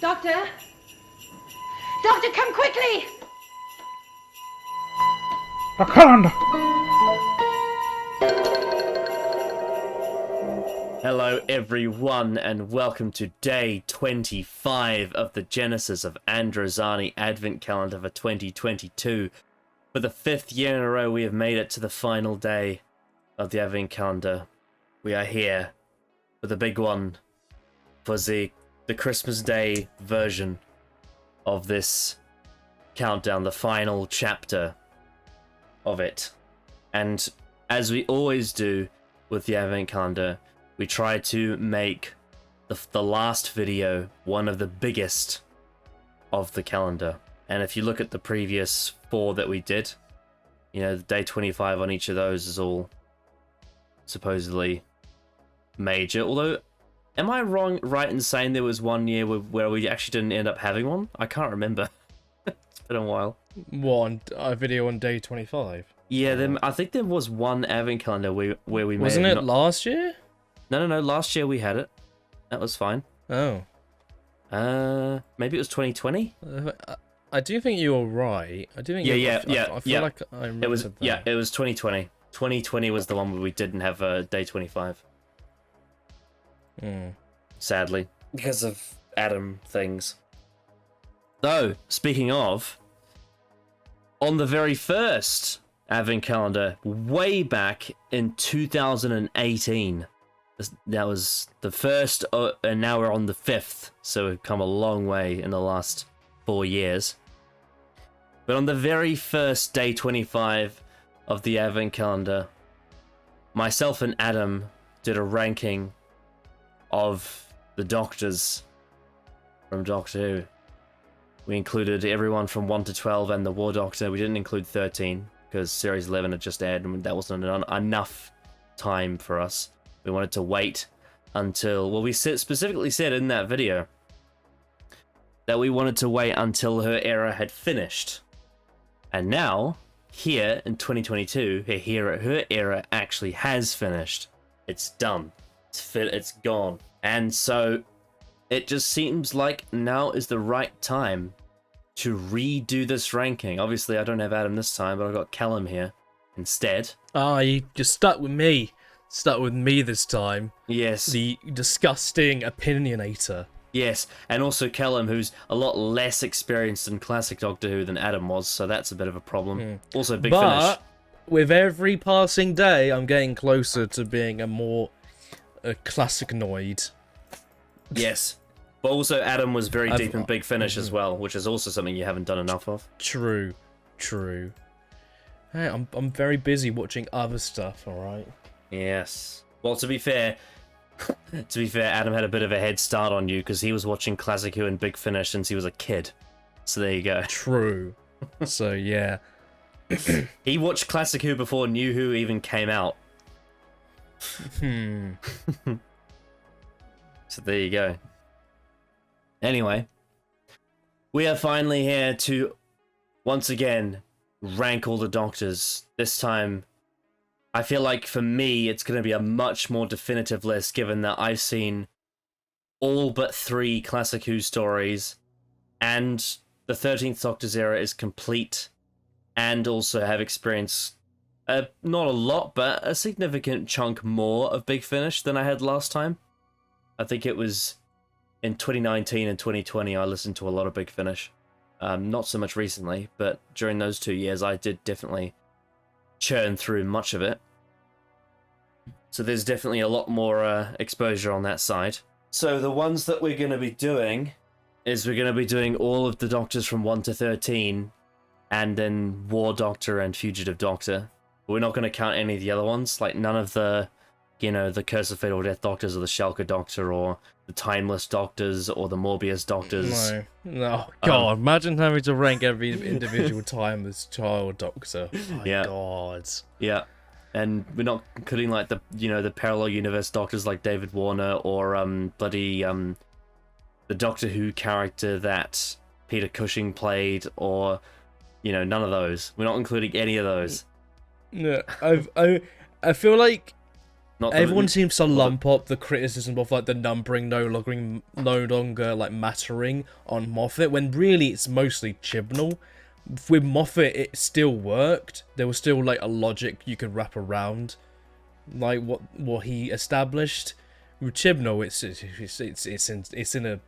Doctor? Doctor, come quickly! The calendar! Hello everyone and welcome to day 25 of the Genesis of Androzani Advent Calendar for 2022. For the 5th year in a row we have made it to the final day of the Advent Calendar. We are here for the big one, for the Christmas Day version of this countdown, the final chapter of it. And as we always do with the Advent Calendar, we try to make the last video one of the biggest of the calendar. And if you look at the previous 4 that we did, you know, the day 25 on each of those is all supposedly major. Although, am I right in saying there was one year where we actually didn't end up having one? I can't remember. It's been a while. A video on day 25? Yeah, I think there was one Advent Calendar where we made Wasn't it last year? No. Last year we had it. That was fine. Oh. Maybe it was 2020. I do think you were right. I do think. I feel like I remember it was. that. Yeah, it was 2020. 2020 was the one where we didn't have a day 25. Sadly, because of Adam things. So, speaking of, on the very first Advent Calendar, way back in 2018. That was the first, and now we're on the 5th, so we've come a long way in the last 4 years. But on the very first day 25 of the Advent Calendar, myself and Adam did a ranking of the Doctors from Doctor Who. We included everyone from 1 to 12 and the War Doctor. We didn't include 13, because Series 11 had just aired, and that wasn't enough time for us. We wanted to wait until, well, we specifically said in that video that we wanted to wait until her era had finished. And now, here in 2022, her era actually has finished. It's done. It's gone. And so, it just seems like now is the right time to redo this ranking. Obviously, I don't have Adam this time, but I've got Callum here instead. You just stuck with me. Stuck with me this time. Yes. The disgusting opinionator. Yes, and also Callum, who's a lot less experienced in classic Doctor Who than Adam was, so that's a bit of a problem. Also, Big Finish. But with every passing day, I'm getting closer to being a more classic-noid. Yes. But also, Adam was very deep in Big Finish as well, which is also something you haven't done enough of. True. Hey, I'm very busy watching other stuff, alright? Yes. Well, to be fair, Adam had a bit of a head start on you because he was watching Classic Who and Big Finish since he was a kid. So there you go. True. So yeah. He watched Classic Who before New Who even came out. So there you go. Anyway, we are finally here to once again rank all the Doctors. This time, I feel like for me, it's going to be a much more definitive list, given that I've seen all but 3 Classic Who stories, and the 13th Doctor's era is complete, and also have experienced, not a lot, but a significant chunk more of Big Finish than I had last time. I think it was in 2019 and 2020, I listened to a lot of Big Finish. Not so much recently, but during those 2 years, I did definitely churn through much of it. So there's definitely a lot more exposure on that side. So the ones that we're going to be doing is we're going to be doing all of the Doctors from 1 to 13, and then War Doctor and Fugitive Doctor. We're not going to count any of the other ones, like none of the, you know, the Curse of Fatal Death Doctors or the Shalka Doctor or the Timeless Doctors or the Morbius Doctors. No. God, imagine having to rank every individual Timeless Child Doctor. Oh, yeah. God. Yeah. And we're not including, like, the, you know, the parallel universe Doctors like David Warner or the Doctor Who character that Peter Cushing played, or, you know, none of those. We're not including any of those. No, I feel like Not Everyone seems to lump up the criticism of like the numbering no longer like mattering on Moffat, when really it's mostly Chibnall. With Moffat, it still worked. There was still like a logic you could wrap around, like what he established. With Chibnall, it's in a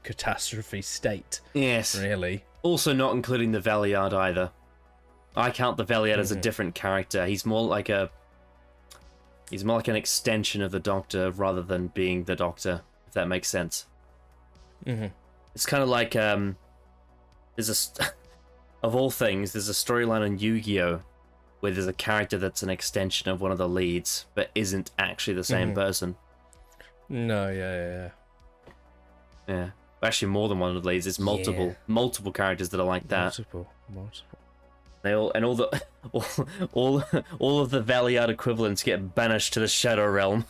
catastrophe state. Yes. Really. Also, not including the Valeyard either. I count the Valeyard as a different character. He's more like an extension of the Doctor rather than being the Doctor, if that makes sense. It's kind of like there's of all things, there's a storyline in Yu-Gi-Oh where there's a character that's an extension of one of the leads, but isn't actually the same person. No, yeah. Yeah, actually, more than one of the leads. There's multiple characters that are like that. Multiple. They all of the Valeyard equivalents get banished to the Shadow Realm.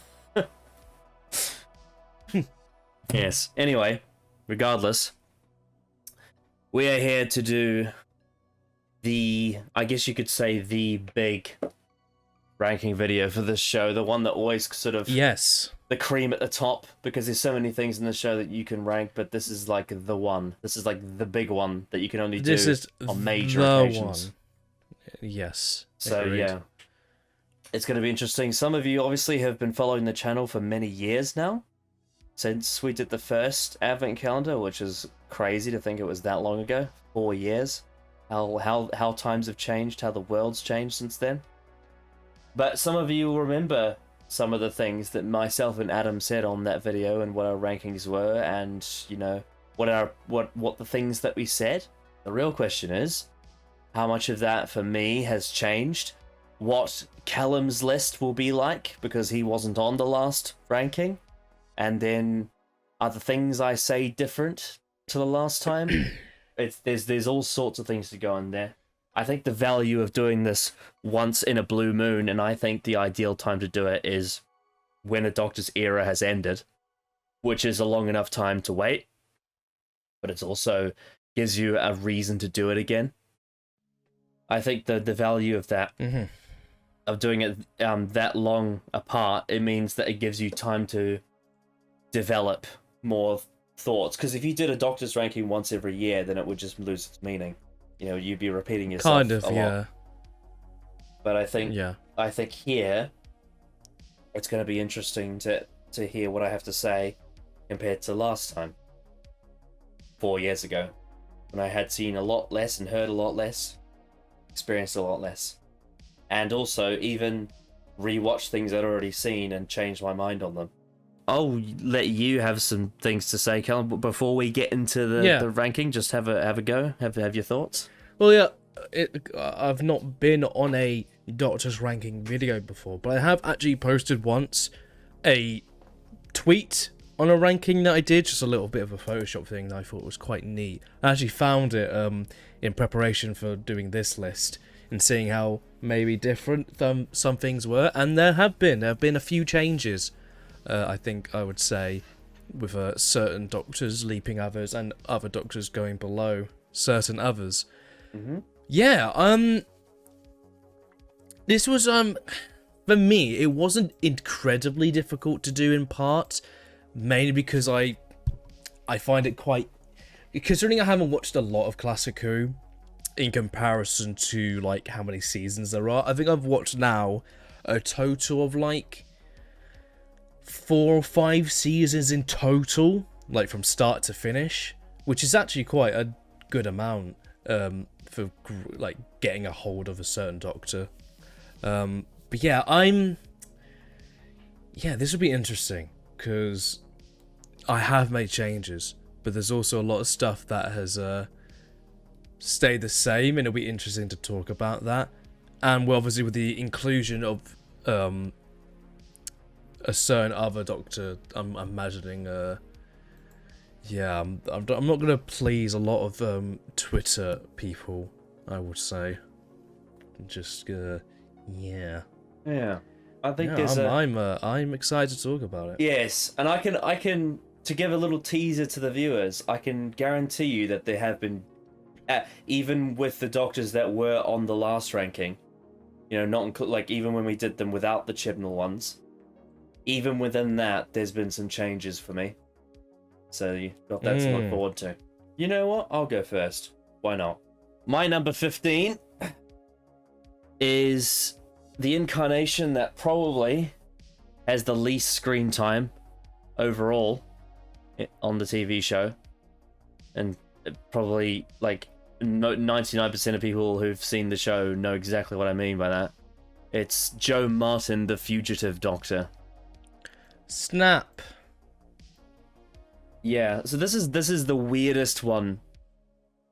Yes. Anyway, regardless, we are here to do I guess you could say the big ranking video for this show, the one that always sort of the cream at the top, because there's so many things in the show that you can rank, but this is like the one. This is like the big one that you can only do on major occasions. Yes. So agreed. yeah, it's going to be interesting. Some of you obviously have been following the channel for many years now, since we did the first Advent calendar, which is crazy to think it was that long ago. 4 years. How times have changed, how the world's changed since then. But some of you will remember some of the things that myself and Adam said on that video and what our rankings were, and you know what the things that we said. The real question is, how much of that for me has changed? What Callum's list will be like, because he wasn't on the last ranking, and then are the things I say different to the last time? There's all sorts of things to go in there. I think the value of doing this once in a blue moon, and I think the ideal time to do it is when a Doctor's era has ended, which is a long enough time to wait, but it also gives you a reason to do it again. I think the value of that, of doing it that long apart, it means that it gives you time to develop more thoughts. Because if you did a Doctor's ranking once every year, then it would just lose its meaning. You know, you'd be repeating yourself kind of, a lot. But I think here it's going to be interesting to hear what I have to say compared to last time, 4 years ago, when I had seen a lot less and heard a lot less, experienced a lot less, and also even rewatched things I'd already seen and changed my mind on them. I'll let you have some things to say, Callum, but before we get into the ranking, just have a go, have your thoughts. Well, yeah, I've not been on a Doctor's ranking video before, but I have actually posted once a tweet on a ranking that I did, just a little bit of a Photoshop thing that I thought was quite neat. I actually found it in preparation for doing this list and seeing how maybe different some things were, and there have been a few changes. I think I would say, with certain Doctors leaping others and other Doctors going below certain others. Yeah, this was for me, it wasn't incredibly difficult to do, in part mainly because I find it quite, considering I haven't watched a lot of Classic Who in comparison to like how many seasons there are. I think I've watched now a total of like 4 or 5 seasons in total, like from start to finish, which is actually quite a good amount for like getting a hold of a certain Doctor. But yeah, this would be interesting because I have made changes, but there's also a lot of stuff that has stayed the same, and it'll be interesting to talk about that. And well, obviously with the inclusion of a certain other Doctor, I'm imagining I'm not gonna please a lot of Twitter people, I would say. Just yeah. I think I'm excited to talk about it. Yes, and I can to give a little teaser to the viewers, I can guarantee you that there have been, even with the Doctors that were on the last ranking, you know, not like even when we did them without the Chibnall ones, even within that, there's been some changes for me. So you've got that to look forward to. You know what? I'll go first. Why not? My number 15 is the incarnation that probably has the least screen time overall on the TV show. And probably, like, 99% of people who've seen the show know exactly what I mean by that. It's Joe Martin, the fugitive doctor. Snap. Yeah, so this is the weirdest one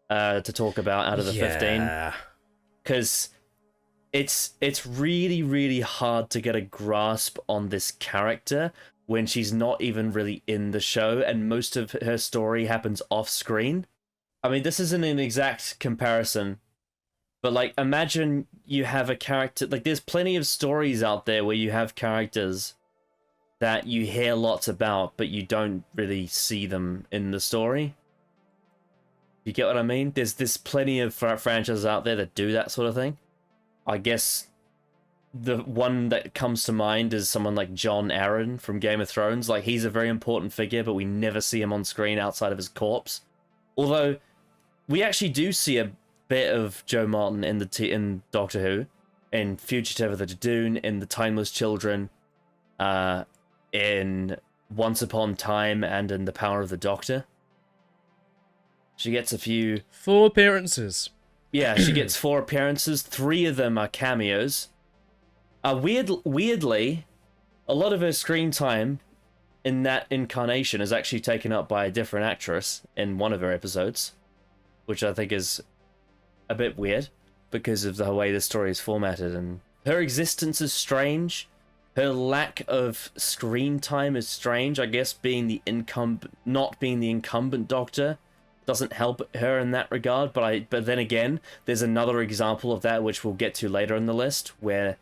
to talk about out of the 15. Because it's really, really hard to get a grasp on this character when she's not even really in the show, and most of her story happens off screen. I mean, this isn't an exact comparison, but like, imagine you have a character, like, there's plenty of stories out there where you have characters that you hear lots about, but you don't really see them in the story. You get what I mean? There's plenty of franchises out there that do that sort of thing. I guess the one that comes to mind is someone like Jon Arryn from Game of Thrones. Like, he's a very important figure, but we never see him on screen outside of his corpse. Although, we actually do see a bit of Joe Martin in Doctor Who, in Fugitive of the Jadoon, in The Timeless Children, in Once Upon Time, and in The Power of the Doctor. She gets a few... 4 appearances. Yeah, she gets 4 appearances. 3 of them are cameos. Weirdly, a lot of her screen time in that incarnation is actually taken up by a different actress in one of her episodes, which I think is a bit weird because of the way the story is formatted. And her existence is strange. Her lack of screen time is strange. I guess not being the incumbent Doctor doesn't help her in that regard. But then again, there's another example of that which we'll get to later in the list, where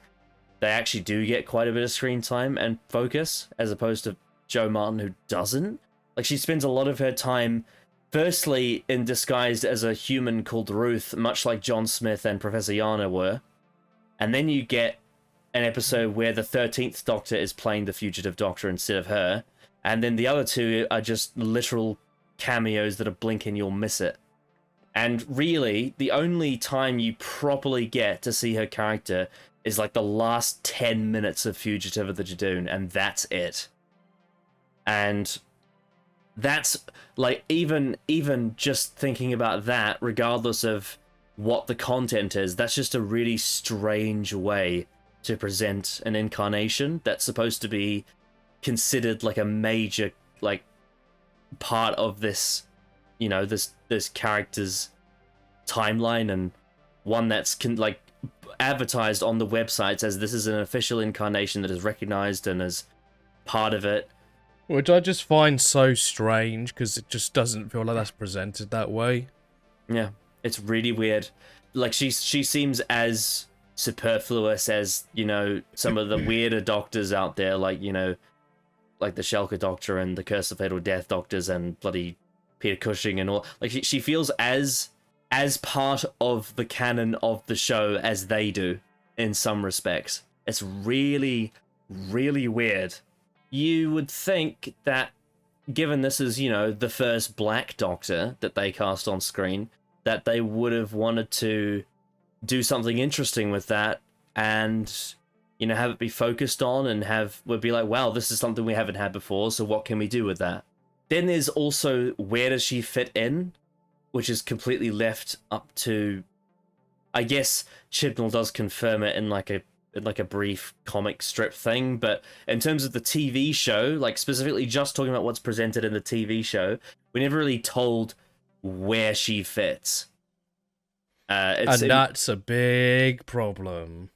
they actually do get quite a bit of screen time and focus, as opposed to Joe Martin, who doesn't. Like, she spends a lot of her time, firstly, in disguised as a human called Ruth, much like John Smith and Professor Yana were. And then you get an episode where the 13th Doctor is playing the fugitive Doctor instead of her. And then the other 2 are just literal cameos that a blink and you'll miss it. And really, the only time you properly get to see her character is like the last 10 minutes of Fugitive of the Jadoon, and that's it. And that's, like, even just thinking about that, regardless of what the content is, that's just a really strange way to present an incarnation that's supposed to be considered like a major, like, part of this, you know, this character's timeline, and one that's advertised on the websites as this is an official incarnation that is recognized and is part of it. Which I just find so strange, because it just doesn't feel like that's presented that way. Yeah, it's really weird. Like, she seems as superfluous as, you know, some of the weirder doctors out there, like, you know, like the Shelker Doctor and the Curse of Fatal Death Doctors and bloody Peter Cushing and all. Like, she feels as part of the canon of the show as they do in some respects. It's really, really weird. You would think that, given this is, you know, the first Black Doctor that they cast on screen, that they would have wanted to do something interesting with that and, you know, have it be focused on, and would be like, wow, this is something we haven't had before, so what can we do with that? Then there's also, where does she fit in? Which is completely left up to, I guess Chibnall does confirm it in like a brief comic strip thing, but in terms of the TV show, like specifically just talking about what's presented in the TV show, we're never really told where she fits. And that's a big problem.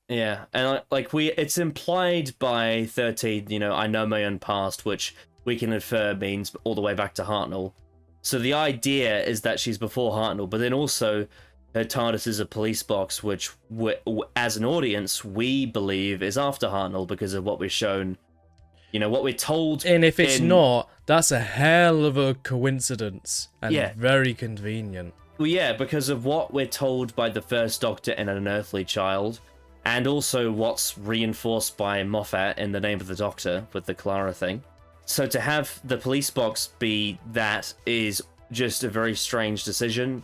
Yeah, and like it's implied by 13, you know, I know my own past, which we can infer means all the way back to Hartnell. So the idea is that she's before Hartnell, but then also her TARDIS is a police box, which as an audience, we believe is after Hartnell because of what we're shown, you know, what we're told. And if it's not, that's a hell of a coincidence and very convenient. Well, yeah, because of what we're told by the first Doctor and an Unearthly Child, and also what's reinforced by Moffat in The Name of the Doctor with the Clara thing. So to have the police box be that is just a very strange decision.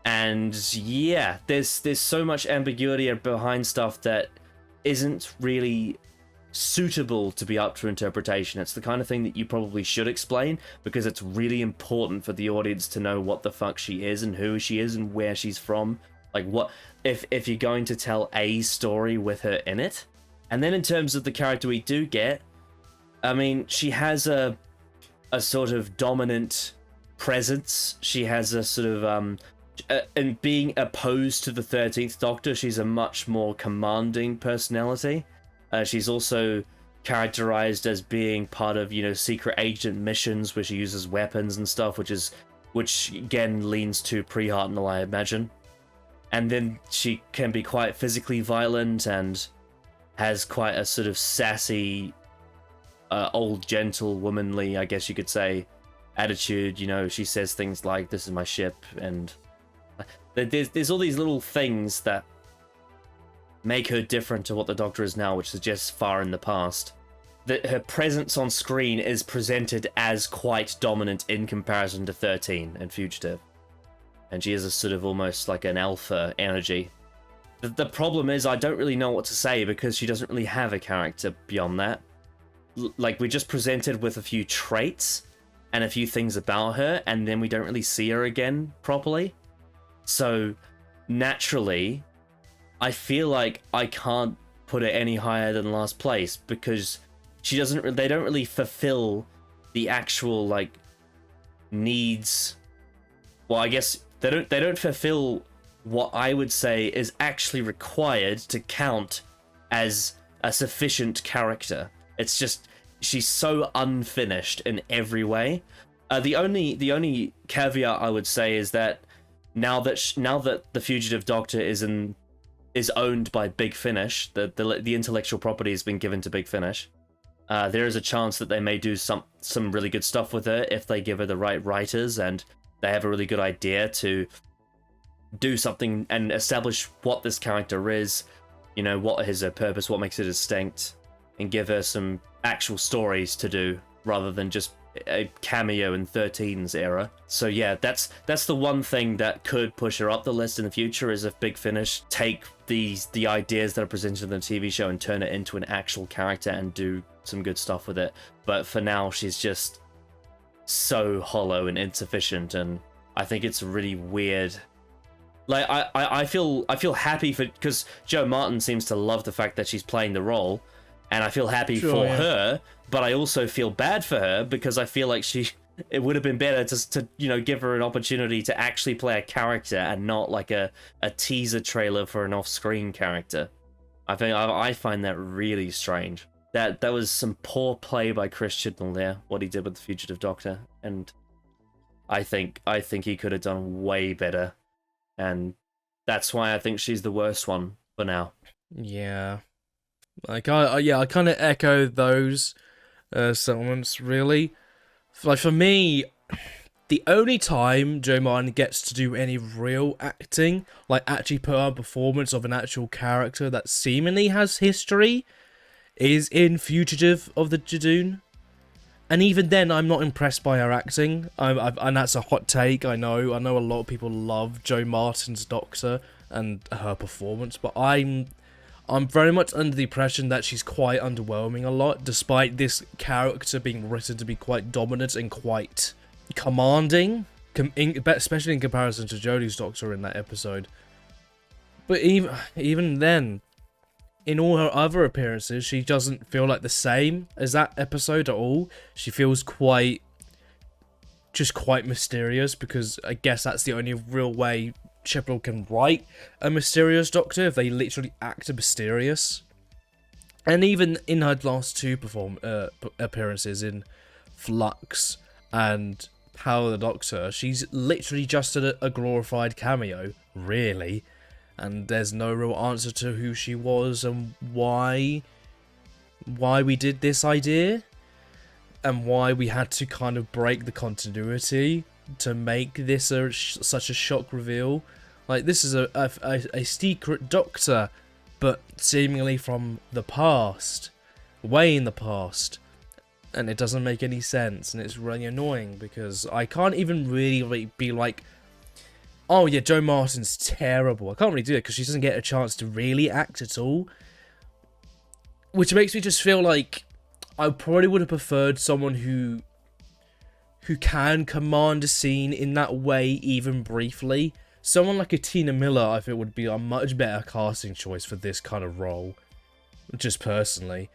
And yeah, there's so much ambiguity behind stuff that isn't really suitable to be up to interpretation. It's the kind of thing that you probably should explain, because it's really important for the audience to know what the fuck she is and who she is and where she's from. Like, what if you're going to tell a story with her in it. And then in terms of the character we do get, I mean, she has a sort of dominant presence. She has a sort of and being opposed to the 13th Doctor, she's a much more commanding personality. She's also characterized as being part of, secret agent missions where she uses weapons and stuff, which again leans to pre-Hartnell, I imagine. And then she can be quite physically violent and has quite a sort of sassy, old, gentle, womanly, I guess you could say, attitude. She says things like, "This is my ship," and there's all these little things that make her different to what the Doctor is now, which suggests far in the past. That her presence on screen is presented as quite dominant in comparison to 13 and Fugitive. And she is a sort of almost like an alpha energy. The problem is I don't really know what to say, because she doesn't really have a character beyond that. Like, we're just presented with a few traits and a few things about her, and then we don't really see her again properly. So, naturally, I feel like I can't put it any higher than last place, because they don't really fulfill the actual, like, needs. Well, I guess they don't fulfill what I would say is actually required to count as a sufficient character. It's just, she's so unfinished in every way. The only caveat I would say is that now that the Fugitive Doctor is owned by Big Finish, the intellectual property has been given to Big Finish. There is a chance that they may do some really good stuff with her if they give her the right writers and they have a really good idea to do something and establish what this character is, what is her purpose, what makes her distinct, and give her some actual stories to do rather than just a cameo in 13's era. So yeah, that's the one thing that could push her up the list in the future, is if Big Finish take the ideas that are presented in the TV show and turn it into an actual character and do some good stuff with it. But for now, she's just so hollow and insufficient, and I think it's really weird. Like, I feel happy because Joe Martin seems to love the fact that she's playing the role, and I feel happy for her, but I also feel bad for her because I feel like it would have been better to give her an opportunity to actually play a character and not like a teaser trailer for an off-screen character. I find that really strange. That was some poor play by Chris Chibnall there, what he did with the Fugitive Doctor, and I think he could have done way better, and that's why I think she's the worst one for now. Yeah. Like, I kind of echo those sentiments, really. Like, for me, the only time Joe Martin gets to do any real acting, like actually put on a performance of an actual character that seemingly has history, is in Fugitive of the Judoon. And even then, I'm not impressed by her acting. And that's a hot take, I know. I know a lot of people love Joe Martin's Doctor and her performance, but I'm very much under the impression that she's quite underwhelming a lot, despite this character being written to be quite dominant and quite commanding, especially in comparison to Jodie's Doctor in that episode. But even then, in all her other appearances, she doesn't feel like the same as that episode at all. She feels quite mysterious, because I guess that's the only real way Chibnall can write a mysterious Doctor, if they literally act mysterious. And even in her last two appearances in Flux and Power of the Doctor, she's literally just a glorified cameo, really. And there's no real answer to who she was and why we did this idea, and why we had to kind of break the continuity to make this such a shock reveal. Like, this is a secret Doctor, but seemingly from the past, way in the past, and it doesn't make any sense, and it's really annoying because I can't even really be like, oh yeah, Jo Martin's terrible. I can't really do it because she doesn't get a chance to really act at all, which makes me just feel like I probably would have preferred someone who can command a scene in that way, even briefly. Someone like a Tina Miller, I think, would be a much better casting choice for this kind of role, just personally.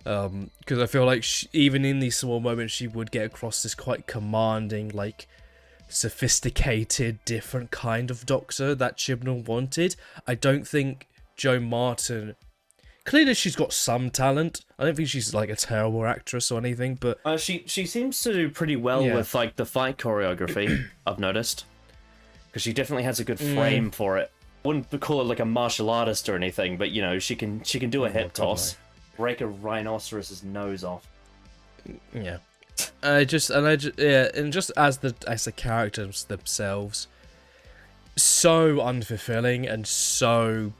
Because I feel like even in these small moments, she would get across this quite commanding, like, sophisticated, different kind of Doctor that Chibnall wanted. I don't think Jo Martin... Clearly, she's got some talent. I don't think she's, like, a terrible actress or anything, but... She seems to do pretty well with, like, the fight choreography, I've noticed. Because she definitely has a good frame for it. Wouldn't call her, like, a martial artist or anything, but, you know, she can do a hip toss. Break a rhinoceros's nose off. Yeah. And just as the characters themselves, so unfulfilling and so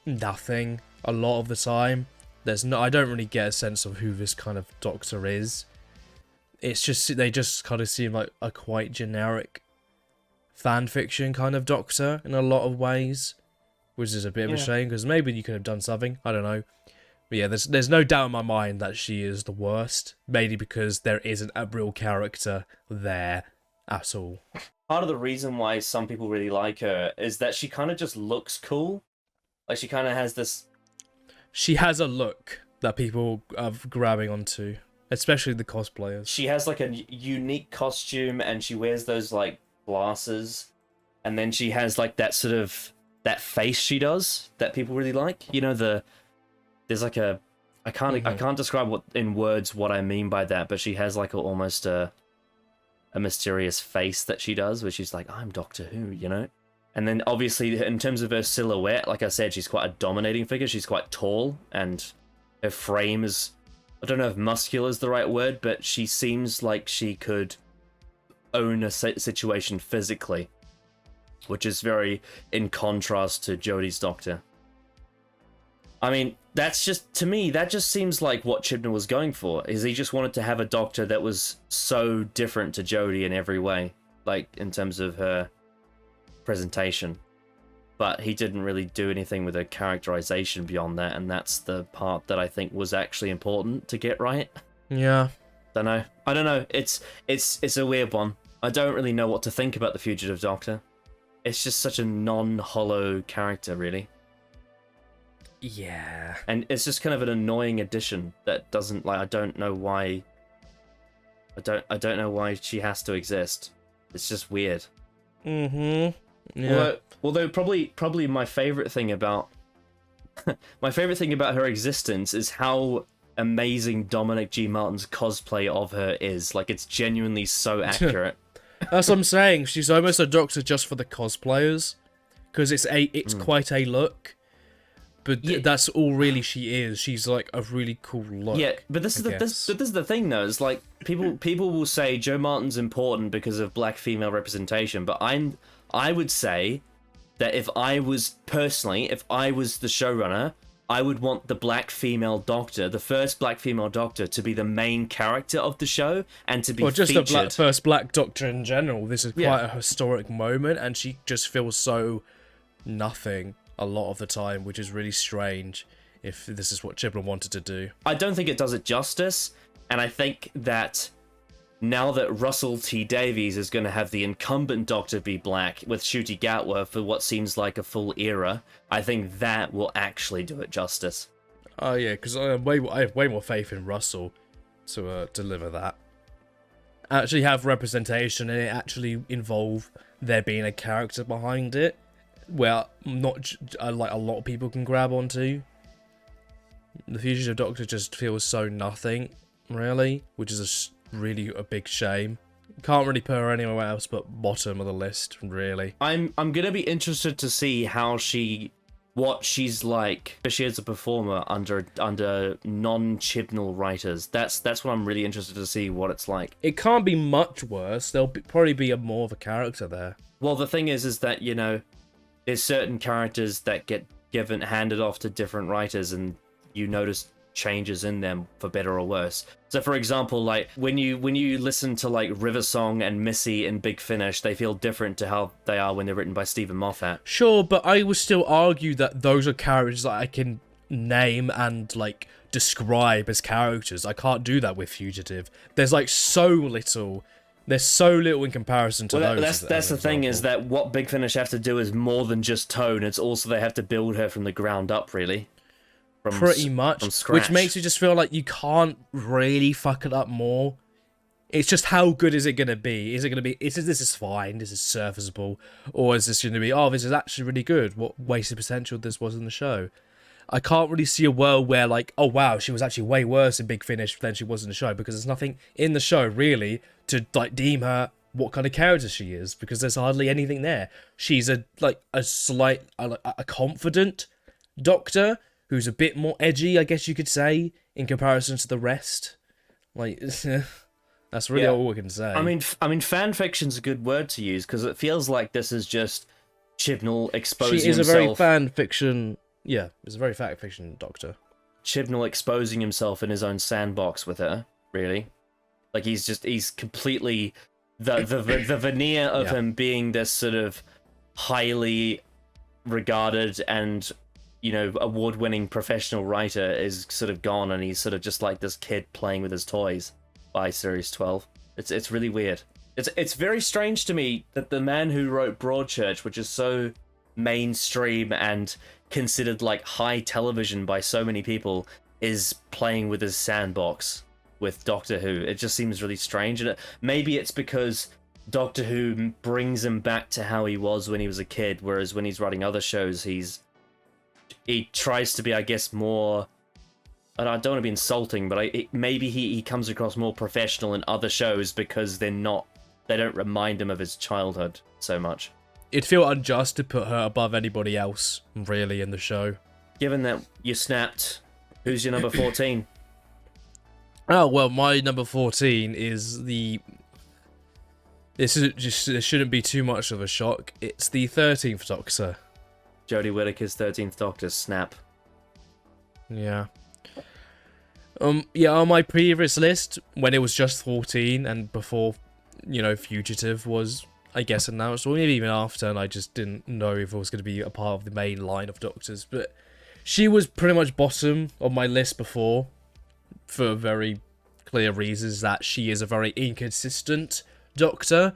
nothing a lot of the time. I don't really get a sense of who this kind of Doctor is. It's just, they just kind of seem like a quite generic fan fiction kind of Doctor in a lot of ways, which is a bit of a shame, because maybe you could have done something, I don't know. But yeah, there's no doubt in my mind that she is the worst, mainly because there isn't a real character there at all. Part of the reason why some people really like her is that she kind of just looks cool. Like, she kind of has this... She has a look that people are grabbing onto, especially the cosplayers. She has, like, a unique costume, and she wears those, like, glasses. And then she has, like, that sort of... that face she does that people really like. You know, there's like a... I can't describe in words what I mean by that, but she has, like, almost a mysterious face that she does, where she's like, I'm Doctor Who, you know? And then, obviously, in terms of her silhouette, like I said, she's quite a dominating figure. She's quite tall, and her frame is... I don't know if muscular is the right word, but she seems like she could own a situation physically, which is very in contrast to Jodie's Doctor. I mean, that's just... To me, that just seems like what Chibnall was going for, is he just wanted to have a Doctor that was so different to Jodie in every way, like, in terms of her presentation, but he didn't really do anything with her characterization beyond that, and that's the part that I think was actually important to get right. Yeah. I don't know. It's a weird one. I don't really know what to think about the Fugitive Doctor. It's just such a non-hollow character, really. Yeah. And it's just kind of an annoying addition that doesn't, like, I don't know why she has to exist. It's just weird. Mm-hmm. Yeah. Although probably my favorite thing about her existence is how amazing Dominic G. Martin's cosplay of her is. Like, it's genuinely so accurate. That's what I'm saying. She's almost a Doctor just for the cosplayers, because it's quite a look. But that's all really she is. She's like a really cool look. Yeah, but this is the thing though. Is like people will say Jo Martin's important because of black female representation, but I would say that if I was the showrunner, I would want the black female Doctor, the first black female Doctor, to be the main character of the show and to be featured. Just the first black Doctor in general. This is quite a historic moment, and she just feels so nothing a lot of the time, which is really strange if this is what Chibnall wanted to do. I don't think it does it justice, and I think that now that Russell T Davies is going to have the incumbent Doctor be black with Ncuti Gatwa for what seems like a full era, I think that will actually do it justice. Oh yeah, because I have way more faith in Russell to deliver that. Actually have representation and it actually involve there being a character behind it, where not like a lot of people can grab onto. The Fugitive Doctor just feels so nothing, really, which is really a big shame. Can't really put her anywhere else but bottom of the list, really. I'm gonna be interested to see what she's like, especially as a performer under non-Chibnall writers. That's what I'm really interested to see what it's like. It can't be much worse. There'll probably be more of a character there. Well, the thing is that, you know, there's certain characters that get handed off to different writers, and you notice changes in them for better or worse. So for example, like when you listen to like River Song and Missy and Big Finish, they feel different to how they are when they're written by Stephen Moffat. Sure, but I would still argue that those are characters that I can name and like describe as characters. I can't do that with Fugitive. There's like so little. There's so little in comparison to those. That's the thing, is that what Big Finish have to do is more than just tone. It's also they have to build her from the ground up, really. Pretty much, from scratch. Which makes you just feel like you can't really fuck it up more. It's just how good is it going to be? Is it going to be, this is fine, this is serviceable, or is this going to be, oh, this is actually really good, what wasted potential this was in the show? I can't really see a world where like, oh wow, she was actually way worse in Big Finish than she was in the show, because there's nothing in the show really to like deem her what kind of character she is, because there's hardly anything there. She's a confident doctor who's a bit more edgy, I guess you could say, in comparison to the rest. Like, that's really all we can say. I mean, fan fiction's a good word to use, because it feels like this is just Chibnall exposing himself. She is a very fan fiction. Yeah, it's a very fan fiction doctor. Chibnall exposing himself in his own sandbox with her, really. Like he's completely the veneer of him being this sort of highly regarded and, you know, award-winning professional writer is sort of gone, and he's sort of just like this kid playing with his toys by series 12. It's really weird. It's very strange to me that the man who wrote Broadchurch, which is so mainstream and considered like high television by so many people, is playing with his sandbox with Doctor Who. It just seems really strange, and maybe it's because Doctor Who brings him back to how he was when he was a kid, whereas when he's writing other shows, he tries to be, I guess, more, and I don't want to be insulting, but maybe he comes across more professional in other shows because they don't remind him of his childhood so much. It'd feel unjust to put her above anybody else, really, in the show. Given that you snapped, who's your number 14? Oh, well, my number 14 is this shouldn't be too much of a shock. It's the 13th Doctor. Jodie Whittaker's 13th Doctor, snap. Yeah. Yeah, on my previous list, when it was just 14, and before, you know, Fugitive was, I guess, announced, or maybe even after, and I just didn't know if it was going to be a part of the main line of Doctors, but she was pretty much bottom of my list before, for very clear reasons, that she is a very inconsistent Doctor.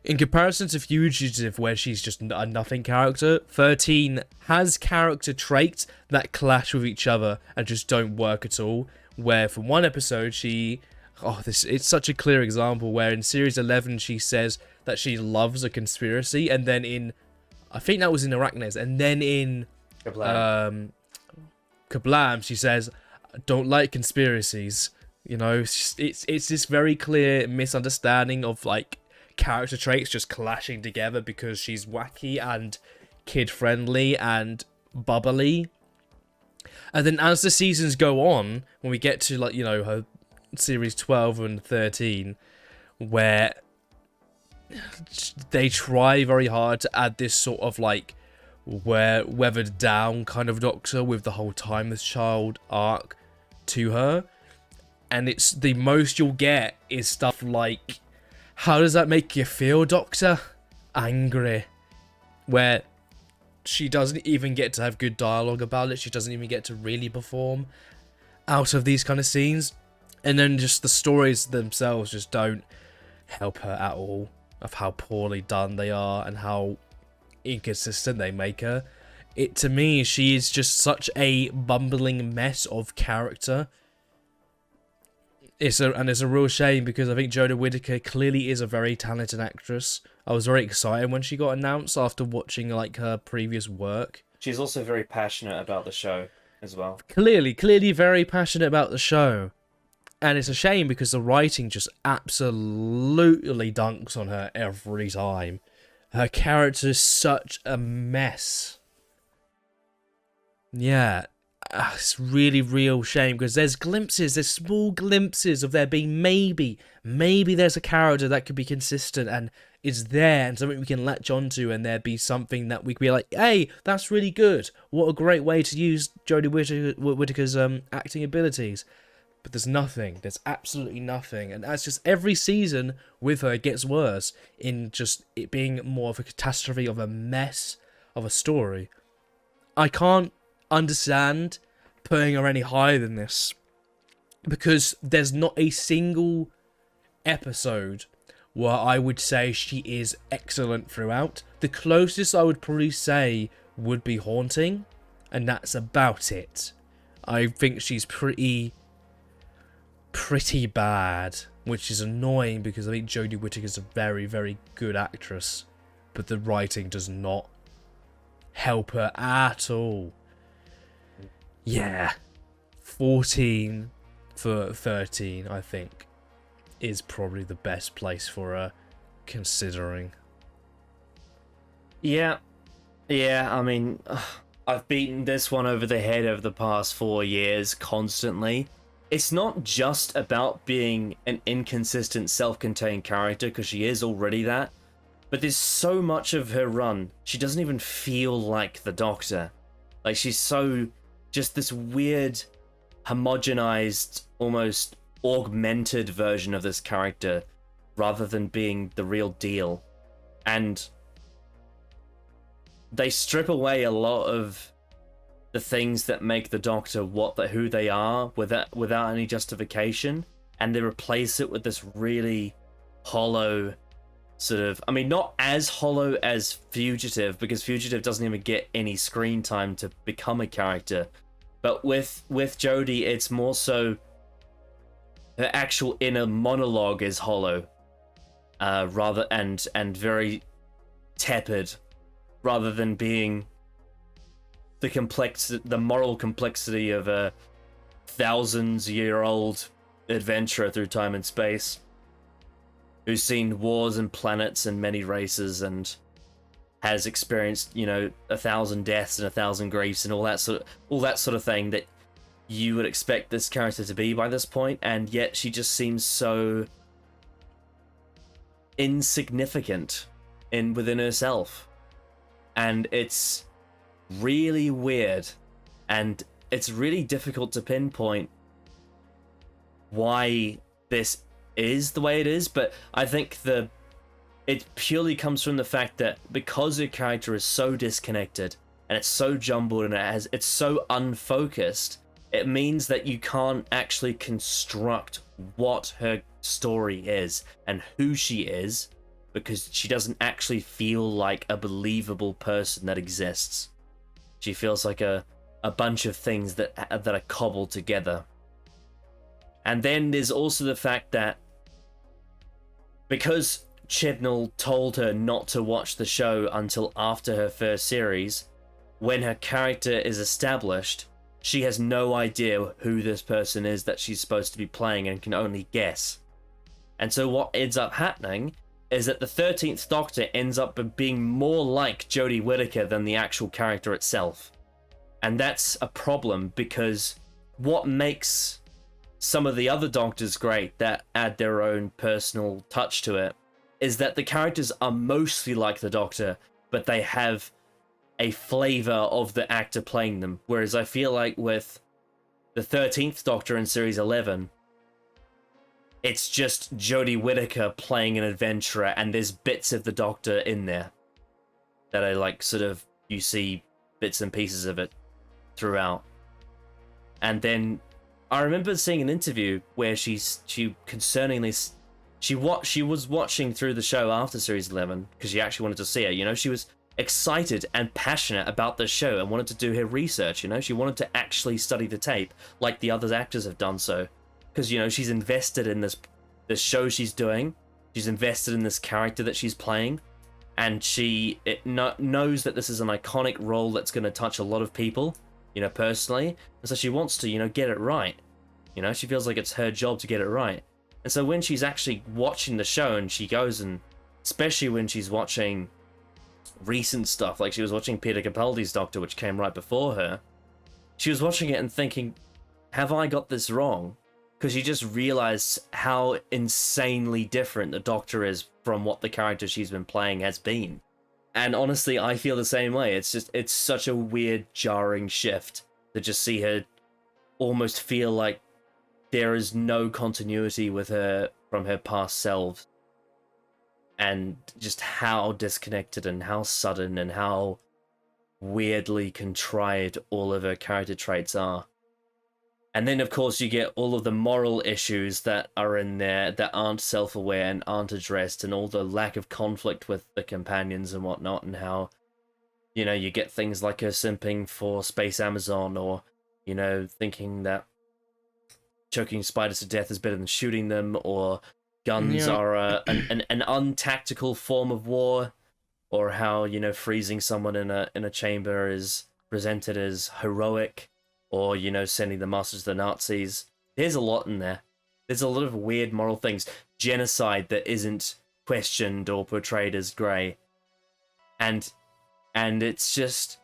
In comparison to Fugitive, where she's just a nothing character, 13 has character traits that clash with each other and just don't work at all. Where from one episode, it's such a clear example, where in series 11 she says that she loves a conspiracy, and then I think that was in Arachnes, and then in Kablam she says, I don't like conspiracies. You know, it's this very clear misunderstanding of like character traits just clashing together because she's wacky and kid-friendly and bubbly. And then as the seasons go on, when we get to, like, you know, her series 12 and 13, where they try very hard to add this sort of like weathered down kind of Doctor with the whole Timeless Child arc to her, and it's the most you'll get is stuff like, how does that make you feel, Doctor? Angry. Where she doesn't even get to have good dialogue about it. She doesn't even get to really perform out of these kind of scenes. And then just the stories themselves just don't help her at all, of how poorly done they are and how inconsistent they make her. To me, she is just such a bumbling mess of character. It's a real shame, because I think Jodie Whittaker clearly is a very talented actress. I was very excited when she got announced after watching like her previous work. She's also very passionate about the show as well. Clearly very passionate about the show. And it's a shame because the writing just absolutely dunks on her every time. Her character is such a mess. Yeah. it's really real shame because there's small glimpses of there being maybe there's a character that could be consistent and is there and something we can latch onto, and there be something that we could be like, hey, that's really good. What a great way to use Jodie Whittaker's acting abilities. But there's nothing. There's absolutely nothing. And that's just every season with her gets worse in just it being more of a catastrophe, of a mess of a story. I can't understand putting her any higher than this because there's not a single episode where I would say she is excellent throughout. The closest I would probably say would be Haunting, and that's about it. I think she's pretty bad, which is annoying because I think Jodie Whittaker's a very, very good actress, but the writing does not help her at all. Yeah, 14 for 13, I think, is probably the best place for her, considering. Yeah, I mean, I've beaten this one over the head over the past 4 years constantly. It's not just about being an inconsistent, self-contained character, because she is already that, but there's so much of her run, she doesn't even feel like the Doctor. Like, she's so just this weird, homogenized, almost augmented version of this character, rather than being the real deal. And they strip away a lot of the things that make the Doctor who they are without any justification, and they replace it with this really hollow sort of, I mean, not as hollow as Fugitive, because Fugitive doesn't even get any screen time to become a character, but with Jodie, it's more so her actual inner monologue is hollow, rather and very tepid, rather than being the moral complexity of a thousands-year-old adventurer through time and space, who's seen wars and planets and many races and has experienced, 1,000 deaths and 1,000 griefs and all that sort of thing that you would expect this character to be by this point, and yet she just seems so insignificant within herself, and it's really weird, and it's really difficult to pinpoint why this is the way it is. But I think it purely comes from the fact that because her character is so disconnected and it's so jumbled and it's so unfocused, it means that you can't actually construct what her story is and who she is, because she doesn't actually feel like a believable person that exists. She feels like a bunch of things that are cobbled together. And then there's also the fact that because Chibnall told her not to watch the show until after her first series, when her character is established, she has no idea who this person is that she's supposed to be playing and can only guess. And so what ends up happening is that the 13th Doctor ends up being more like Jodie Whittaker than the actual character itself. And that's a problem, because what makes some of the other Doctors great that add their own personal touch to it is that the characters are mostly like the Doctor, but they have a flavor of the actor playing them. Whereas I feel like with the 13th Doctor in Series 11, it's just Jodie Whittaker playing an adventurer, and there's bits of the Doctor in there that are like sort of, you see bits and pieces of it throughout. And then I remember seeing an interview where she was watching through the show after Series 11 because she actually wanted to see it. She was excited and passionate about the show and wanted to do her research. She wanted to actually study the tape like the other actors have done so, because she's invested in this show she's doing. She's invested in this character that she's playing, and she knows that this is an iconic role that's going to touch a lot of people, personally, and so she wants to get it right. She feels like it's her job to get it right. And so when she's actually watching the show, and she goes, and especially when she's watching recent stuff, like she was watching Peter Capaldi's Doctor, which came right before her, she was watching it and thinking, have I got this wrong? Because you just realize how insanely different the Doctor is from what the character she's been playing has been. And honestly, I feel the same way. It's such a weird, jarring shift to just see her almost feel like there is no continuity with her from her past self. And just how disconnected and how sudden and how weirdly contrived all of her character traits are. And then, of course, you get all of the moral issues that are in there that aren't self-aware and aren't addressed, and all the lack of conflict with the companions and whatnot, and how, you know, you get things like her simping for Space Amazon, or, you know, thinking that choking spiders to death is better than shooting them, or guns are an untactical form of war, or how, you know, freezing someone in a chamber is presented as heroic, or, you know, sending the masters to the Nazis. There's a lot in there. There's a lot of weird moral things. Genocide that isn't questioned or portrayed as grey. And it's just...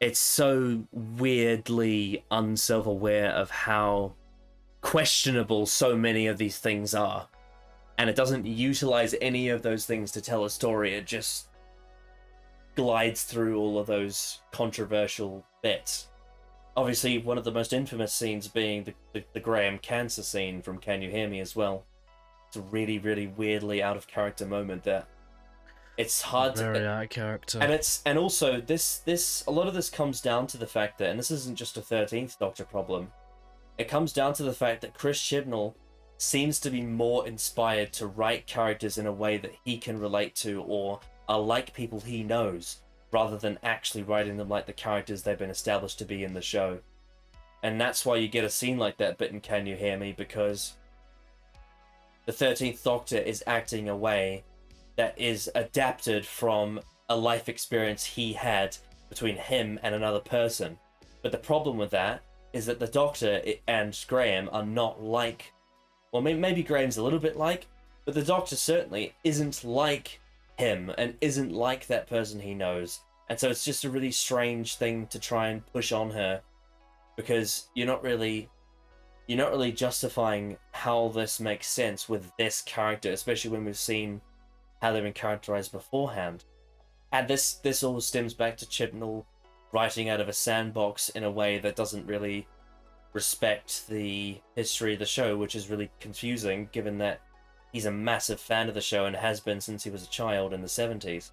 It's so weirdly unself-aware of how questionable so many of these things are. And it doesn't utilize any of those things to tell a story. It just glides through all of those controversial bits. Obviously, one of the most infamous scenes being the Graham cancer scene from Can You Hear Me as well. It's a really, really weirdly out of character moment that it's hard Very to... out of character. And also this a lot of this comes down to the fact that, and this isn't just a 13th Doctor problem, it comes down to the fact that Chris Chibnall seems to be more inspired to write characters in a way that he can relate to or are like people he knows, rather than actually writing them like the characters they've been established to be in the show. And that's why you get a scene like that bit in Can You Hear Me, because the 13th Doctor is acting a way that is adapted from a life experience he had between him and another person. But the problem with that is that the Doctor and Graham are not like... Well, maybe Graham's a little bit like, but the Doctor certainly isn't like him and isn't like that person he knows. And so it's just a really strange thing to try and push on her, because you're not really justifying how this makes sense with this character, especially when we've seen how they've been characterized beforehand. And this all stems back to Chibnall writing out of a sandbox in a way that doesn't really respect the history of the show, which is really confusing given that he's a massive fan of the show and has been since he was a child in the 70s.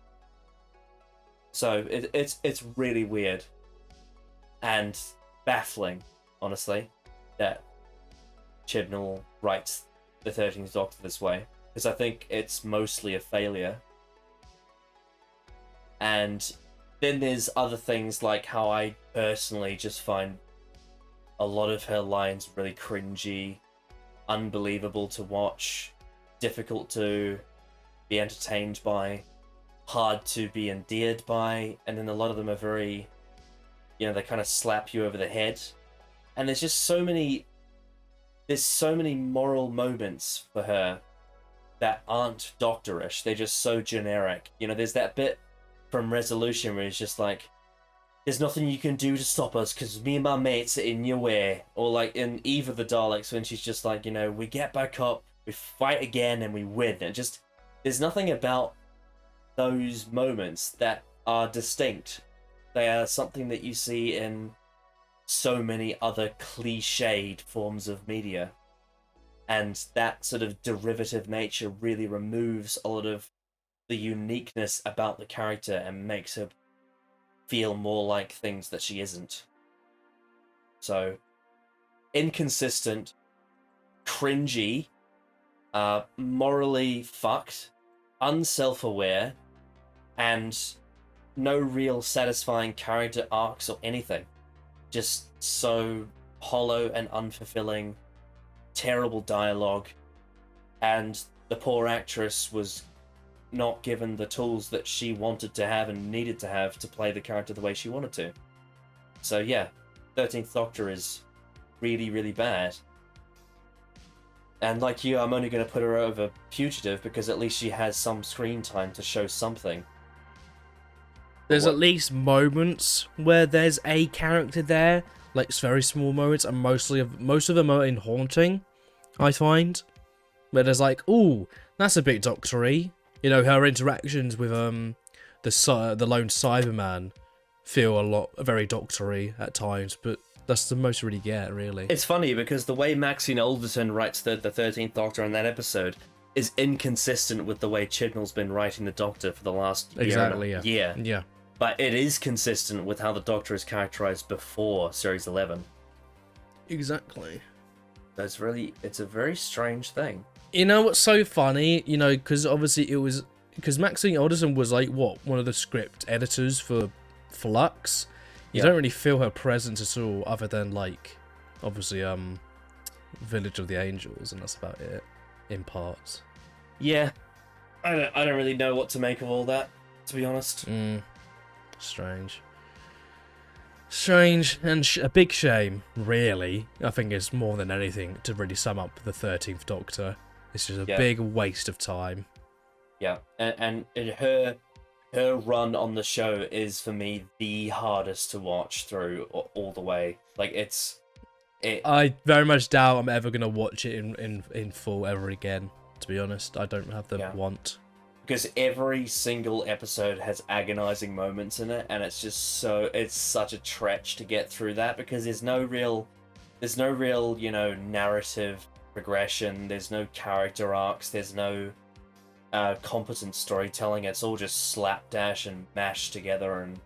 So it's really weird and baffling, honestly, that Chibnall writes the 13th Doctor this way, because I think it's mostly a failure. And then there's other things like how I personally just find a lot of her lines really cringy, unbelievable to watch, difficult to be entertained by, hard to be endeared by, and then a lot of them are very, you know, they kind of slap you over the head. And there's just so many moral moments for her that aren't Doctorish. They're just so generic. You know, there's that bit from Resolution where it's just like, there's nothing you can do to stop us because me and my mates are in your way. Or like in Eve of the Daleks when she's just like, you know, we get back up, we fight again, and we win. And just, there's nothing about those moments that are distinct. They are something that you see in so many other cliched forms of media. And that sort of derivative nature really removes a lot of the uniqueness about the character and makes her feel more like things that she isn't. So, inconsistent, cringy, morally fucked, unself-aware, and no real satisfying character arcs or anything. Just so hollow and unfulfilling, terrible dialogue, and the poor actress was not given the tools that she wanted to have and needed to have to play the character the way she wanted to. So yeah, 13th Doctor is really, really bad. And like you, I'm only going to put her over Fugitive because at least she has some screen time to show something. There's at least moments where there's a character there like it's very small moments, and most of them are in haunting, I find. Where there's like, ooh, that's a bit doctory. You know, her interactions with the lone Cyberman feel very doctory at times, but that's the most we really get, really. It's funny because the way Maxine Alderton writes the 13th Doctor in that episode is inconsistent with the way Chibnall's been writing the Doctor for the last year. Yeah. But it is consistent with how the Doctor is characterized before Series 11. Exactly. It's a very strange thing. You know what's so funny? You know, because obviously because Maxine Alderson was like, one of the script editors for Flux. You don't really feel her presence at all, other than like, obviously, Village of the Angels, and that's about it, in parts. Yeah, I don't really know what to make of all that, to be honest. Strange, and a big shame, really. I think it's more than anything to really sum up the 13th Doctor. It's just a big waste of time. Yeah, and her run on the show is, for me, the hardest to watch through all the way. Like, I very much doubt I'm ever going to watch it in full ever again, to be honest. I don't have the want. Because every single episode has agonizing moments in it, and it's such a trek to get through that, because there's no real, you know, narrative progression, there's no character arcs, there's no competent storytelling. It's all just slapdash and mashed together, and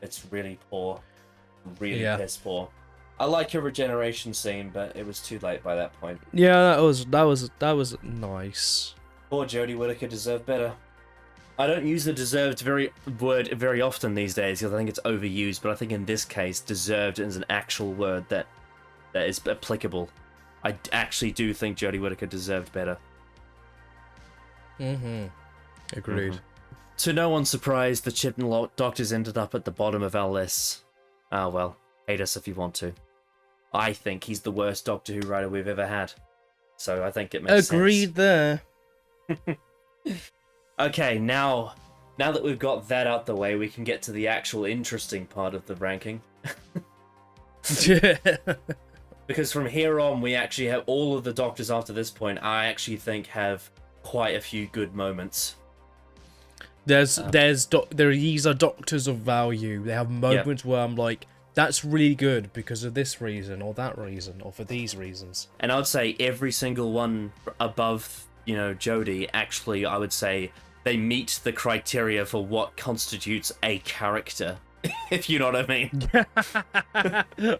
it's really poor, really piss poor. I like your regeneration scene, but it was too late by that point. Yeah, that was nice. Poor Jodie Whittaker deserved better. I don't use the deserved word very often these days because I think it's overused, but I think in this case, deserved is an actual word that is applicable. I actually do think Jodie Whittaker deserved better. Agreed. To no one's surprise, the Chibnall Doctors ended up at the bottom of our lists. Ah, well, hate us if you want to. I think he's the worst Doctor Who writer we've ever had. So I think it makes sense. Agreed there. Okay, now that we've got that out the way, we can get to the actual interesting part of the ranking. Because from here on, we actually have all of the Doctors after this point, I actually think have quite a few good moments. These are Doctors of value. They have moments where I'm like, that's really good because of this reason or that reason or for these reasons. And I would say every single one above, you know, Jodie, actually, I would say they meet the criteria for what constitutes a character, if you know what I mean.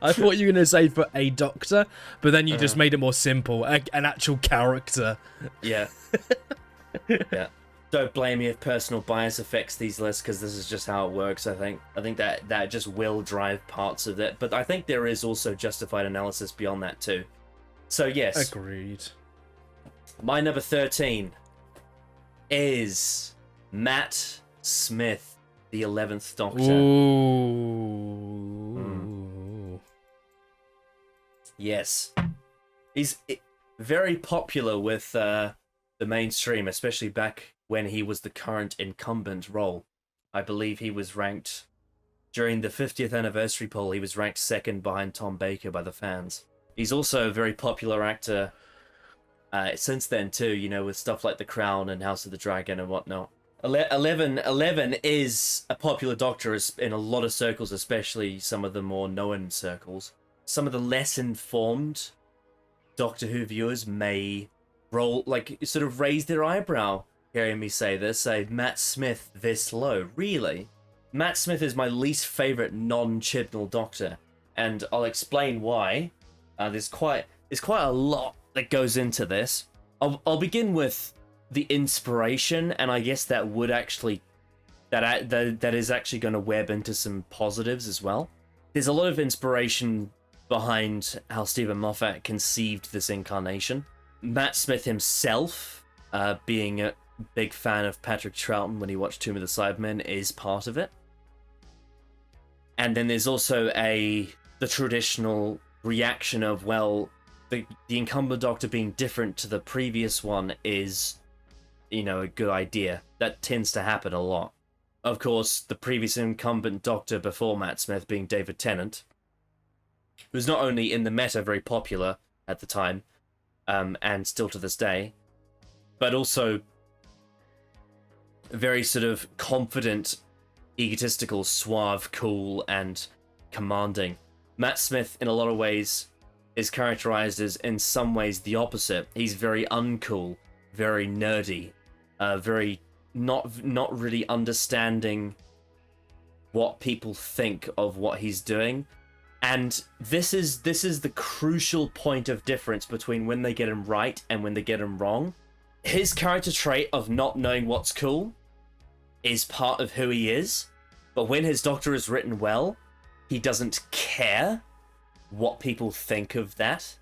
I thought you were going to say for a Doctor, but then you just made it more simple. An actual character. Yeah. Yeah. Don't blame me if personal bias affects these lists, because this is just how it works, I think. I think that just will drive parts of it, but I think there is also justified analysis beyond that too. So yes. Agreed. My number 13 is Matt Smith, the 11th Doctor. Ooh. Yes. He's very popular with the mainstream, especially back when he was the current incumbent role. I believe he was ranked, during the 50th anniversary poll, he was ranked second behind Tom Baker by the fans. He's also a very popular actor since then too, you know, with stuff like The Crown and House of the Dragon and whatnot. 11 is a popular Doctor in a lot of circles, especially some of the more known circles. Some of the less informed Doctor Who viewers may sort of raise their eyebrow hearing me say this, say, Matt Smith this low. Really? Matt Smith is my least favourite non-Chibnall Doctor, and I'll explain why. There's quite a lot that goes into this. I'll begin with the inspiration, and I guess that would actually that is actually going to web into some positives as well. There's a lot of inspiration behind how Stephen Moffat conceived this incarnation. Matt Smith himself, being a big fan of Patrick Troughton when he watched Tomb of the Cybermen, is part of it. And then there's also the traditional reaction of, well, the incumbent Doctor being different to the previous one is, you know, a good idea. That tends to happen a lot. Of course, the previous incumbent Doctor before Matt Smith being David Tennant, who was not only in the meta very popular at the time, and still to this day, but also very sort of confident, egotistical, suave, cool, and commanding. Matt Smith, in a lot of ways, is characterized as, in some ways, the opposite. He's very uncool, very nerdy, very not really understanding what people think of what he's doing. And this is the crucial point of difference between when they get him right and when they get him wrong. His character trait of not knowing what's cool is part of who he is, but when his Doctor is written well, he doesn't care what people think of that.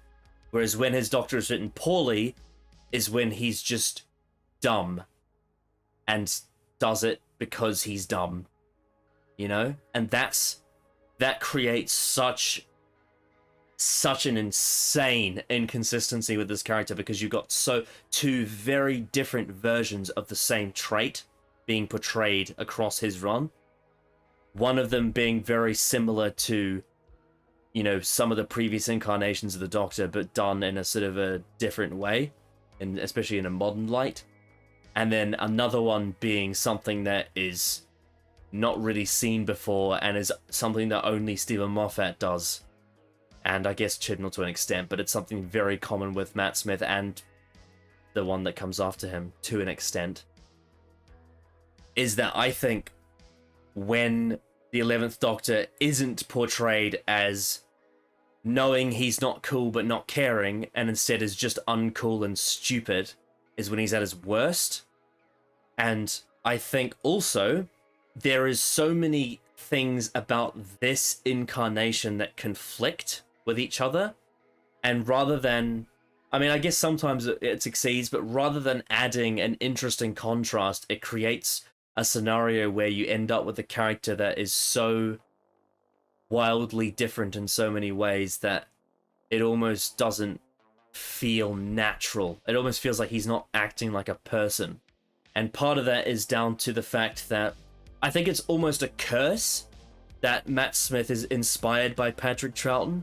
Whereas when his Doctor is written poorly is when he's just dumb and does it because he's dumb, you know? And that creates such an insane inconsistency with this character, because you've got two very different versions of the same trait being portrayed across his run. One of them being very similar to, you know, some of the previous incarnations of the Doctor, but done in a sort of a different way, and especially in a modern light. And then another one being something that is not really seen before and is something that only Stephen Moffat does. And I guess Chibnall to an extent, but it's something very common with Matt Smith and the one that comes after him to an extent. Is that I think when the 11th Doctor isn't portrayed as knowing he's not cool but not caring, and instead is just uncool and stupid, is when he's at his worst. And I think also there is so many things about this incarnation that conflict with each other, and rather than, I mean, I guess sometimes it succeeds, but rather than adding an interesting contrast, it creates a scenario where you end up with a character that is so wildly different in so many ways that it almost doesn't feel natural. It almost feels like he's not acting like a person. And part of that is down to the fact that I think it's almost a curse that Matt Smith is inspired by Patrick Troughton,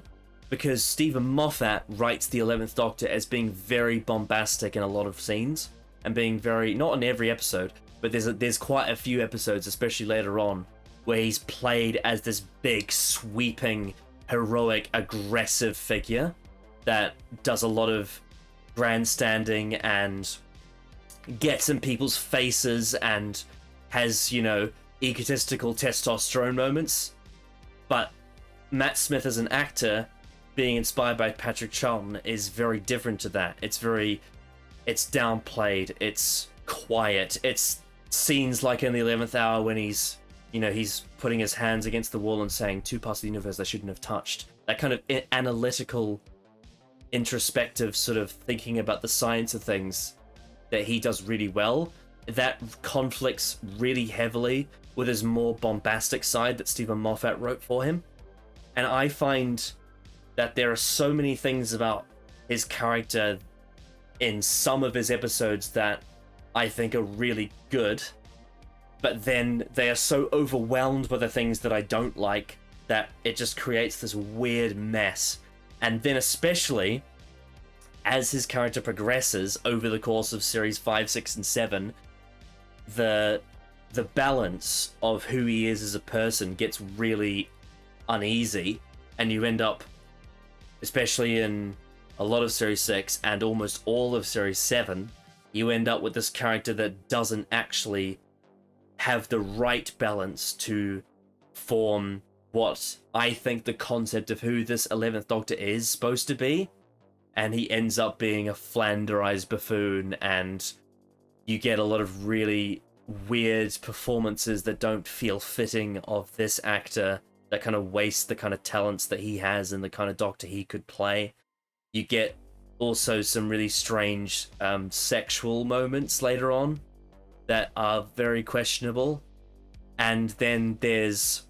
because Stephen Moffat writes the 11th Doctor as being very bombastic in a lot of scenes, and being very, not in every episode, but there's quite a few episodes, especially later on, where he's played as this big, sweeping, heroic, aggressive figure that does a lot of grandstanding and gets in people's faces and has, you know, egotistical testosterone moments. But Matt Smith as an actor, being inspired by Patrick Troughton, is very different to that. It's downplayed, it's quiet, it's scenes like in the 11th hour when he's putting his hands against the wall and saying 2 parts of the universe I shouldn't have touched. That kind of analytical, introspective sort of thinking about the science of things that he does really well. That conflicts really heavily with his more bombastic side that Stephen Moffat wrote for him. And I find that there are so many things about his character in some of his episodes that I think are really good, but then they are so overwhelmed by the things that I don't like that it just creates this weird mess. And then especially as his character progresses over the course of series 5, 6, and 7, the balance of who he is as a person gets really uneasy, and you end up, especially in a lot of series 6 and almost all of series 7, you end up with this character that doesn't actually have the right balance to form what I think the concept of who this 11th Doctor is supposed to be. And he ends up being a flanderized buffoon, and you get a lot of really weird performances that don't feel fitting of this actor, that kind of waste the kind of talents that he has and the kind of Doctor he could play. You get also some really strange sexual moments later on that are very questionable. And then there's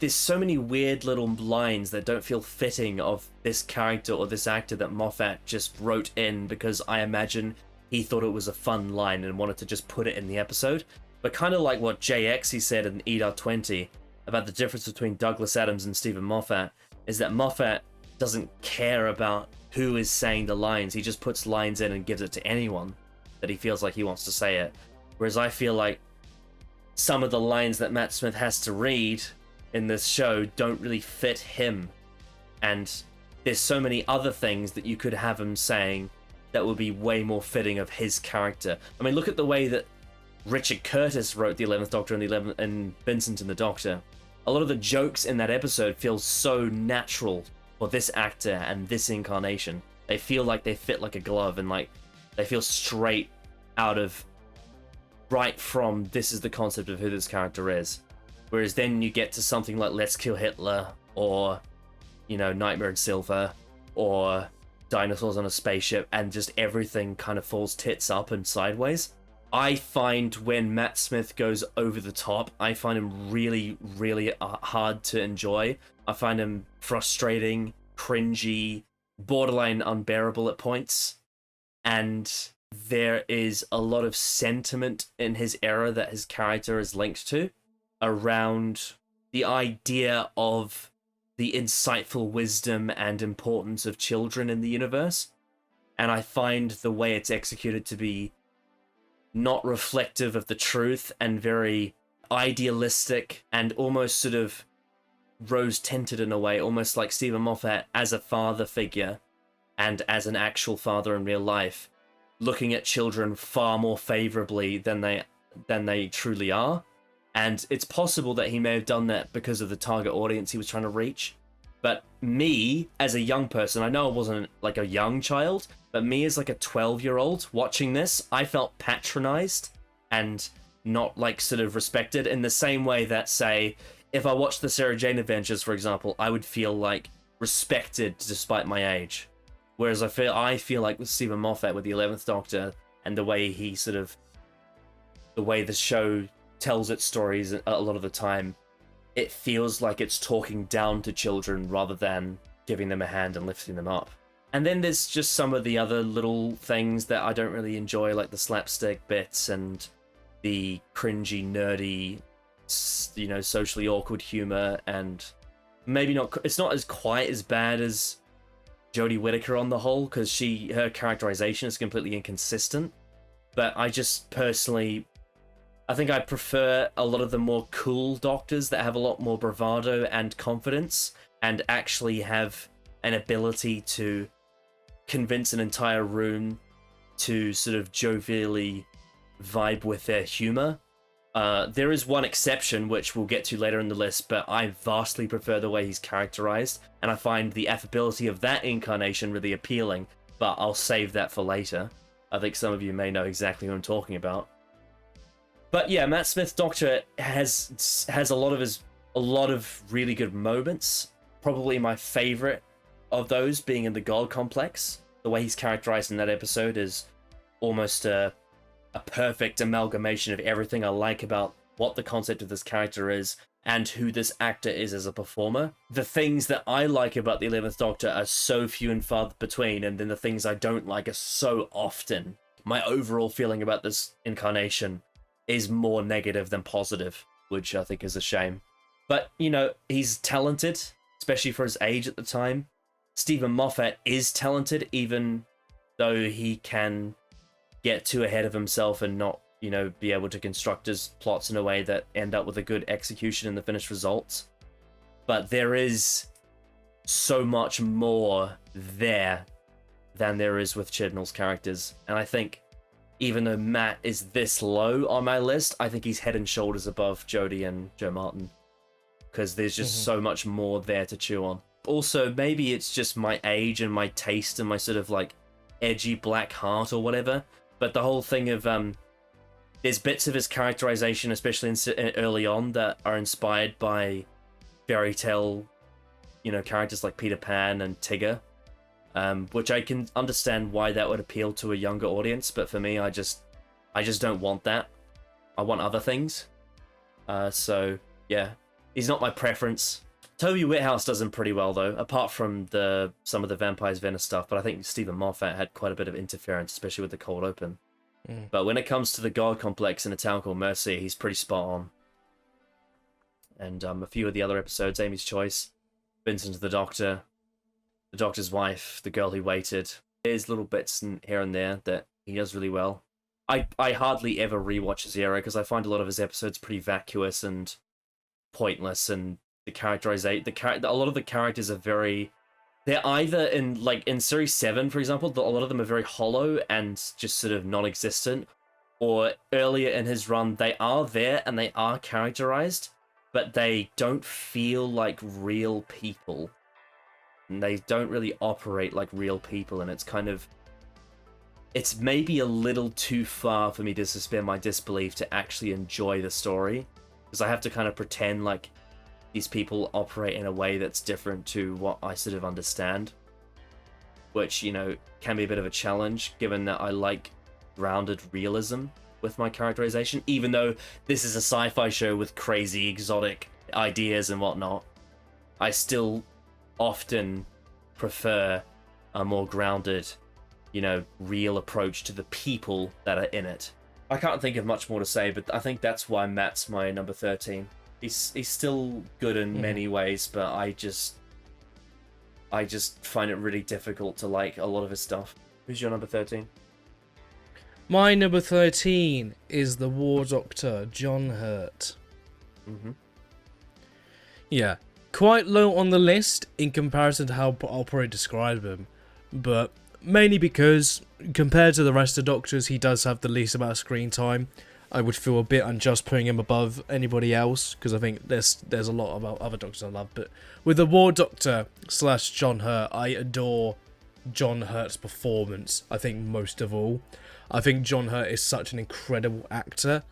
so many weird little lines that don't feel fitting of this character or this actor that Moffat just wrote in because I imagine he thought it was a fun line and wanted to just put it in the episode. But kind of like what JX he said in EDAR 20 about the difference between Douglas Adams and Stephen Moffat, is that Moffat doesn't care about who is saying the lines. He just puts lines in and gives it to anyone that he feels like he wants to say it. Whereas I feel like some of the lines that Matt Smith has to read in this show don't really fit him. And there's so many other things that you could have him saying that would be way more fitting of his character. I mean, look at the way that Richard Curtis wrote the 11th Doctor and Vincent and the Doctor. A lot of the jokes in that episode feel so natural for this actor and this incarnation. They feel like they fit like a glove, and like they feel straight out of, right from, this is the concept of who this character is. Whereas then you get to something like Let's Kill Hitler, or, you know, Nightmare in Silver, or Dinosaurs on a Spaceship, and just everything kind of falls tits up and sideways. I find when Matt Smith goes over the top, I find him really, really hard to enjoy. I find him frustrating, cringy, borderline unbearable at points. And there is a lot of sentiment in his era that his character is linked to around the idea of the insightful wisdom and importance of children in the universe. And I find the way it's executed to be not reflective of the truth and very idealistic and almost sort of rose-tinted in a way, almost like Stephen Moffat as a father figure and as an actual father in real life, looking at children far more favorably than they truly are. And it's possible that he may have done that because of the target audience he was trying to reach. But me, as a young person, I know I wasn't like a young child, but me as like a 12-year-old watching this, I felt patronized and not like sort of respected in the same way that, say, if I watched the Sarah Jane Adventures, for example, I would feel like respected despite my age. Whereas I feel like with Stephen Moffat, with the 11th Doctor, and the way he sort of, the way the show tells its stories a lot of the time, it feels like it's talking down to children rather than giving them a hand and lifting them up. And then there's just some of the other little things that I don't really enjoy, like the slapstick bits and the cringy, nerdy, you know, socially awkward humor, and maybe not, it's not as quite as bad as Jodie Whittaker on the whole, because her characterization is completely inconsistent. But I just personally, I think I prefer a lot of the more cool doctors that have a lot more bravado and confidence and actually have an ability to convince an entire room to sort of jovially vibe with their humor. There is one exception, which we'll get to later in the list, but I vastly prefer the way he's characterized, and I find the affability of that incarnation really appealing, but I'll save that for later. I think some of you may know exactly what I'm talking about. But yeah, Matt Smith's Doctor has a lot of really good moments. Probably my favorite of those being in the God Complex. The way he's characterized in that episode is almost a perfect amalgamation of everything I like about what the concept of this character is and who this actor is as a performer. The things that I like about the 11th Doctor are so few and far between, and then the things I don't like are so often. My overall feeling about this incarnation is more negative than positive, which I think is a shame. But, you know, he's talented, especially for his age at the time. Stephen Moffat is talented, even though he can get too ahead of himself and not, you know, be able to construct his plots in a way that end up with a good execution in the finished results. But there is so much more there than there is with Chibnall's characters. And I think even though Matt is this low on my list, I think he's head and shoulders above Jodie and Joe Martin, because there's just so much more there to chew on. Also, maybe it's just my age and my taste and my sort of like edgy black heart or whatever, but the whole thing of there's bits of his characterization, especially early on, that are inspired by fairy tale, you know, characters like Peter Pan and Tigger, which I can understand why that would appeal to a younger audience, but for me, I just don't want that. I want other things. So yeah, he's not my preference. Toby Whithouse does him pretty well though, apart from some of the Vampires Venice stuff, but I think Stephen Moffat had quite a bit of interference, especially with the cold open. But when it comes to the God Complex in A Town Called Mercy, he's pretty spot on. And a few of the other episodes, Amy's Choice, Vincent the Doctor's wife, the girl who waited. There's little bits here and there that he does really well. I hardly ever rewatch Zero because I find a lot of his episodes pretty vacuous and pointless, and the characterization, a lot of the characters are very. They're either in series 7, for example, a lot of them are very hollow and just sort of non-existent, or earlier in his run, they are there and they are characterized, but they don't feel like real people. And they don't really operate like real people, and it's maybe a little too far for me to suspend my disbelief to actually enjoy the story, because I have to kind of pretend like these people operate in a way that's different to what I sort of understand, which, can be a bit of a challenge, given that I like grounded realism with my characterization, even though this is a sci-fi show with crazy exotic ideas and whatnot. I still often prefer a more grounded, real approach to the people that are in it. I can't think of much more to say, but I think that's why Matt's my number 13. He's still good in many ways, but I just find it really difficult to like a lot of his stuff. Who's your number 13? My number 13 is the War Doctor, John Hurt. Mm-hmm. Yeah, quite low on the list in comparison to how I'll probably describe him, but mainly because compared to the rest of the Doctors, he does have the least amount of screen time. I would feel a bit unjust putting him above anybody else, because I think there's a lot about other Doctors I love, but with the War Doctor / John Hurt, I adore John Hurt's performance, I think most of all. I think John Hurt is such an incredible actor,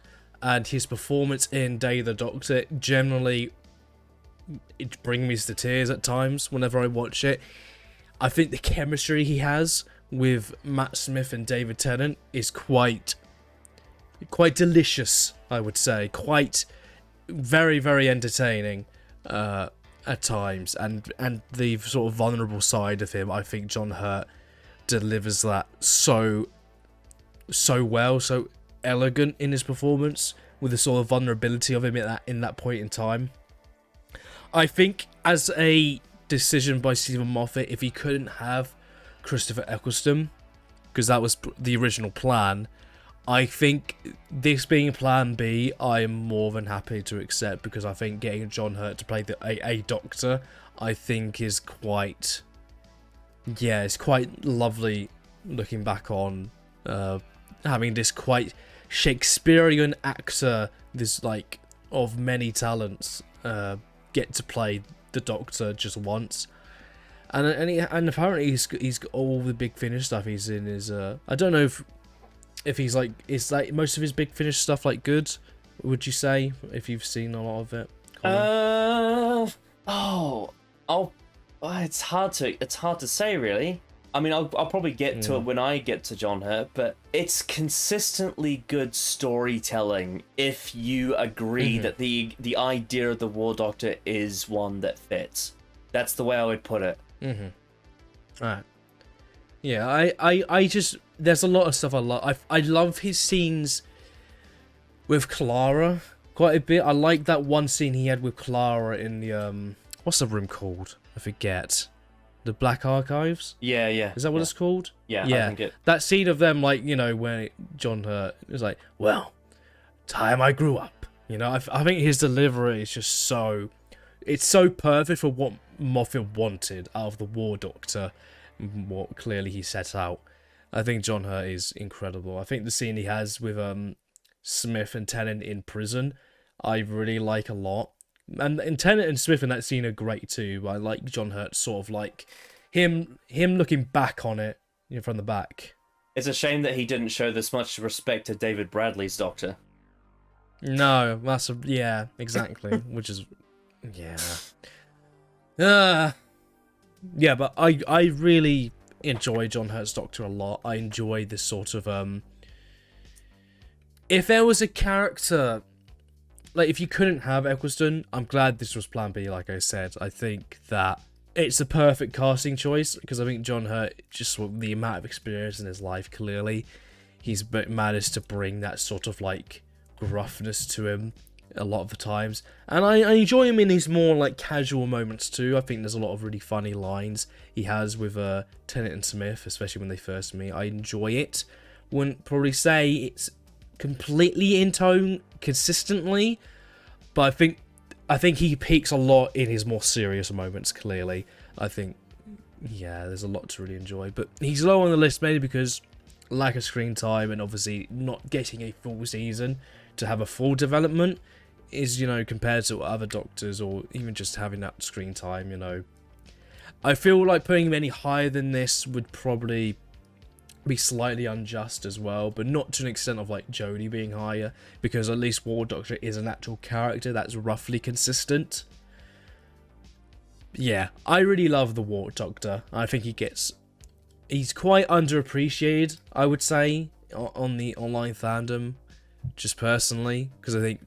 and his performance in Day of the Doctor generally, it brings me to tears at times whenever I watch it. I think the chemistry he has with Matt Smith and David Tennant is quite delicious, I would say. Quite very, very entertaining at times, and the sort of vulnerable side of him, I think John Hurt delivers that so well, so elegant in his performance, with the sort of vulnerability of him in that point in time. I think as a decision by Stephen Moffat, if he couldn't have Christopher Eccleston, because that was the original plan, I think this being Plan B, I am more than happy to accept, because I think getting John Hurt to play a Doctor, I think is quite, it's quite lovely looking back on having this quite Shakespearean actor, this like of many talents, get to play the Doctor just once. And apparently he's got all the Big Finish stuff he's in is I don't know if he's like, is like most of his Big Finish stuff like good, would you say, if you've seen a lot of it? It's hard to say, really. I mean, I'll probably get to it when I get to John Hurt, but it's consistently good storytelling if you agree that the idea of the War Doctor is one that fits. That's the way I would put it. Alright. Yeah, I just, there's a lot of stuff I love. I love his scenes with Clara quite a bit. I like that one scene he had with Clara in the, what's the room called? I forget. The Black Archives? Yeah. Is that what it's called? Yeah, I think it. That scene of them, like, when John Hurt is like, well, time I grew up. I think his delivery is just so, it's so perfect for what Moffat wanted out of the War Doctor, what clearly he set out. I think John Hurt is incredible. I think the scene he has with Smith and Tennant in prison, I really like a lot. And Tennant and Smith in that scene are great too, but I like John Hurt sort of like him looking back on it from the back. It's a shame that he didn't show this much respect to David Bradley's Doctor. No, exactly. Which is, but I really enjoy John Hurt's Doctor a lot. I enjoy this sort of if there was a character, like, if you couldn't have Eccleston, I'm glad this was Plan B, like I said. I think that it's a perfect casting choice, because I think John Hurt, just the amount of experience in his life, clearly, he's managed to bring that sort of, like, gruffness to him, a lot of the times, and I enjoy him in his more like casual moments too. I think there's a lot of really funny lines he has with Tennant and Smith, especially when they first meet. I enjoy it. Wouldn't probably say it's completely in tone consistently, but I think he peaks a lot in his more serious moments. Clearly, I think, yeah, there's a lot to really enjoy, but he's low on the list mainly because lack of screen time and obviously not getting a full season to have a full development is, you know, compared to other Doctors or even just having that screen time, you know. I feel like putting him any higher than this would probably be slightly unjust as well, but not to an extent of like Jodie being higher, because at least War Doctor is an actual character that's roughly consistent. Yeah, I really love the War Doctor. I think he's quite underappreciated, I would say, on the online fandom, just personally, because I think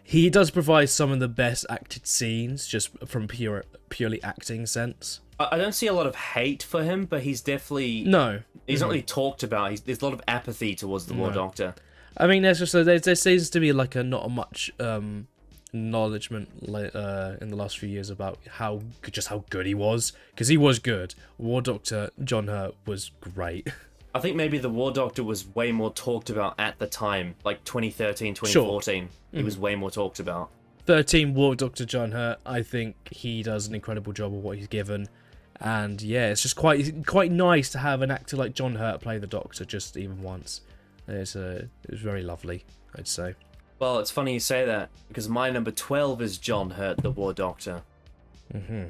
he does provide some of the best acted scenes, just from purely acting sense. I don't see a lot of hate for him, but he's definitely... No. He's not really talked about. There's a lot of apathy towards the War Doctor. I mean, there seems to be like not much acknowledgement in the last few years about how good he was, because he was good. War Doctor John Hurt was great. I think maybe the War Doctor was way more talked about at the time, like 2013, 2014. Sure. He was way more talked about. 13 War Doctor John Hurt, I think he does an incredible job of what he's given. And yeah, it's just quite nice to have an actor like John Hurt play the Doctor just even once. It was very lovely, I'd say. Well, it's funny you say that, because my number 12 is John Hurt, the War Doctor. Mm-hmm.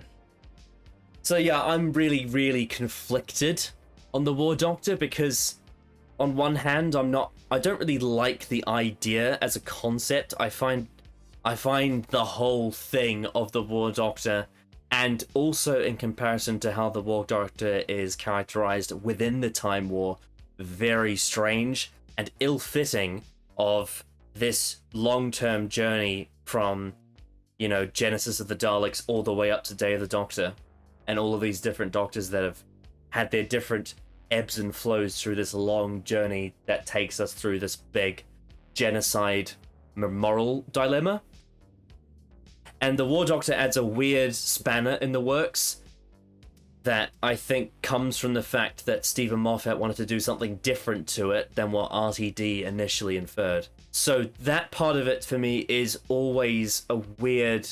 So yeah, I'm really, really conflicted on the War Doctor, because on one hand, I don't really like the idea as a concept. I find the whole thing of the War Doctor, and also in comparison to how the War Doctor is characterized within the Time War, very strange and ill-fitting of this long-term journey from, you know, Genesis of the Daleks all the way up to Day of the Doctor, and all of these different Doctors that have had their different ebbs and flows through this long journey that takes us through this big genocide moral dilemma. And the War Doctor adds a weird spanner in the works that I think comes from the fact that Stephen Moffat wanted to do something different to it than what RTD initially inferred. So that part of it for me is always a weird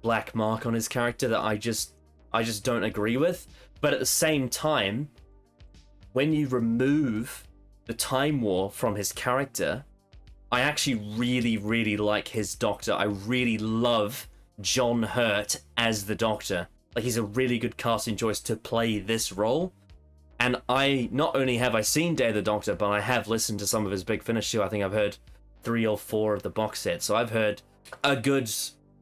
black mark on his character that I just don't agree with. But at the same time, when you remove the Time War from his character, I actually really, really like his Doctor. I really love John Hurt as the Doctor. Like, he's a really good casting choice to play this role. And not only have I seen Day of the Doctor, but I have listened to some of his Big Finish too. I think I've heard 3 or 4 of the box set. So I've heard a good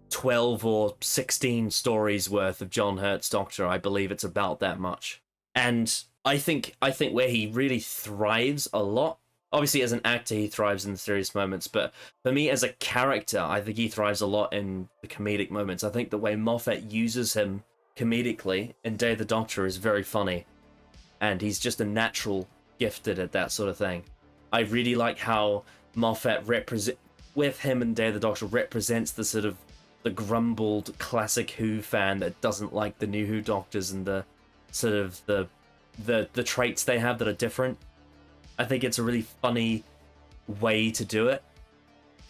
12 or 16 stories worth of John Hurt's Doctor. I believe it's about that much. And I think where he really thrives a lot, obviously as an actor he thrives in the serious moments, but for me as a character, I think he thrives a lot in the comedic moments. I think the way Moffat uses him comedically in Day of the Doctor is very funny, and he's just a natural gifted at that sort of thing. I really like how Moffat with him and Day of the Doctor represents the sort of the grumbled classic Who fan that doesn't like the new Who Doctors and the sort of the traits they have that are different. I think it's a really funny way to do it,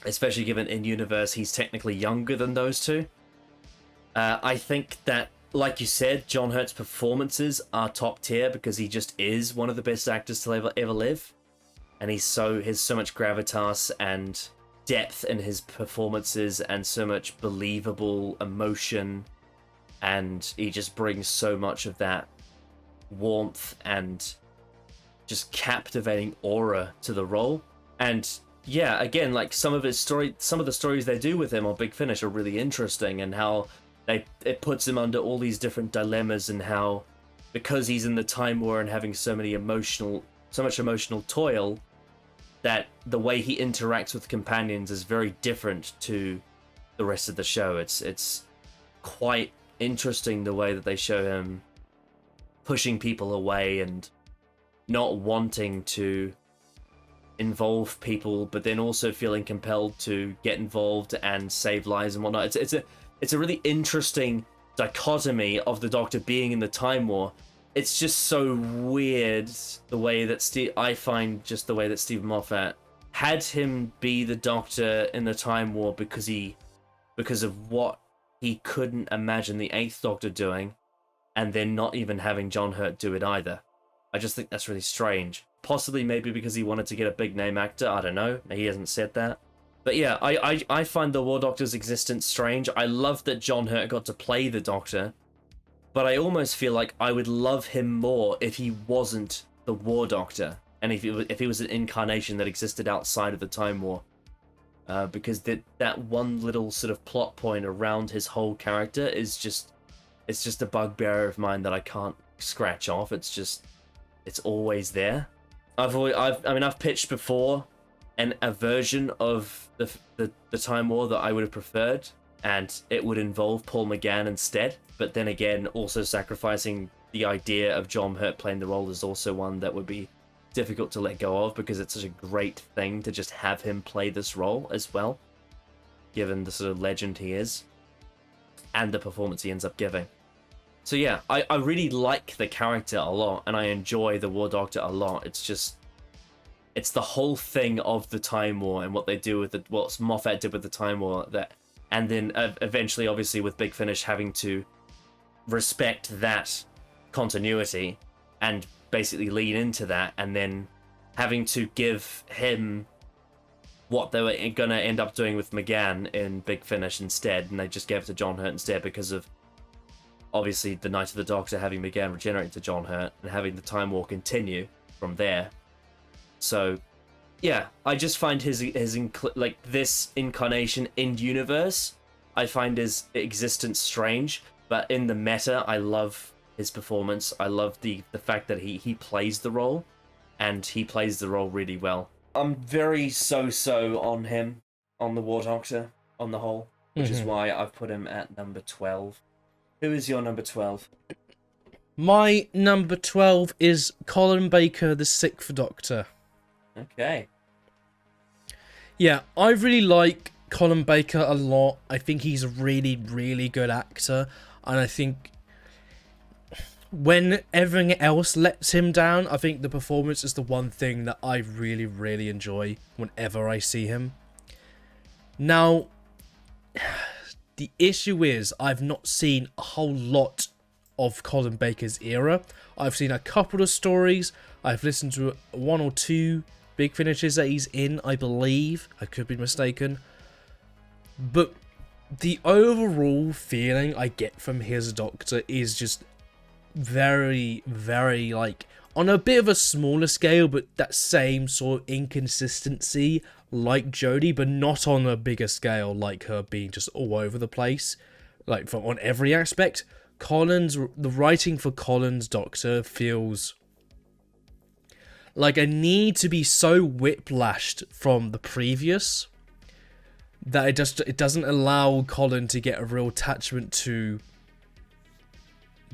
especially given in universe he's technically younger than those two. I think that, like you said, John Hurt's performances are top tier because he just is one of the best actors to ever live, and he's so much gravitas and depth in his performances and so much believable emotion, and he just brings so much of that warmth and just captivating aura to the role. And yeah, again, like some of the stories they do with him on Big Finish are really interesting, and how it puts him under all these different dilemmas, and how, because he's in the Time War and having so much emotional toil, that the way he interacts with companions is very different to the rest of the show. It's quite interesting the way that they show him pushing people away and not wanting to involve people, but then also feeling compelled to get involved and save lives and whatnot. It's a really interesting dichotomy of the Doctor being in the Time War. It's just so weird the way that I find just the way that Stephen Moffat had him be the Doctor in the Time War because of what he couldn't imagine the Eighth Doctor doing, and then not even having John Hurt do it either. I just think that's really strange. Possibly maybe because he wanted to get a big name actor, I don't know. He hasn't said that. But yeah, I find the War Doctor's existence strange. I love that John Hurt got to play the Doctor, but I almost feel like I would love him more if he wasn't the War Doctor, and if he was an incarnation that existed outside of the Time War. Because that one little sort of plot point around his whole character is just a bugbear of mine that I can't scratch off. It's always there. I've pitched before a version of the Time War that I would have preferred, and it would involve Paul McGann instead. But then again, also sacrificing the idea of John Hurt playing the role is also one that would be difficult to let go of, because it's such a great thing to just have him play this role as well, given the sort of legend he is and the performance he ends up giving. So yeah, I really like the character a lot, and I enjoy the War Doctor a lot. It's the whole thing of the Time War and what they do with what Moffat did with the Time War, and then eventually, obviously, with Big Finish having to respect that continuity and basically lean into that, and then having to give him what they were going to end up doing with McGann in Big Finish instead, and they just gave it to John Hurt instead because of obviously the Night of the Doctor having McGann regenerate to John Hurt and having the Time War continue from there. So yeah, I just find his this incarnation in universe, I find his existence strange, but in the meta, I love his performance. I love the fact that he plays the role, and he plays the role really well. I'm very so on him, on the War Doctor, on the whole, which is why I've put him at number 12. Who is your number 12? My number 12 is Colin Baker, the Sixth Doctor. Okay. Yeah, I really like Colin Baker a lot. I think he's a really, really good actor, and I think when everything else lets him down, I think the performance is the one thing that I really, really enjoy whenever I see him. Now, the issue is I've not seen a whole lot of Colin Baker's era. I've seen a couple of stories. I've listened to one or two Big Finishes that he's in, I believe. I could be mistaken. But the overall feeling I get from his Doctor is just very, very, on a bit of a smaller scale, but that same sort of inconsistency like Jodie, but not on a bigger scale, like her being just all over the place, on every aspect. The writing for Colin's Doctor feels like I need to be so whiplashed from the previous that it doesn't allow Colin to get a real attachment to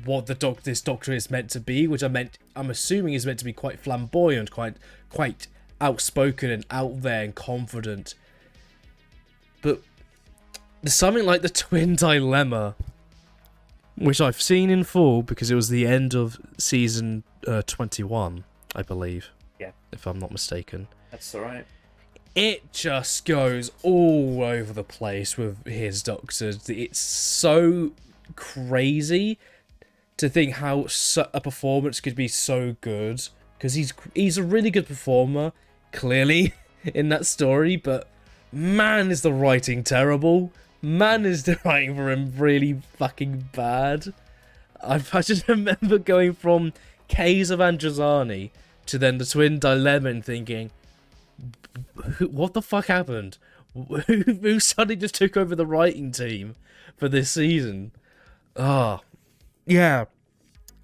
what this Doctor is meant to be, which I'm assuming is meant to be quite flamboyant, quite outspoken and out there and confident. But there's something like the Twin Dilemma, which I've seen in full because it was the end of season 21, I believe. Yeah. If I'm not mistaken. That's alright. It just goes all over the place with his Doctor. It's so crazy to think how a performance could be so good, because he's a really good performer, clearly, in that story, but man is the writing terrible. Man is the writing for him really fucking bad. I just remember going from Caves of Androzani to then the Twin Dilemma and thinking, what the fuck happened? Who suddenly just took over the writing team for this season? Yeah,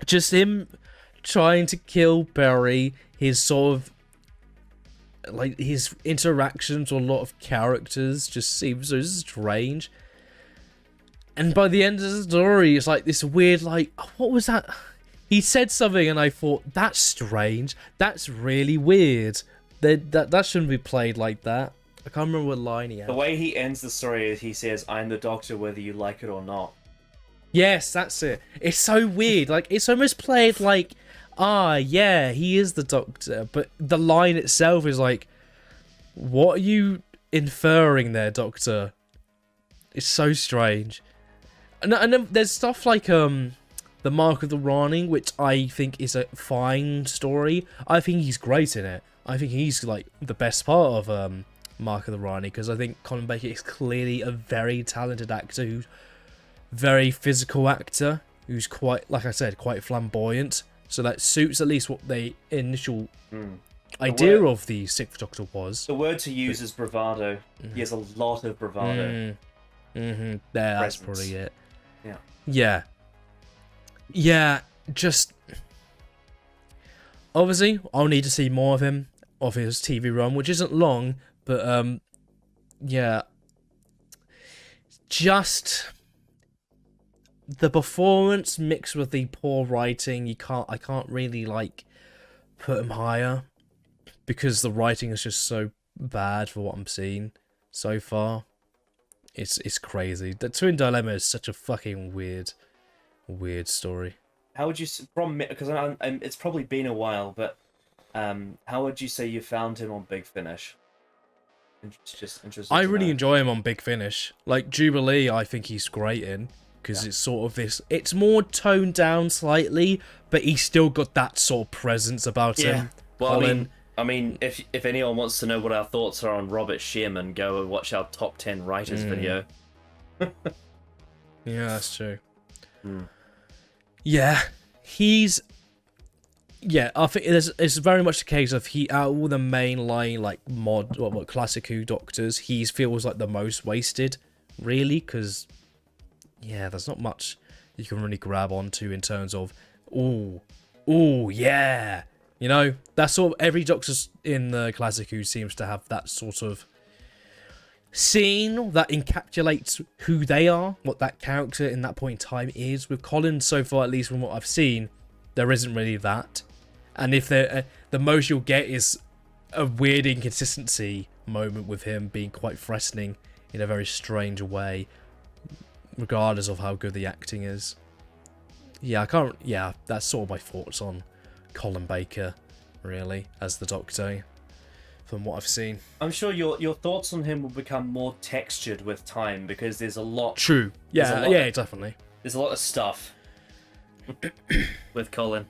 just him trying to kill Barry, his sort of, his interactions with a lot of characters just seems so strange. And by the end of the story, it's like this weird, what was that? He said something and I thought, that's strange, that's really weird. that shouldn't be played like that. I can't remember what line he had. The way he ends the story is he says, "I'm the Doctor, whether you like it or not." Yes, that's it. It's so weird. Like, it's almost played like, yeah, he is the Doctor. But the line itself is like, what are you inferring there, Doctor? It's so strange. And then there's stuff like the Mark of the Rani, which I think is a fine story. I think he's great in it. I think he's like the best part of Mark of the Rani, because I think Colin Baker is clearly a very talented actor, who's very physical actor, who's quite, like I said, quite flamboyant. So that suits at least what the initial idea of the Sixth Doctor was. The word to use is bravado. He has a lot of bravado. Yeah, that's probably it. Yeah. Yeah, just... Obviously, I'll need to see more of him, of his TV run, which isn't long, but, yeah. Just... the performance mixed with the poor writing, I can't really, like, put him higher, because the writing is just so bad for what I'm seeing so far. It's crazy. The Twin Dilemma is such a fucking weird story. How would you, because it's probably been a while, but how would you say you found him on Big Finish? Just interesting. I really enjoy him on Big Finish. Like Jubilee, I think he's great in, because it's sort of this. It's more toned down slightly, but he's still got that sort of presence about him. Well, Colin. I mean, if anyone wants to know what our thoughts are on Robert Shearman, go and watch our top 10 writers video. Yeah, that's true. Yeah, he's... Yeah, I think it's very much the case of out of all the mainline, like, Classic Who Doctors, he feels like the most wasted, really, because, yeah, there's not much you can really grab onto in terms of, ooh, yeah. You know, that's sort of every Doctor in the Classic Who seems to have that sort of scene that encapsulates who they are, what that character in that point in time is. With Colin, so far, at least from what I've seen, there isn't really that. And if the most you'll get is a weird inconsistency moment with him being quite threatening in a very strange way, regardless of how good the acting is. Yeah, that's sort of my thoughts on Colin Baker, really, as the Doctor, from what I've seen. I'm sure your thoughts on him will become more textured with time, because there's a lot... True. Yeah, definitely. There's a lot of stuff with Colin.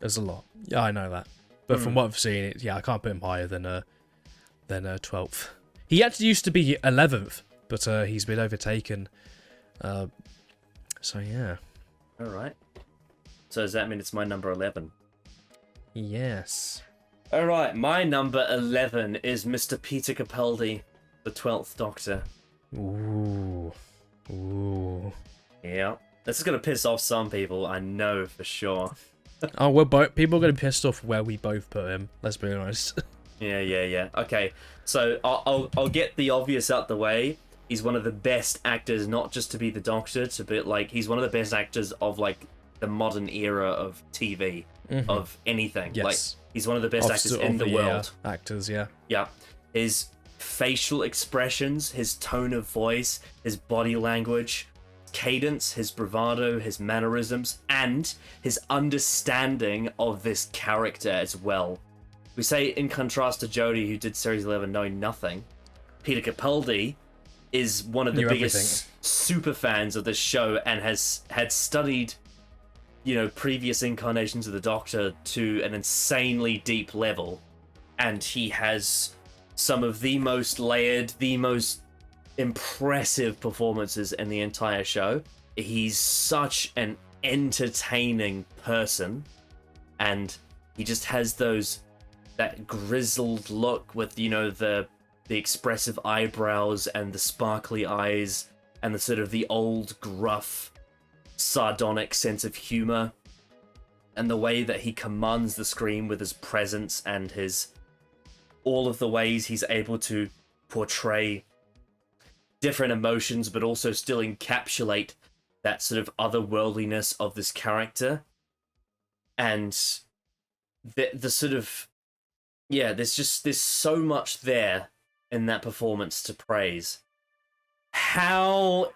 There's a lot. Yeah, I know that. But from what I've seen, I can't put him higher than 12th. He actually used to be 11th, but he's been overtaken. So, yeah. Alright. So does that mean it's my number 11? Yes. Alright, my number 11 is Mr. Peter Capaldi, the 12th Doctor. Ooh. Yeah. This is going to piss off some people, I know for sure. Oh, people are going to be pissed off where we both put him, let's be honest. Yeah. Okay, so I'll get the obvious out the way. He's one of the best actors, not just to be the Doctor, he's one of the best actors of, like, the modern era of TV, of anything. Yes. Like, he's one of the best actors in the world. Actors, yeah. Yeah. His facial expressions, his tone of voice, his body language, cadence, his bravado, his mannerisms, and his understanding of this character as well. We say, in contrast to Jodie, who did Series 11 knowing nothing, Peter Capaldi is one of the biggest super fans of this show and had studied, previous incarnations of the Doctor to an insanely deep level. And he has some of the most layered, the most impressive performances in the entire show. He's such an entertaining person, and he just has that grizzled look with, the expressive eyebrows and the sparkly eyes and the sort of the old gruff sardonic sense of humor, and the way that he commands the screen with his presence and all of the ways he's able to portray different emotions but also still encapsulate that sort of otherworldliness of this character, and the sort of yeah, there's so much there in that performance to praise. However,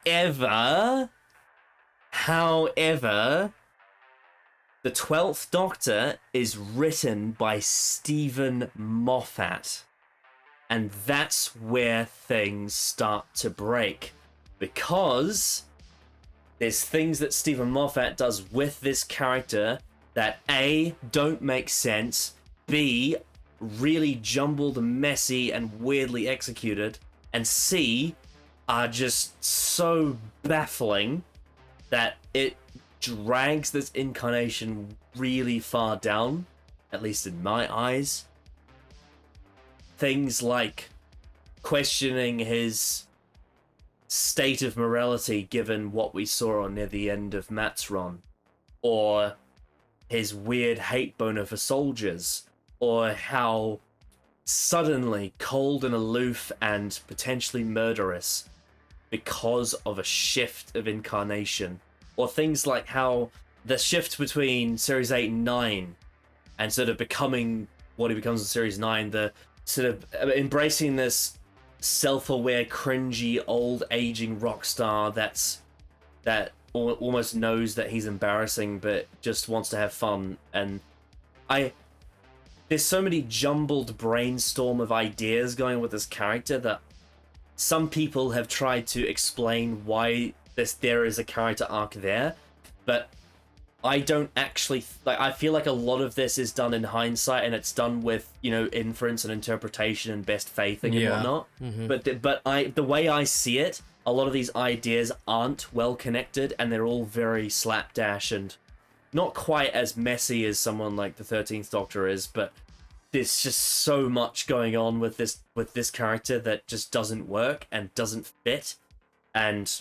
the 12th Doctor is written by Stephen Moffat. And that's where things start to break. Because there's things that Stephen Moffat does with this character that A, don't make sense, B, really jumbled, messy, and weirdly executed, and C, are just so baffling that it drags this incarnation really far down, at least in my eyes. Things like questioning his state of morality given what we saw on near the end of Matt's run, or his weird hate boner for soldiers, or how suddenly cold and aloof and potentially murderous because of a shift of incarnation, or things like how the shift between Series 8 and 9 and sort of becoming what he becomes in Series 9, the sort of embracing this self-aware, cringy, old, aging rock star that almost knows that he's embarrassing but just wants to have fun. And there's so many jumbled brainstorm of ideas going with this character that some people have tried to explain why there is a character arc there, but I don't actually I feel like a lot of this is done in hindsight, and it's done with, you know, inference and interpretation and best faithing and whatnot. But the way I see it, a lot of these ideas aren't well connected, and they're all very slapdash and not quite as messy as someone like the 13th Doctor is. But there's just so much going on with this character that just doesn't work and doesn't fit, and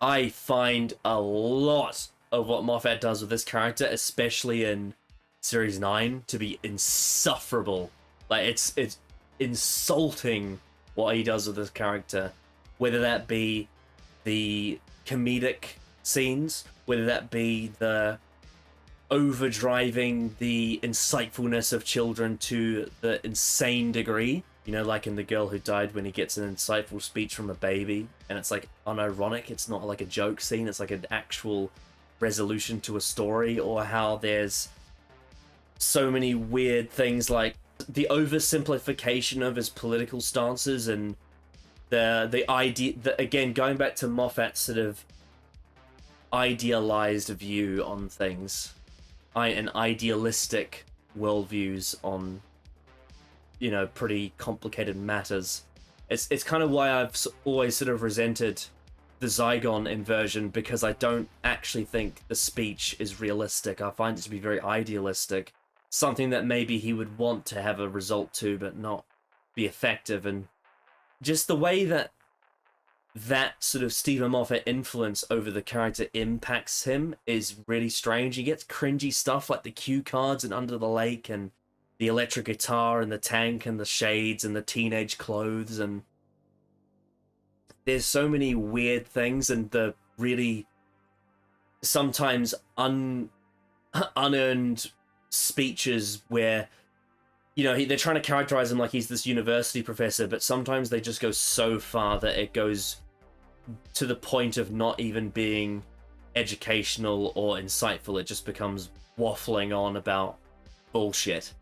I find a lot of what Moffat does with this character, especially in Series 9, to be insufferable. Like, it's insulting what he does with this character, whether that be the comedic scenes, whether that be the overdriving the insightfulness of children to the insane degree. You know, like in The Girl Who Died, when he gets an insightful speech from a baby, and it's like unironic, it's not like a joke scene, it's like an actual resolution to a story. Or how there's so many weird things like the oversimplification of his political stances, and the idea that, again, going back to Moffat's sort of idealized view on things, and idealistic worldviews on, you know, pretty complicated matters. It's kind of why I've always sort of resented the Zygon inversion, because I don't actually think the speech is realistic. I find it to be very idealistic, something that maybe he would want to have a result to, but not be effective. And just the way that sort of Stephen Moffat influence over the character impacts him is really strange. He gets cringy stuff like the cue cards and Under the Lake, and the electric guitar, and the tank, and the shades, and the teenage clothes, and there's so many weird things, and the really sometimes unearned speeches where, you know, they're trying to characterize him like he's this university professor, but sometimes they just go so far that it goes to the point of not even being educational or insightful. It just becomes waffling on about bullshit.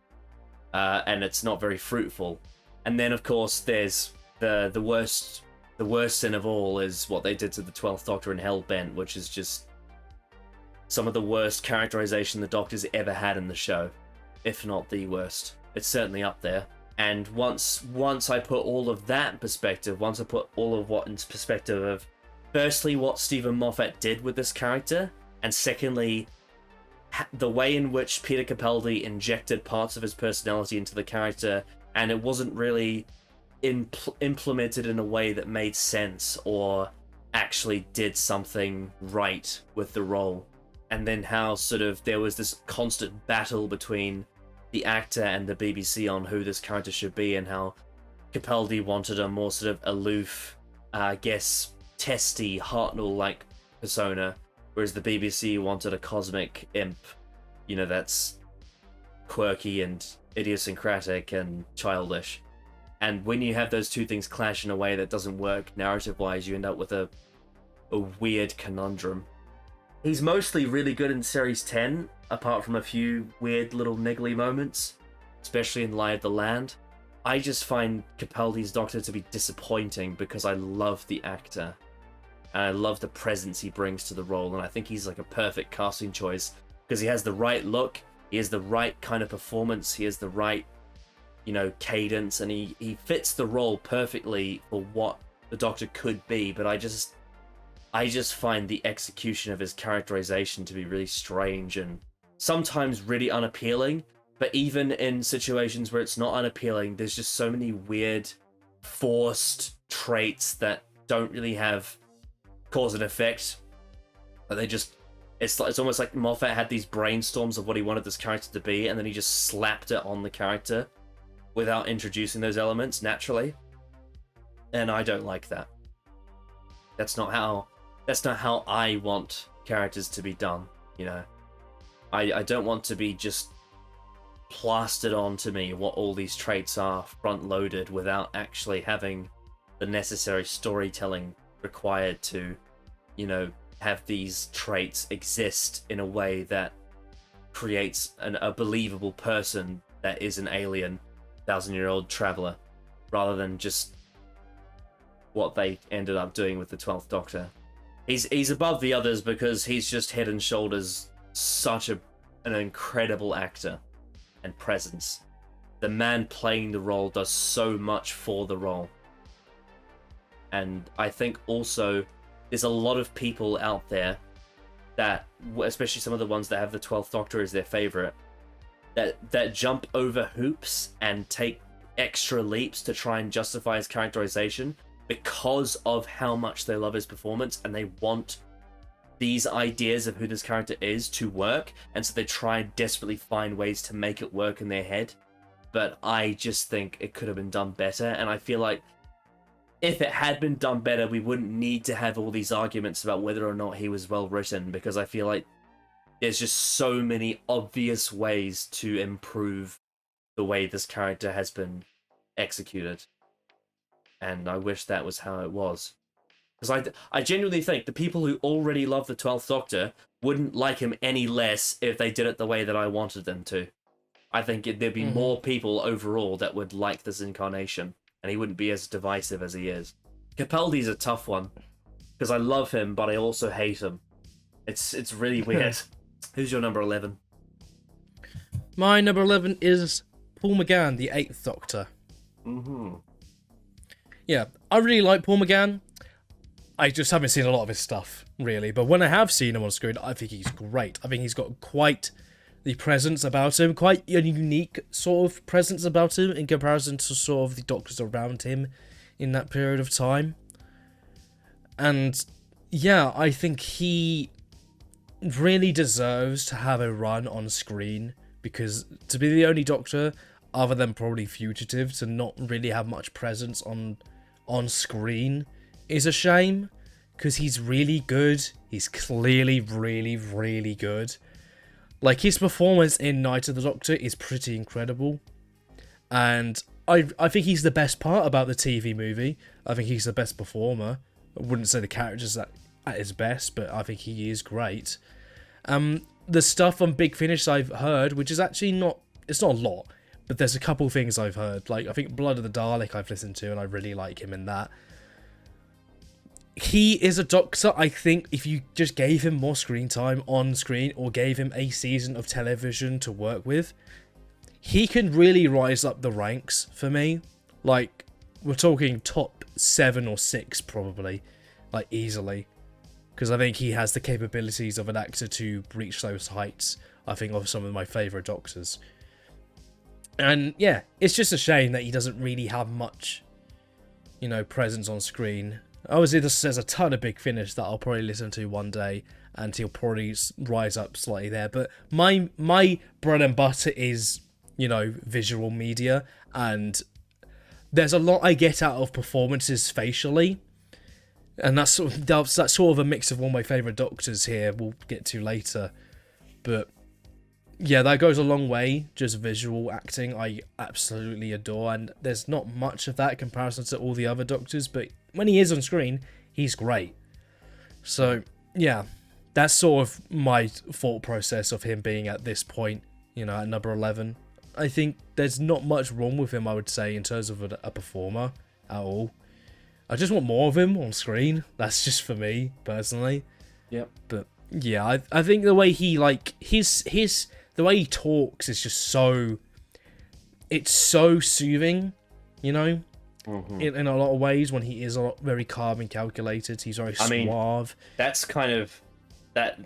And it's not very fruitful. And then, of course, there's the worst sin of all is what they did to the 12th Doctor in Hellbent, which is just some of the worst characterization the Doctor's ever had in the show, if not the worst. It's certainly up there. And once I put all of that in perspective, once I put all of what into perspective of, firstly, what Stephen Moffat did with this character, and secondly, the way in which Peter Capaldi injected parts of his personality into the character, and it wasn't really implemented in a way that made sense or actually did something right with the role. And then how sort of there was this constant battle between the actor and the BBC on who this character should be, and how Capaldi wanted a more sort of aloof, testy, Hartnell-like persona, whereas the BBC wanted a cosmic imp, you know, that's quirky and idiosyncratic and childish. And when you have those two things clash in a way that doesn't work narrative-wise, you end up with a weird conundrum. He's mostly really good in Series 10, apart from a few weird little niggly moments, especially in Lie of the Land. I just find Capaldi's Doctor to be disappointing because I love the actor. And I love the presence he brings to the role, and I think he's like a perfect casting choice because he has the right look, he has the right kind of performance, he has the right, cadence, and he fits the role perfectly for what the Doctor could be, but I just find the execution of his characterization to be really strange and sometimes really unappealing, but even in situations where it's not unappealing, there's just so many weird, forced traits that don't really have cause and effect. But it's almost like Moffat had these brainstorms of what he wanted this character to be, and then he just slapped it on the character without introducing those elements naturally. And I don't like that. That's not how I want characters to be done, I don't want to be just plastered onto me what all these traits are front-loaded without actually having the necessary storytelling required to, have these traits exist in a way that creates a believable person that is an alien, 1,000-year-old traveler, rather than just what they ended up doing with the 12th Doctor. He's above the others because he's just head and shoulders such an incredible actor and presence. The man playing the role does so much for the role. And I think also there's a lot of people out there that, especially some of the ones that have the 12th Doctor as their favorite, that jump over hoops and take extra leaps to try and justify his characterization because of how much they love his performance, and they want these ideas of who this character is to work, and so they try and desperately find ways to make it work in their head. But I just think it could have been done better, and I feel like if it had been done better, we wouldn't need to have all these arguments about whether or not he was well written, because I feel like there's just so many obvious ways to improve the way this character has been executed. And I wish that was how it was. Because I genuinely think the people who already love the 12th Doctor wouldn't like him any less if they did it the way that I wanted them to. I think there'd be more people overall that would like this incarnation, and he wouldn't be as divisive as he is. Capaldi's a tough one, because I love him, but I also hate him. It's really weird. Who's your number 11? My number 11 is Paul McGann, the 8th Doctor. Yeah, I really like Paul McGann. I just haven't seen a lot of his stuff, really. But when I have seen him on screen, I think he's great. I think he's got quite the presence about him, quite a unique sort of presence about him in comparison to sort of the Doctors around him in that period of time. And yeah, I think he really deserves to have a run on screen, because to be the only Doctor, other than probably Fugitive, to not really have much presence on screen is a shame, because he's really good. He's clearly really, really good. Like, his performance in Night of the Doctor is pretty incredible. And I think he's the best part about the TV movie. I think he's the best performer. I wouldn't say the character's at his best, but I think he is great. The stuff on Big Finish I've heard, which is actually not a lot, but there's a couple things I've heard. Like, I think Blood of the Dalek I've listened to, and I really like him in that. He is a Doctor, I think, if you just gave him more screen time on screen, or gave him a season of television to work with, he can really rise up the ranks for me. Like, we're talking top 7 or 6 probably, like, easily. Because I think he has the capabilities of an actor to reach those heights, I think, of some of my favourite Doctors. And yeah, it's just a shame that he doesn't really have much, presence on screen. Obviously, there's a ton of Big Finish that I'll probably listen to one day, and he'll probably rise up slightly there. But my bread and butter is, visual media, and there's a lot I get out of performances facially, and that's sort of a mix of all my favourite Doctors here. We'll get to later, but yeah, that goes a long way. Just visual acting, I absolutely adore, and there's not much of that in comparison to all the other Doctors, but when he is on screen, he's great. So, yeah, that's sort of my thought process of him being at this point, at number 11. I think there's not much wrong with him, I would say, in terms of a performer at all. I just want more of him on screen. That's just for me, personally. Yep. But, yeah, I think the way he, the way he talks is just so... It's so soothing, Mm-hmm. In a lot of ways, when he is very calm and calculated. He's very suave. That's kind of... that.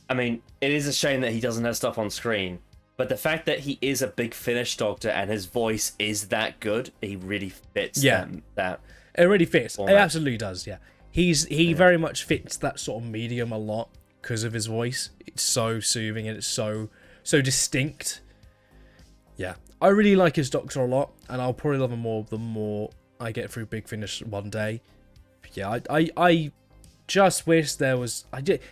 I mean, it is a shame that he doesn't have stuff on screen, but the fact that he is a big Finnish Doctor and his voice is that good, he really fits that. It really fits. format. It absolutely does, yeah. He very much fits that sort of medium a lot because of his voice. It's so soothing and it's so distinct. Yeah. I really like his Doctor a lot, and I'll probably love him more the more I get through Big Finish one day. But yeah, I just wish there was...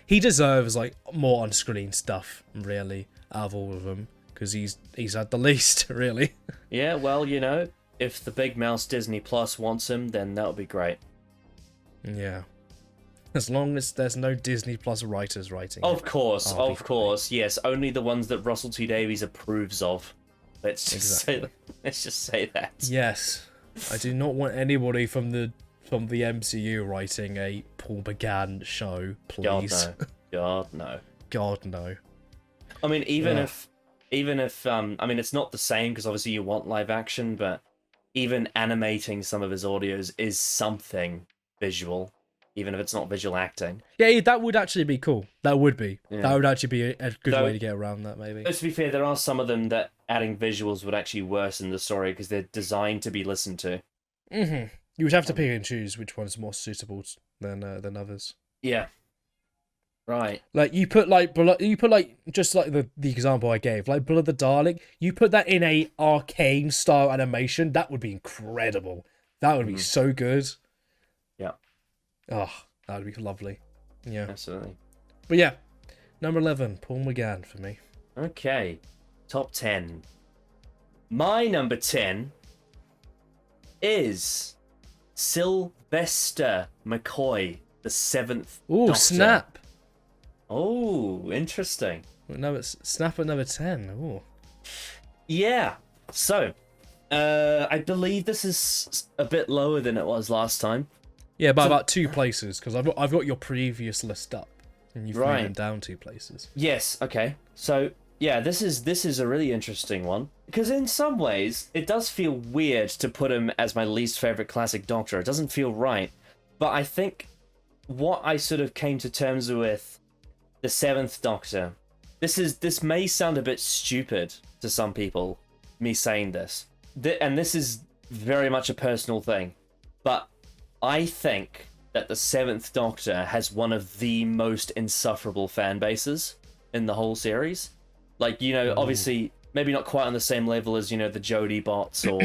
he deserves more on-screen stuff, really, out of all of them, because he's had the least, really. Yeah, well, if the Big Mouse Disney Plus wants him, then that would be great. Yeah. As long as there's no Disney Plus writers writing Of it. course, yes. Only the ones that Russell T Davies approves of. Let's just say that. Yes. I do not want anybody from the MCU writing a Paul McGann show, please. God no. God no. I mean, even if I mean, it's not the same because obviously you want live action, but even animating some of his audios is something visual, even if it's not visual acting. Yeah, that would actually be cool. That would be. Yeah. That would actually be a good way to get around that, maybe. To be fair, there are some of them that adding visuals would actually worsen the story because they're designed to be listened to. Mm-hmm. You would have to pick and choose which one's more suitable than others. Yeah. Right. You put just like the example I gave, like Blood of the Dalek. You put that in a arcane style animation, that would be incredible. That would be so good. Yeah. Oh, that would be lovely. Yeah. Absolutely. But yeah, number 11, Paul McGann for me. Okay. Top 10. My number 10 is Sylvester McCoy, the 7th Ooh, Doctor. snap. Oh, interesting. No, it's snap at number 10. Ooh. Yeah. So, I believe this is a bit lower than it was last time. Yeah, by about 2 places, because I've got your previous list up, and you've moved them down 2 places. Yes. Okay. So, yeah, this is a really interesting one because in some ways it does feel weird to put him as my least favorite classic Doctor. It doesn't feel right, but I think what I sort of came to terms with the 7th Doctor. This may sound a bit stupid to some people, me saying this, and this is very much a personal thing, but I think that the 7th Doctor has one of the most insufferable fan bases in the whole series. Obviously, maybe not quite on the same level as, the Jodie bots or,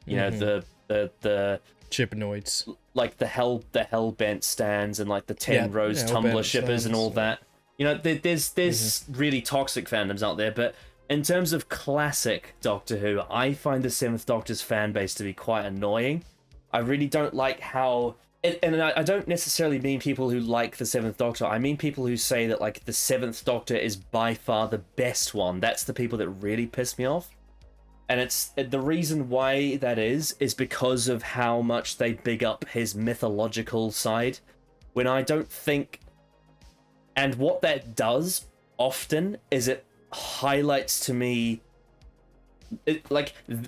the Chibnoids. Like the Hellbent stands and like the 10 Rose Tumblr shippers and all that. There's really toxic fandoms out there, but in terms of classic Doctor Who, I find the 7th Doctor's fan base to be quite annoying. I really don't like how... And I don't necessarily mean people who like the 7th Doctor. I mean people who say that, the 7th Doctor is by far the best one. That's the people that really piss me off. And the reason why that is because of how much they big up his mythological side. When I don't think... And what that does, often, is it highlights to me...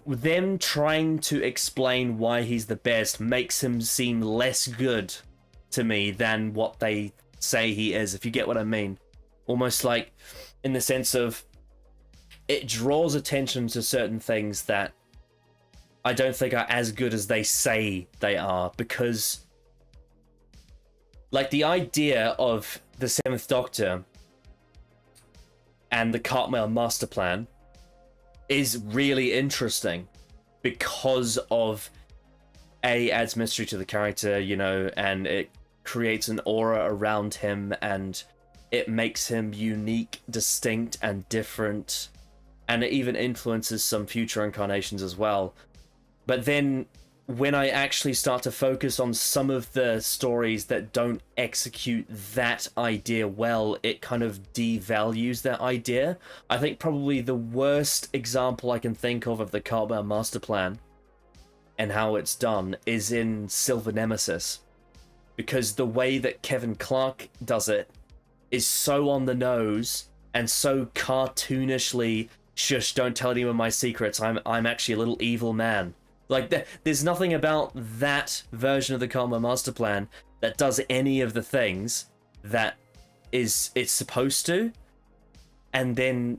them trying to explain why he's the best makes him seem less good to me than what they say he is, if you get what I mean. Almost like in the sense of it draws attention to certain things that I don't think are as good as they say they are, because the idea of the 7th Doctor and the Cartmel Master Plan is really interesting because of adds mystery to the character, and it creates an aura around him, and it makes him unique, distinct, and different, and it even influences some future incarnations as well. But then when I actually start to focus on some of the stories that don't execute that idea well, it kind of devalues that idea. I think probably the worst example I can think of the Cartmel Master Plan and how it's done is in Silver Nemesis. Because the way that Kevin Clark does it is so on the nose and so cartoonishly, shush, don't tell anyone my secrets, I'm actually a little evil man. Like, there's nothing about that version of the Karma Master Plan that does any of the things that it's supposed to. And then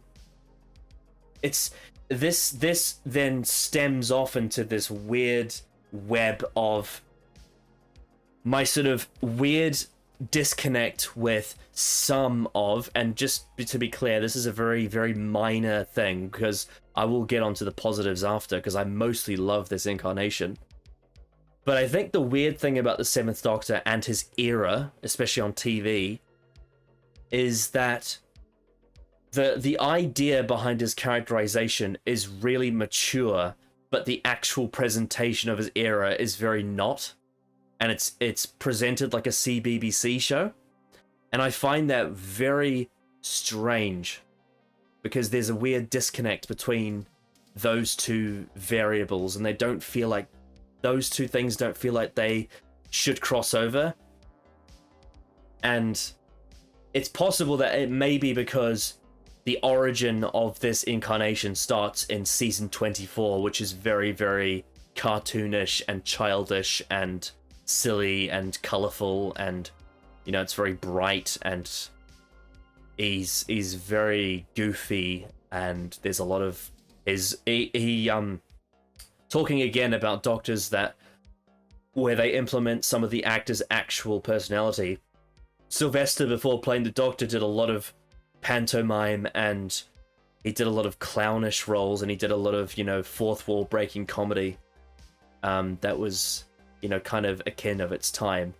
this then stems off into this weird web of my sort of weird disconnect with some of, and just to be clear, this is a very, very minor thing, because I will get onto the positives after, because I mostly love this incarnation. But I think the weird thing about the Seventh Doctor and his era, especially on TV, is that the idea behind his characterization is really mature, but the actual presentation of his era is very not. And it's presented like a CBBC show. And I find that very strange, because there's a weird disconnect between those two variables, and they don't feel like, those two things don't feel like they should cross over. And it's possible that it may be because the origin of this incarnation starts in season 24, which is very, very cartoonish and childish and silly and colorful, and you know, it's very bright, and he's very goofy, and there's a lot of he talking again about Doctors that where they implement some of the actor's actual personality. Sylvester, before playing the Doctor, did a lot of pantomime, and he did a lot of clownish roles, and he did a lot of, you know, fourth wall breaking comedy that was, you know, kind of akin of its time.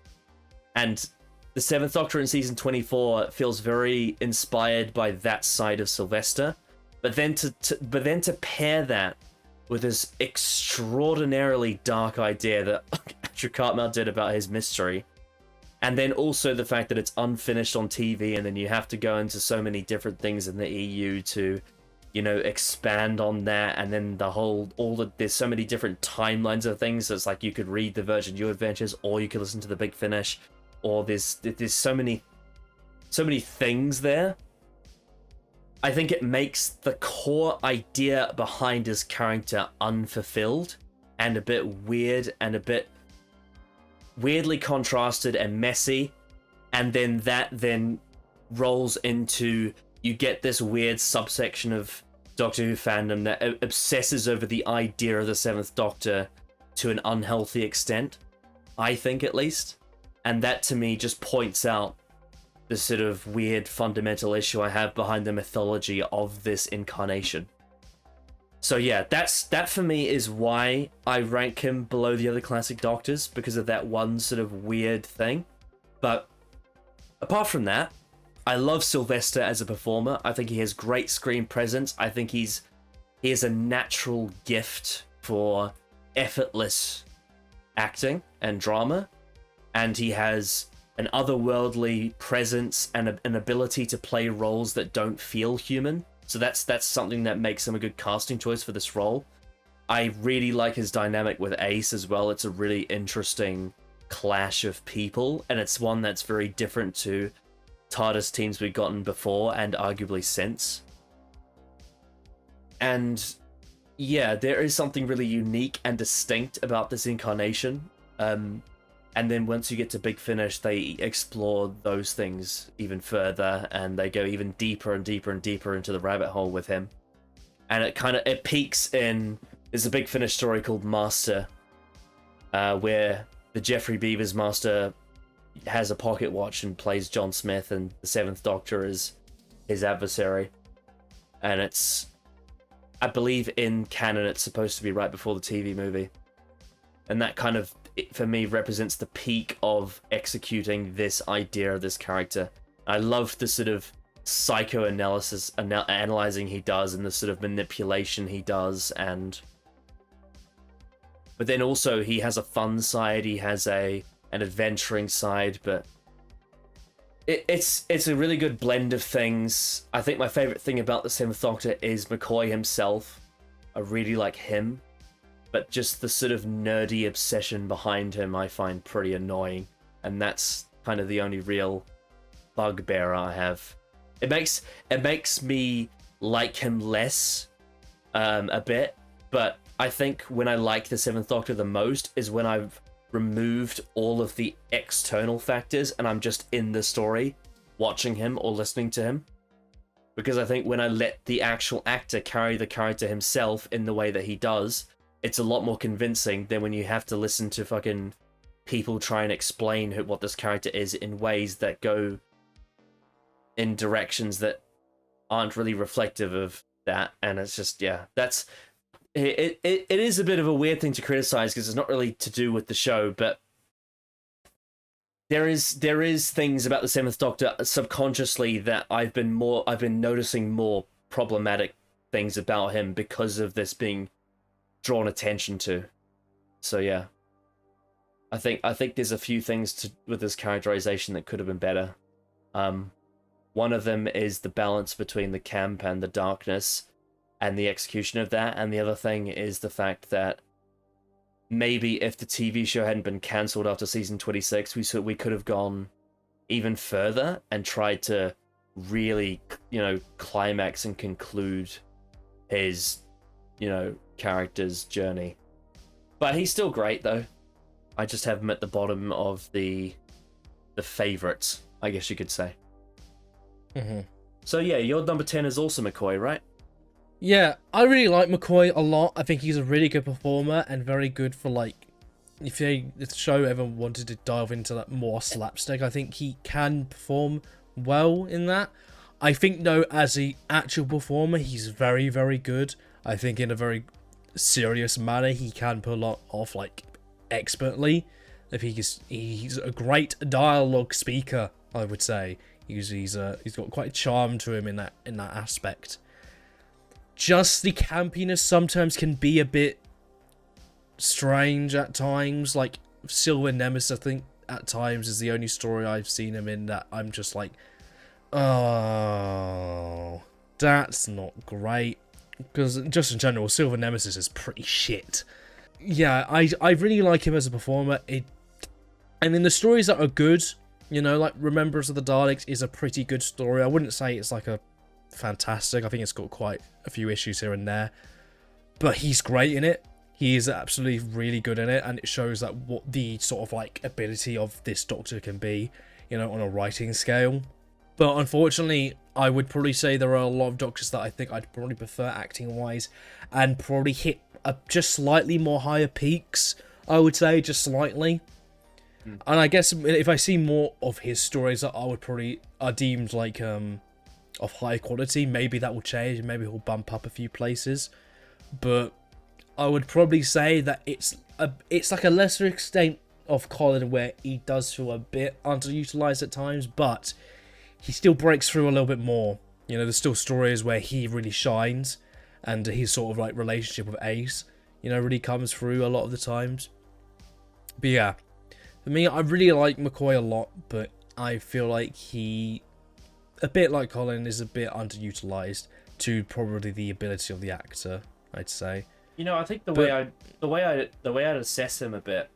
And the Seventh Doctor in season 24 feels very inspired by that side of Sylvester, but then to pair that with this extraordinarily dark idea that Andrew Cartmel did about his mystery, and then also the fact that it's unfinished on TV, and then you have to go into so many different things in the EU to, you know, expand on that, and then there's so many different timelines of things. So it's like you could read the Virgin New Adventures, or you could listen to the Big Finish, or there's so many things there. I think it makes the core idea behind his character unfulfilled, and a bit weird, and a bit weirdly contrasted and messy, and then that rolls into, you get this weird subsection of Doctor Who fandom that obsesses over the idea of the Seventh Doctor to an unhealthy extent, I think, at least. And that to me just points out the sort of weird fundamental issue I have behind the mythology of this incarnation. So yeah, that for me is why I rank him below the other classic Doctors, because of that one sort of weird thing. But apart from that, I love Sylvester as a performer. I think he has great screen presence. I think he has a natural gift for effortless acting and drama, and he has an otherworldly presence and an ability to play roles that don't feel human. So that's something that makes him a good casting choice for this role. I really like his dynamic with Ace as well. It's a really interesting clash of people, and it's one that's very different to TARDIS teams we've gotten before and arguably since. And yeah, there is something really unique and distinct about this incarnation. And then once you get to Big Finish, they explore those things even further, and they go even deeper and deeper and deeper into the rabbit hole with him. And it peaks in, there's a Big Finish story called Master, where the Jeffrey Beavers Master has a pocket watch and plays John Smith, and the Seventh Doctor is his adversary. And it's, I believe in canon, it's supposed to be right before the TV movie. And that kind of, for me, represents the peak of executing this idea of this character. I love the sort of psychoanalysis, analyzing he does, and the sort of manipulation he does, but then also he has a fun side, he has an adventuring side, but it's a really good blend of things. I think my favorite thing about the Seventh Doctor is McCoy himself. I really like him, but just the sort of nerdy obsession behind him I find pretty annoying, and that's kind of the only real bugbear I have. It makes me like him less a bit, but I think when I like the Seventh Doctor the most is when I've removed all of the external factors and I'm just in the story, watching him or listening to him. Because I think when I let the actual actor carry the character himself in the way that he does, it's a lot more convincing than when you have to listen to fucking people try and explain what this character is in ways that go in directions that aren't really reflective of that. And it's just, yeah, that's... It is a bit of a weird thing to criticize because it's not really to do with the show, but there is things about the Seventh Doctor subconsciously that I've been noticing more problematic things about him because of this being drawn attention to. So yeah, I think there's a few things with this characterization that could have been better. One of them is the balance between the camp and the darkness, and the execution of that, and the other thing is the fact that maybe if the TV show hadn't been cancelled after season 26, we could have gone even further and tried to really, climax and conclude his, character's journey. But he's still great, though. I just have him at the bottom of the favorites, I guess you could say. Mm-hmm. So yeah, your number 10 is also McCoy, right? Yeah, I really like McCoy a lot. I think he's a really good performer and very good for, if the show ever wanted to dive into that more slapstick, I think he can perform well in that. I think, though, as an actual performer, he's very, very good. I think in a very serious manner, he can pull off, expertly. I think he's a great dialogue speaker, I would say. He's got quite a charm to him in that aspect. Just the campiness sometimes can be a bit strange at times. Like Silver Nemesis, I think at times is the only story I've seen him in that I'm just like, oh, that's not great. Because just in general, Silver Nemesis is pretty shit. Yeah, I really like him as a performer. And in the stories that are good, like Remembrance of the Daleks is a pretty good story. I wouldn't say it's like a fantastic. I think it's got quite a few issues here and there, but he's great in it. He is absolutely really good in it, and it shows that what the sort of ability of this Doctor can be, on a writing scale. But unfortunately, I would probably say there are a lot of Doctors that I think I'd probably prefer acting wise, and probably hit just slightly more higher peaks. I would say just slightly. And I guess if I see more of his stories that I would probably are deemed of high quality, maybe that will change, maybe he'll bump up a few places. But I would probably say that it's like a lesser extent of Colin where he does feel a bit underutilized at times, but he still breaks through a little bit more. There's still stories where he really shines, and his sort of relationship with Ace, really comes through a lot of the times. But yeah, for me, I really like McCoy a lot, but I feel like he, a bit like Colin, is a bit underutilized to probably the ability of the actor, I'd say. I think the way I'd assess him a bit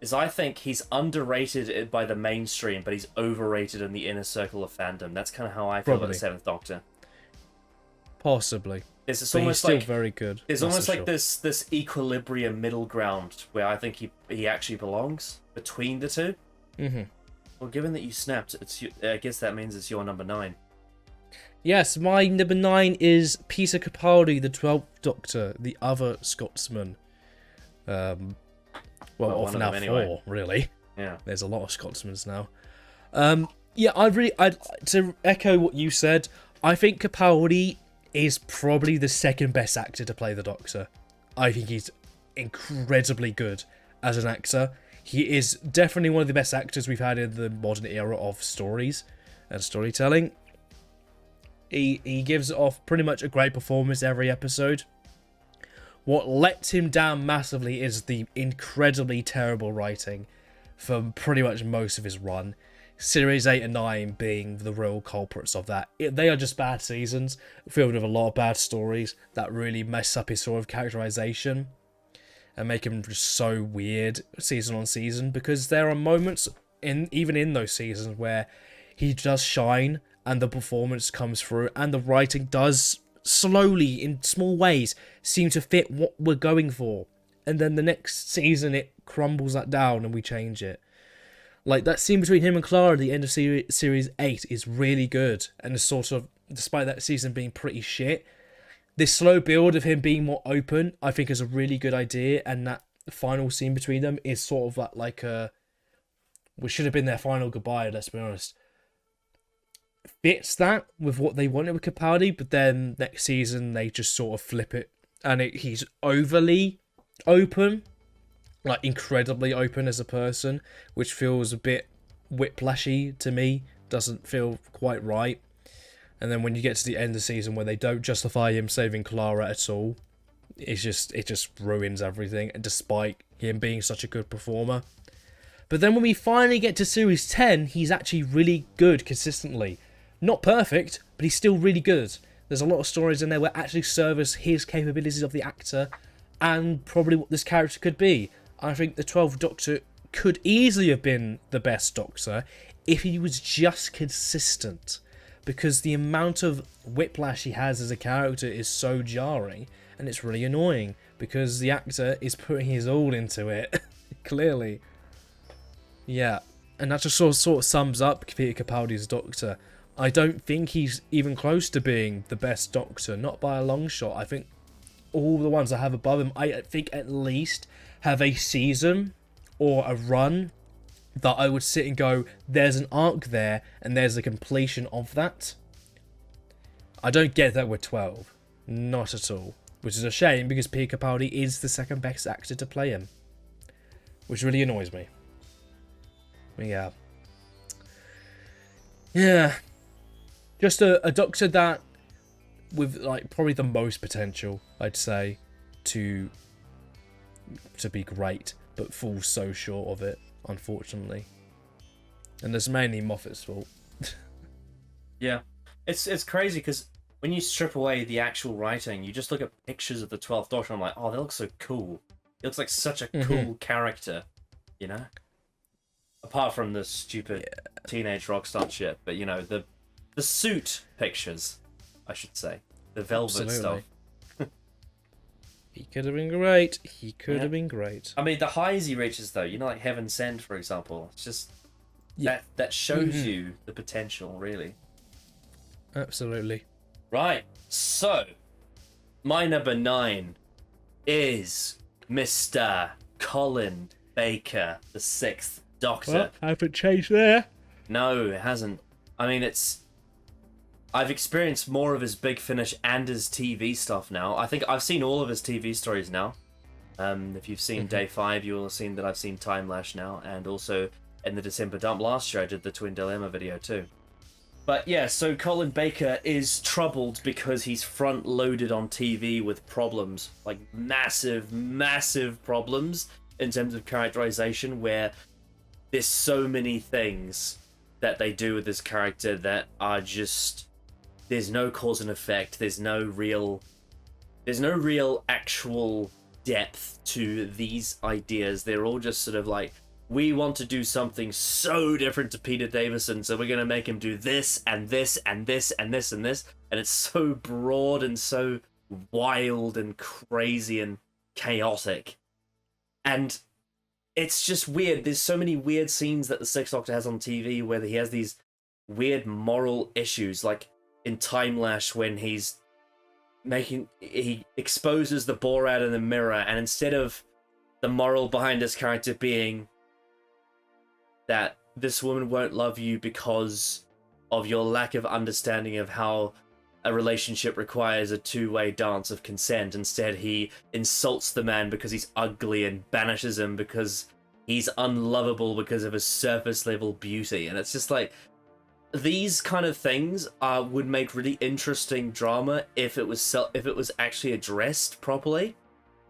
is I think he's underrated by the mainstream, but he's overrated in the inner circle of fandom. That's kind of how I feel about the Seventh Doctor. Possibly. It's but almost he's still very good. There's almost like this equilibrium middle ground where I think he actually belongs between the two. Mm-hmm. Well, given that you snapped, I guess that means it's your number 9. Yes, my number 9 is Peter Capaldi, the 12th Doctor, the other Scotsman. Well, off now 4, anyway. Really. Yeah. There's a lot of Scotsmans now. Yeah, to echo what you said, I think Capaldi is probably the second best actor to play the Doctor. I think he's incredibly good as an actor. He is definitely one of the best actors we've had in the modern era of stories. and storytelling. He gives off pretty much a great performance every episode. What lets him down massively is the incredibly terrible writing for pretty much most of his run. Series 8 and 9 being the real culprits of that. They are just bad seasons, filled with a lot of bad stories that really mess up his sort of characterization and make him just so weird season on season, because there are moments even in those seasons where he does shine and the performance comes through and the writing does slowly, in small ways, seem to fit what we're going for. And then the next season it crumbles that down and we change it. Like, that scene between him and Clara at the end of Series 8 is really good. And it's sort of, despite that season being pretty shit, this slow build of him being more open, I think, is a really good idea. And that final scene between them is sort of like a... we should have been their final goodbye, let's be honest. Fits that with what they wanted with Capaldi, but then next season they just sort of flip it. And he's overly open. Like, incredibly open as a person, which feels a bit whiplashy to me. Doesn't feel quite right. And then when you get to the end of the season where they don't justify him saving Clara at all, it just ruins everything, despite him being such a good performer. But then when we finally get to Series 10, he's actually really good consistently. Not perfect, but he's still really good. There's a lot of stories in there where actually service his capabilities of the actor and probably what this character could be. I think the 12th Doctor could easily have been the best Doctor if he was just consistent, because the amount of whiplash he has as a character is so jarring, and it's really annoying because the actor is putting his all into it, clearly. Yeah, and that just sort of sums up Peter Capaldi's Doctor. I don't think he's even close to being the best Doctor, not by a long shot. I think all the ones I have above him, I think at least have a season or a run that I would sit and go, there's an arc there and there's the completion of that. I don't get that with 12. Not at all. Which is a shame, because Peter Capaldi is the second best actor to play him. Which really annoys me. Yeah. Yeah. Just a Doctor that, with like probably the most potential, I'd say, to be great, but falls so short of it, unfortunately. And it's mainly Moffat's fault. Yeah. It's crazy, because when you strip away the actual writing, you just look at pictures of the 12th Doctor, and I'm like, oh, that looks so cool. He looks like such a cool character, you know? Apart from the stupid teenage rock star shit, but, you know, the suit pictures, I should say. The velvet stuff. He could have been great. He could have been great. I mean, the highs he reaches, though, you know, like Heaven Sent, for example, it's just... That shows you the potential, really. Absolutely. Right, so, my number 9 is Mr. Colin Baker, the 6th Doctor. Well, I haven't changed there. No, it hasn't. I mean, I've experienced more of his Big Finish and his TV stuff now. I think I've seen all of his TV stories now. If you've seen Day 5, you will have seen that I've seen Time Lash now, and also in the December dump last year I did the Twin Dilemma video too. But yeah, so Colin Baker is troubled because he's front-loaded on TV with problems. Like massive, massive problems in terms of characterization, where there's so many things that they do with this character that are just... there's no cause and effect, there's no real actual depth to these ideas. They're all just sort of like, we want to do something so different to Peter Davison, so we're going to make him do this, and this, and this, and this, and this. And it's so broad and so wild and crazy and chaotic. And it's just weird. There's so many weird scenes that the Sixth Doctor has on TV where he has these weird moral issues, like in Time Lash when he exposes the Borat in the mirror, and instead of the moral behind his character being that this woman won't love you because of your lack of understanding of how a relationship requires a two-way dance of consent, instead he insults the man because he's ugly and banishes him because he's unlovable because of his surface level beauty. And it's just like, these kind of things would make really interesting drama if it was actually addressed properly,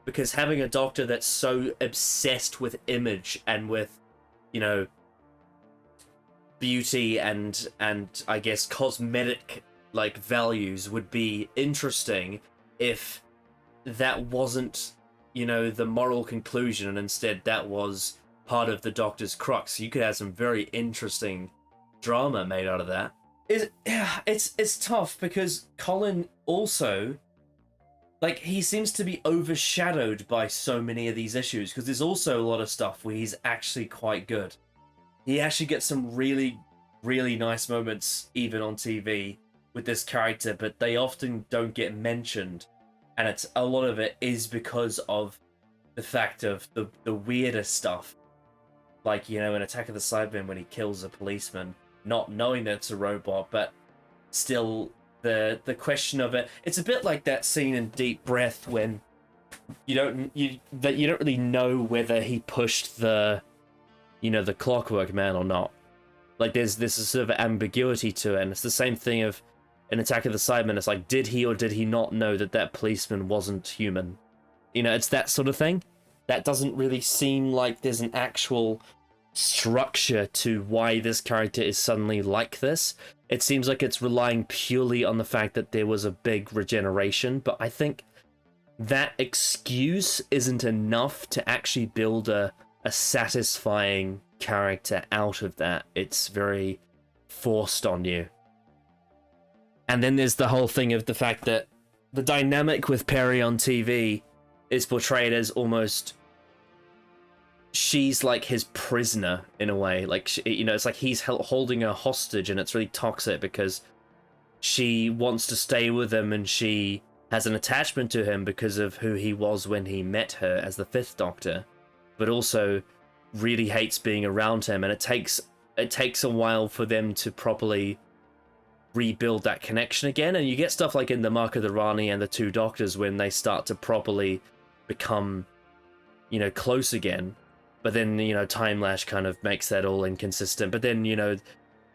because having a doctor that's so obsessed with image and with, you know, beauty and I guess cosmetic like values would be interesting if that wasn't, you know, the moral conclusion, and instead that was part of the Doctor's crux. You could have some very interesting drama made out of that. It's tough because Colin also, like, he seems to be overshadowed by so many of these issues, because there's also a lot of stuff where he's actually quite good. He actually gets some really, really nice moments even on TV with this character, but they often don't get mentioned. And a lot of it is because of the fact of the weirder stuff. Like, you know, in Attack of the Cybermen when he kills a policeman, not knowing that it's a robot, but still the question of it. It's a bit like that scene in Deep Breath when you don't really know whether he pushed the Clockwork Man or not. Like there's a sort of ambiguity to it, and it's the same thing of in Attack of the Cybermen. It's like, did he or did he not know that policeman wasn't human? You know, it's that sort of thing. That doesn't really seem like there's an actual structure to why this character is suddenly like this. It seems like it's relying purely on the fact that there was a big regeneration, but I think that excuse isn't enough to actually build a satisfying character out of that. It's very forced on you. And then there's the whole thing of the fact that the dynamic with Perry on TV is portrayed as almost she's like his prisoner in a way. Like, you know, it's like he's holding her hostage, and it's really toxic because she wants to stay with him and she has an attachment to him because of who he was when he met her as the Fifth Doctor, but also really hates being around him. And it takes a while for them to properly rebuild that connection again. And you get stuff like in the Mark of the Rani and the Two Doctors when they start to properly become, you know, close again. But then, you know, Time Lash kind of makes that all inconsistent. But then, you know,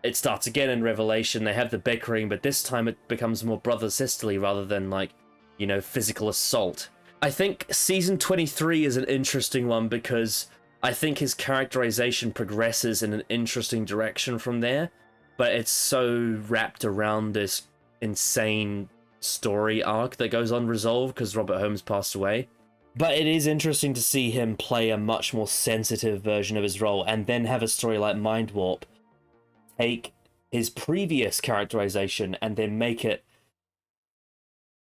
it starts again in Revelation. They have the bickering, but this time it becomes more brother-sisterly rather than, like, you know, physical assault. I think season 23 is an interesting one because I think his characterization progresses in an interesting direction from there, but it's so wrapped around this insane story arc that goes unresolved because Robert Holmes passed away. But it is interesting to see him play a much more sensitive version of his role, and then have a story like Mind Warp take his previous characterization and then make it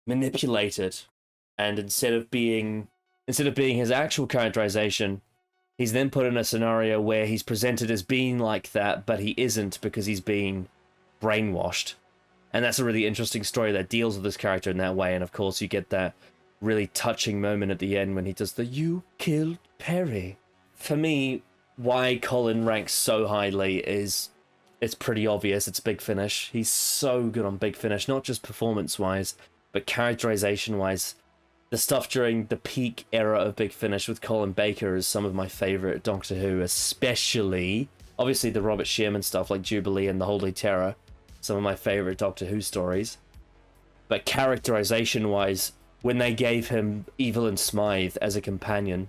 manipulated. And instead of being his actual characterization, he's then put in a scenario where he's presented as being like that, but he isn't because he's being brainwashed. And that's a really interesting story that deals with this character in that way. And of course, you get that really touching moment at the end when he does the "You killed Perry." For me, why Colin ranks so highly is it's pretty obvious. It's Big Finish. He's so good on Big Finish, not just performance-wise, but characterization-wise. The stuff during the peak era of Big Finish with Colin Baker is some of my favorite Doctor Who, especially, obviously, the Robert Shearman stuff like Jubilee and the Holy Terror, some of my favorite Doctor Who stories. But characterization-wise, when they gave him Evelyn Smythe as a companion,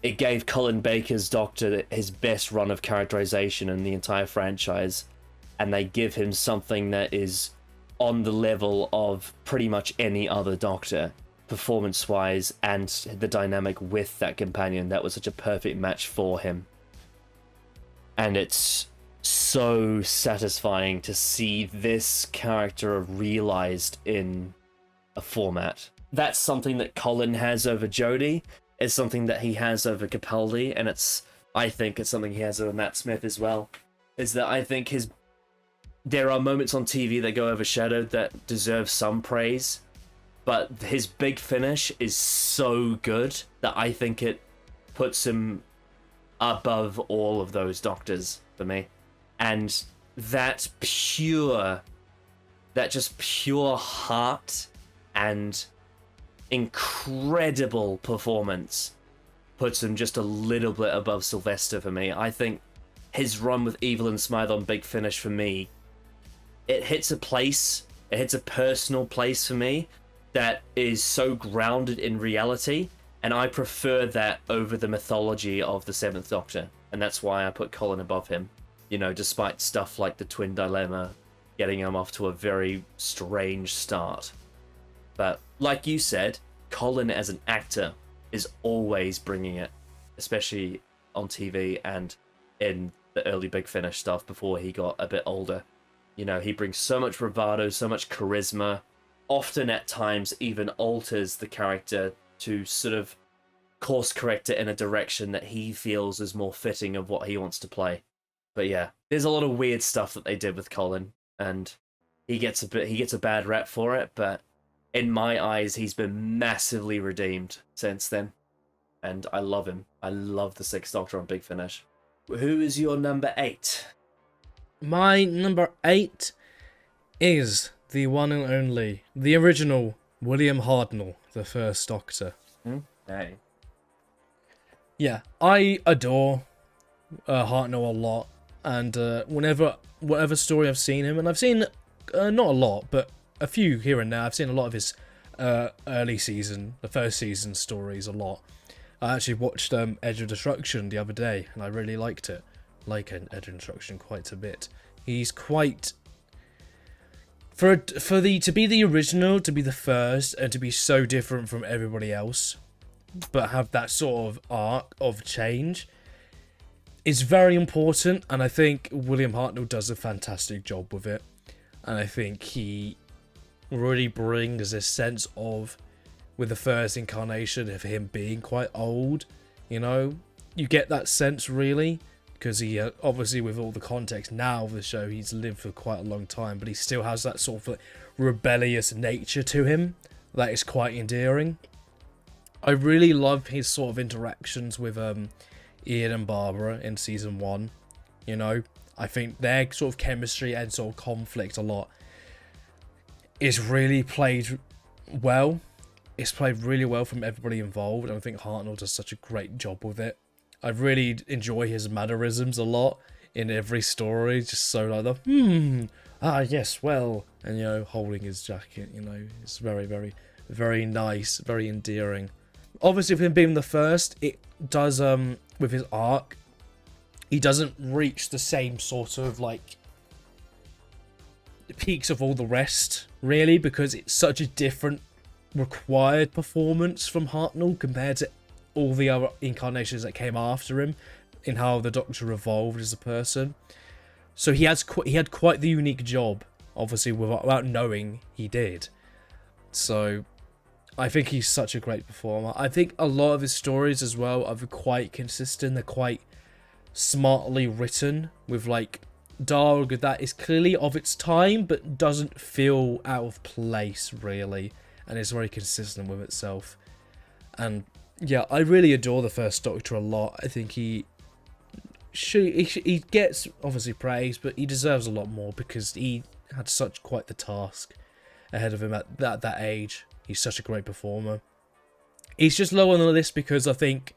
it gave Colin Baker's Doctor his best run of characterization in the entire franchise, and they give him something that is on the level of pretty much any other Doctor, performance-wise, and the dynamic with that companion. That was such a perfect match for him. And it's so satisfying to see this character realized in a format. That's something that Colin has over Jodie, is something that he has over Capaldi, and I think it's something he has over Matt Smith as well. Is that I think there are moments on TV that go overshadowed that deserve some praise, but his Big Finish is so good that I think it puts him above all of those Doctors for me. And that just pure heart and incredible performance puts him just a little bit above Sylvester for me. I think his run with Evelyn Smythe on Big Finish for me, it hits a personal place for me that is so grounded in reality, and I prefer that over the mythology of the Seventh Doctor, and that's why I put Colin above him. You know, despite stuff like the Twin Dilemma getting him off to a very strange start. But like you said, Colin as an actor is always bringing it, especially on TV and in the early Big Finish stuff before he got a bit older. You know, he brings so much bravado, so much charisma, often at times even alters the character to sort of course correct it in a direction that he feels is more fitting of what he wants to play. But yeah, there's a lot of weird stuff that they did with Colin, and he gets a bad rep for it, but in my eyes, he's been massively redeemed since then. And I love him. I love the Sixth Doctor on Big Finish. Who is your number 8? My number 8 is the one and only, the original William Hartnell, the First Doctor. Hey. Yeah, I adore Hartnell a lot, and whatever story I've seen him, and I've seen not a lot, but a few here and there. I've seen a lot of his early season, the first season stories a lot. I actually watched Edge of Destruction the other day, and I really liked it. Like Edge of Destruction quite a bit. He's quite to be the original, to be the first, and to be so different from everybody else, but have that sort of arc of change, is very important. And I think William Hartnell does a fantastic job with it. And I think he really brings this sense of, with the first incarnation, of him being quite old, you know, you get that sense really, because he obviously, with all the context now of the show, he's lived for quite a long time, but he still has that sort of like rebellious nature to him that is quite endearing. I really love his sort of interactions with Ian and Barbara in season 1. You know, I think their sort of chemistry and sort of conflict a lot is really played well. It's played really well from everybody involved, and I think Hartnell does such a great job with it. I really enjoy his mannerisms a lot in every story, just so like the yes, well, and you know, holding his jacket, you know, it's very, very, very nice, very endearing. Obviously, with him being the first, it does with his arc, he doesn't reach the same sort of like peaks of all the rest, really, because it's such a different required performance from Hartnell compared to all the other incarnations that came after him in how the Doctor evolved as a person. So he had quite the unique job, obviously, without knowing he did. So I think he's such a great performer. I think a lot of his stories as well are quite consistent. They're quite smartly written, with like dialogue that is clearly of its time but doesn't feel out of place really, and it's very consistent with itself. And yeah, I really adore the First Doctor a lot. I think he gets obviously praise, but he deserves a lot more because he had such quite the task ahead of him at that age. He's such a great performer. He's just low on the list because I think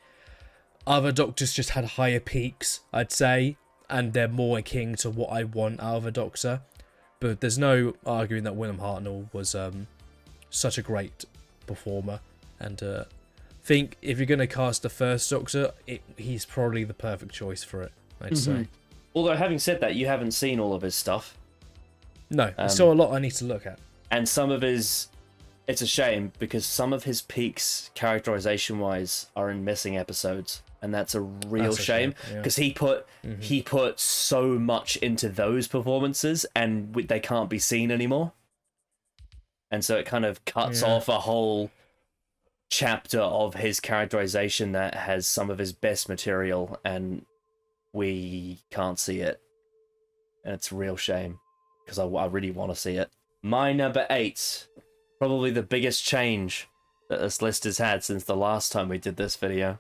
other Doctors just had higher peaks, I'd say, and they're more akin to what I want out of a Doctor. But there's no arguing that William Hartnell was such a great performer, and think if you're going to cast the First Doctor, he's probably the perfect choice for it, I'd say. Although, having said that, you haven't seen all of his stuff. No, there's still a lot I need to look at. And some of his... It's a shame, because some of his peaks, characterization-wise, are in missing episodes. And that's a real shame, because he put so much into those performances, and they can't be seen anymore. And so it kind of cuts off a whole chapter of his characterization that has some of his best material, and we can't see it. And it's a real shame, because I really want to see it. My number 8, probably the biggest change that this list has had since the last time we did this video.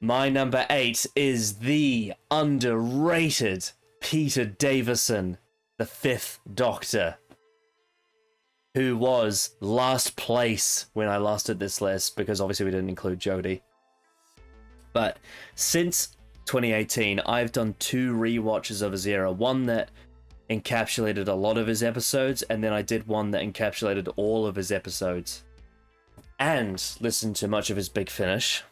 My number 8 is the underrated Peter Davison, the 5th Doctor, who was last place when I last did this list, because obviously we didn't include Jodie. But since 2018, I've done 2 rewatches of his era. One that encapsulated a lot of his episodes, and then I did one that encapsulated all of his episodes. And listened to much of his Big Finish.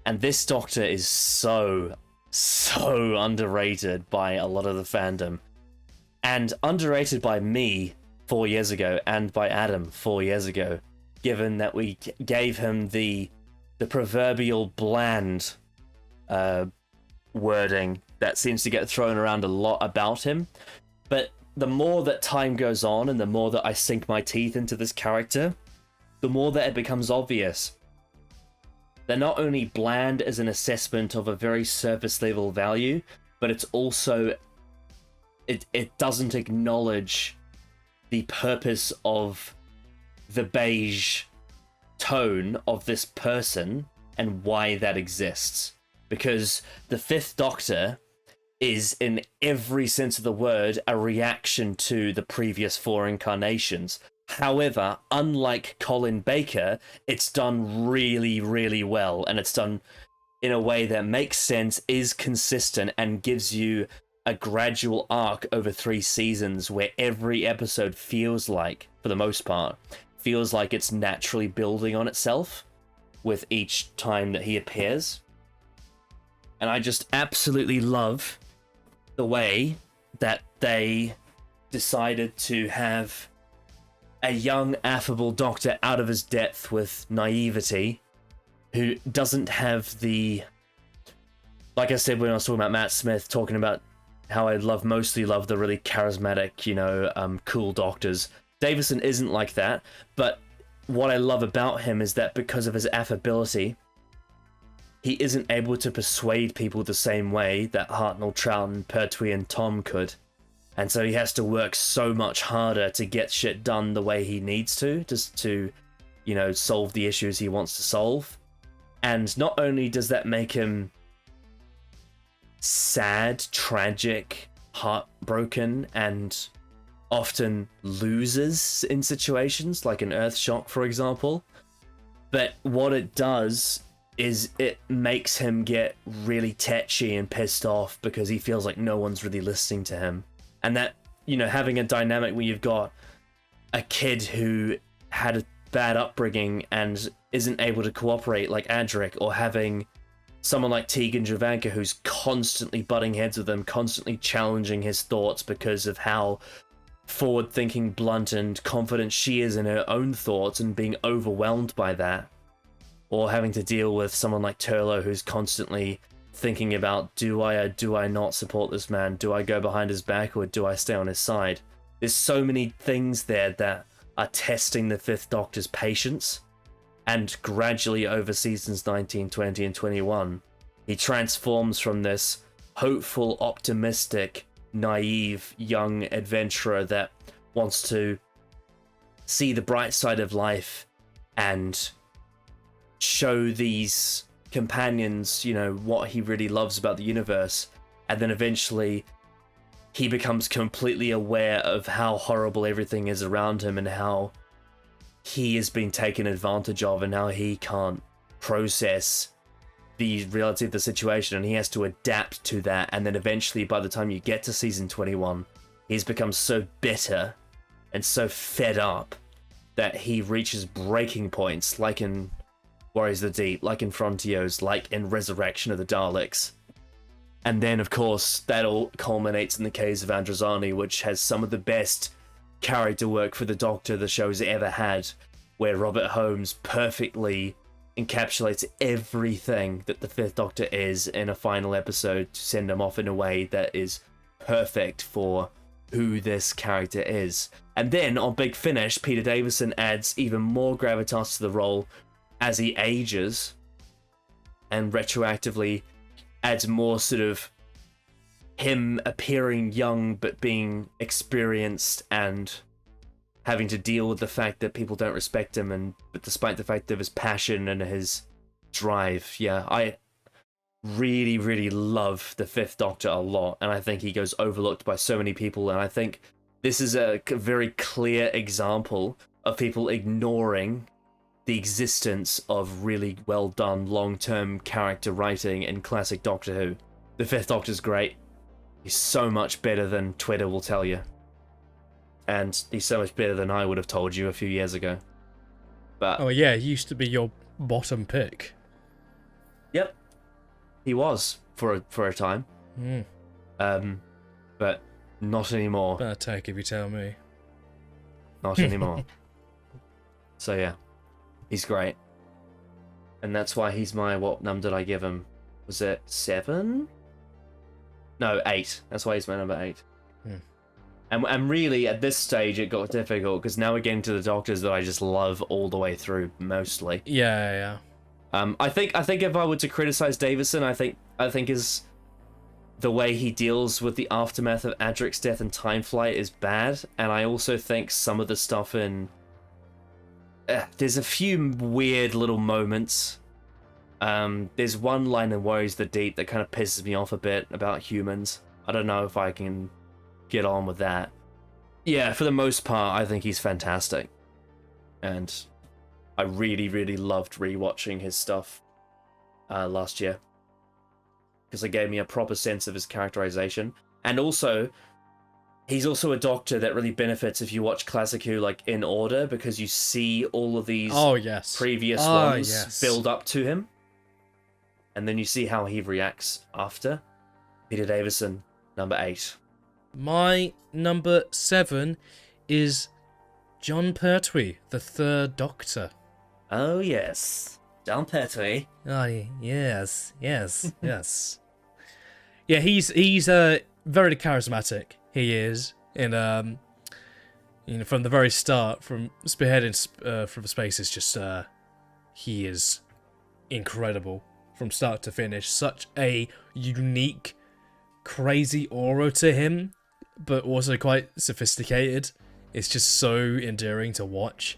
And this Doctor is so underrated by a lot of the fandom. And underrated by me 4 years ago, and by Adam 4 years ago, given that we gave him the proverbial bland wording that seems to get thrown around a lot about him. But the more that time goes on, and the more that I sink my teeth into this character, the more that it becomes obvious. They're not only bland as an assessment of a very surface level value, but it's also, it doesn't acknowledge the purpose of the beige tone of this person and why that exists. Because the Fifth Doctor is, in every sense of the word, a reaction to the previous 4 incarnations. However, unlike Colin Baker, it's done really, really well, and it's done in a way that makes sense, is consistent, and gives you a gradual arc over 3 seasons where every episode feels like, for the most part, feels like it's naturally building on itself with each time that he appears. And I just absolutely love the way that they decided to have a young, affable Doctor out of his depth with naivety, who doesn't have the... Like I said when I was talking about Matt Smith, talking about how I mostly love the really charismatic, cool Doctors. Davison isn't like that, but what I love about him is that because of his affability, he isn't able to persuade people the same way that Hartnell, Troughton, Pertwee, and Tom could. And so he has to work so much harder to get shit done the way he needs to, just to, solve the issues he wants to solve. And not only does that make him sad, tragic, heartbroken, and often loses in situations, like an Earthshock, for example, but what it does is it makes him get really tetchy and pissed off because he feels like no one's really listening to him. And that, having a dynamic where you've got a kid who had a bad upbringing and isn't able to cooperate like Eirich, or having someone like Tegan Javanka who's constantly butting heads with him, constantly challenging his thoughts because of how forward-thinking, blunt, and confident she is in her own thoughts, and being overwhelmed by that. Or having to deal with someone like Turlough who's constantly thinking about, do I or do I not support this man? Do I go behind his back or do I stay on his side? There's so many things there that are testing the Fifth Doctor's patience, and gradually over seasons 19, 20, and 21, he transforms from this hopeful, optimistic, naive, young adventurer that wants to see the bright side of life and show these companions, what he really loves about the universe. And then eventually he becomes completely aware of how horrible everything is around him, and how he is being taken advantage of, and how he can't process the reality of the situation, and he has to adapt to that. And then eventually, by the time you get to season 21, he's become so bitter and so fed up that he reaches breaking points, like in Warriors of the Deep, like in Frontiers, like in Resurrection of the Daleks. And then, of course, that all culminates in the Caves of Androzani, which has some of the best character work for the Doctor the show's ever had, where Robert Holmes perfectly encapsulates everything that the Fifth Doctor is in a final episode to send him off in a way that is perfect for who this character is. And then, on Big Finish, Peter Davison adds even more gravitas to the role as he ages, and retroactively adds more sort of him appearing young but being experienced and having to deal with the fact that people don't respect him, but despite the fact of his passion and his drive. Yeah, I really, really love the Fifth Doctor a lot, and I think he goes overlooked by so many people, and I think this is a very clear example of people ignoring the existence of really well done long-term character writing in classic Doctor Who. The Fifth Doctor's great. He's so much better than Twitter will tell you. And he's so much better than I would have told you a few years ago. But Oh yeah, he used to be your bottom pick. yep, he was for a time. But not anymore. Better take if you tell me. Not anymore. So yeah, he's great. And that's why he's my, what number did I give him? Was it 7? No, 8. That's why he's my number 8. And really, at this stage, it got difficult, because now we're getting to the Doctors that I just love all the way through, mostly. Yeah. I think if I were to criticize Davison, I think is the way he deals with the aftermath of Adric's death and Time Flight is bad, and I also think some of the stuff in there's a few weird little moments. There's one line in Warriors the Deep that kind of pisses me off a bit about humans. I don't know if I can get on with that. Yeah, for the most part, I think he's fantastic, and I really, really loved rewatching his stuff last year, because it gave me a proper sense of his characterization. And also, he's also a Doctor that really benefits if you watch Classic Who like in order, because you see all of these previous ones build up to him, and then you see how he reacts after. Peter Davison, number 8. My number 7 is John Pertwee, the Third Doctor. Oh yes, John Pertwee. Oh yes. Yeah, he's very charismatic. He is from the very start, from spearheading from space. Is just he is incredible from start to finish. Such a unique, crazy aura to him, but also quite sophisticated. It's just so endearing to watch.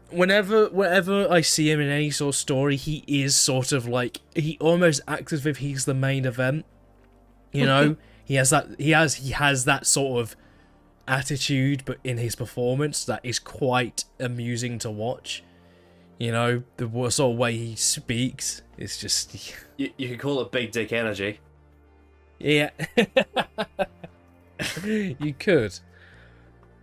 Whenever I see him in any sort of story, he is sort of like, he almost acts as if he's the main event. You know, he has that sort of attitude, but in his performance that is quite amusing to watch. You know, the sort of way he speaks, it's just You could call it big dick energy. yeah. You could.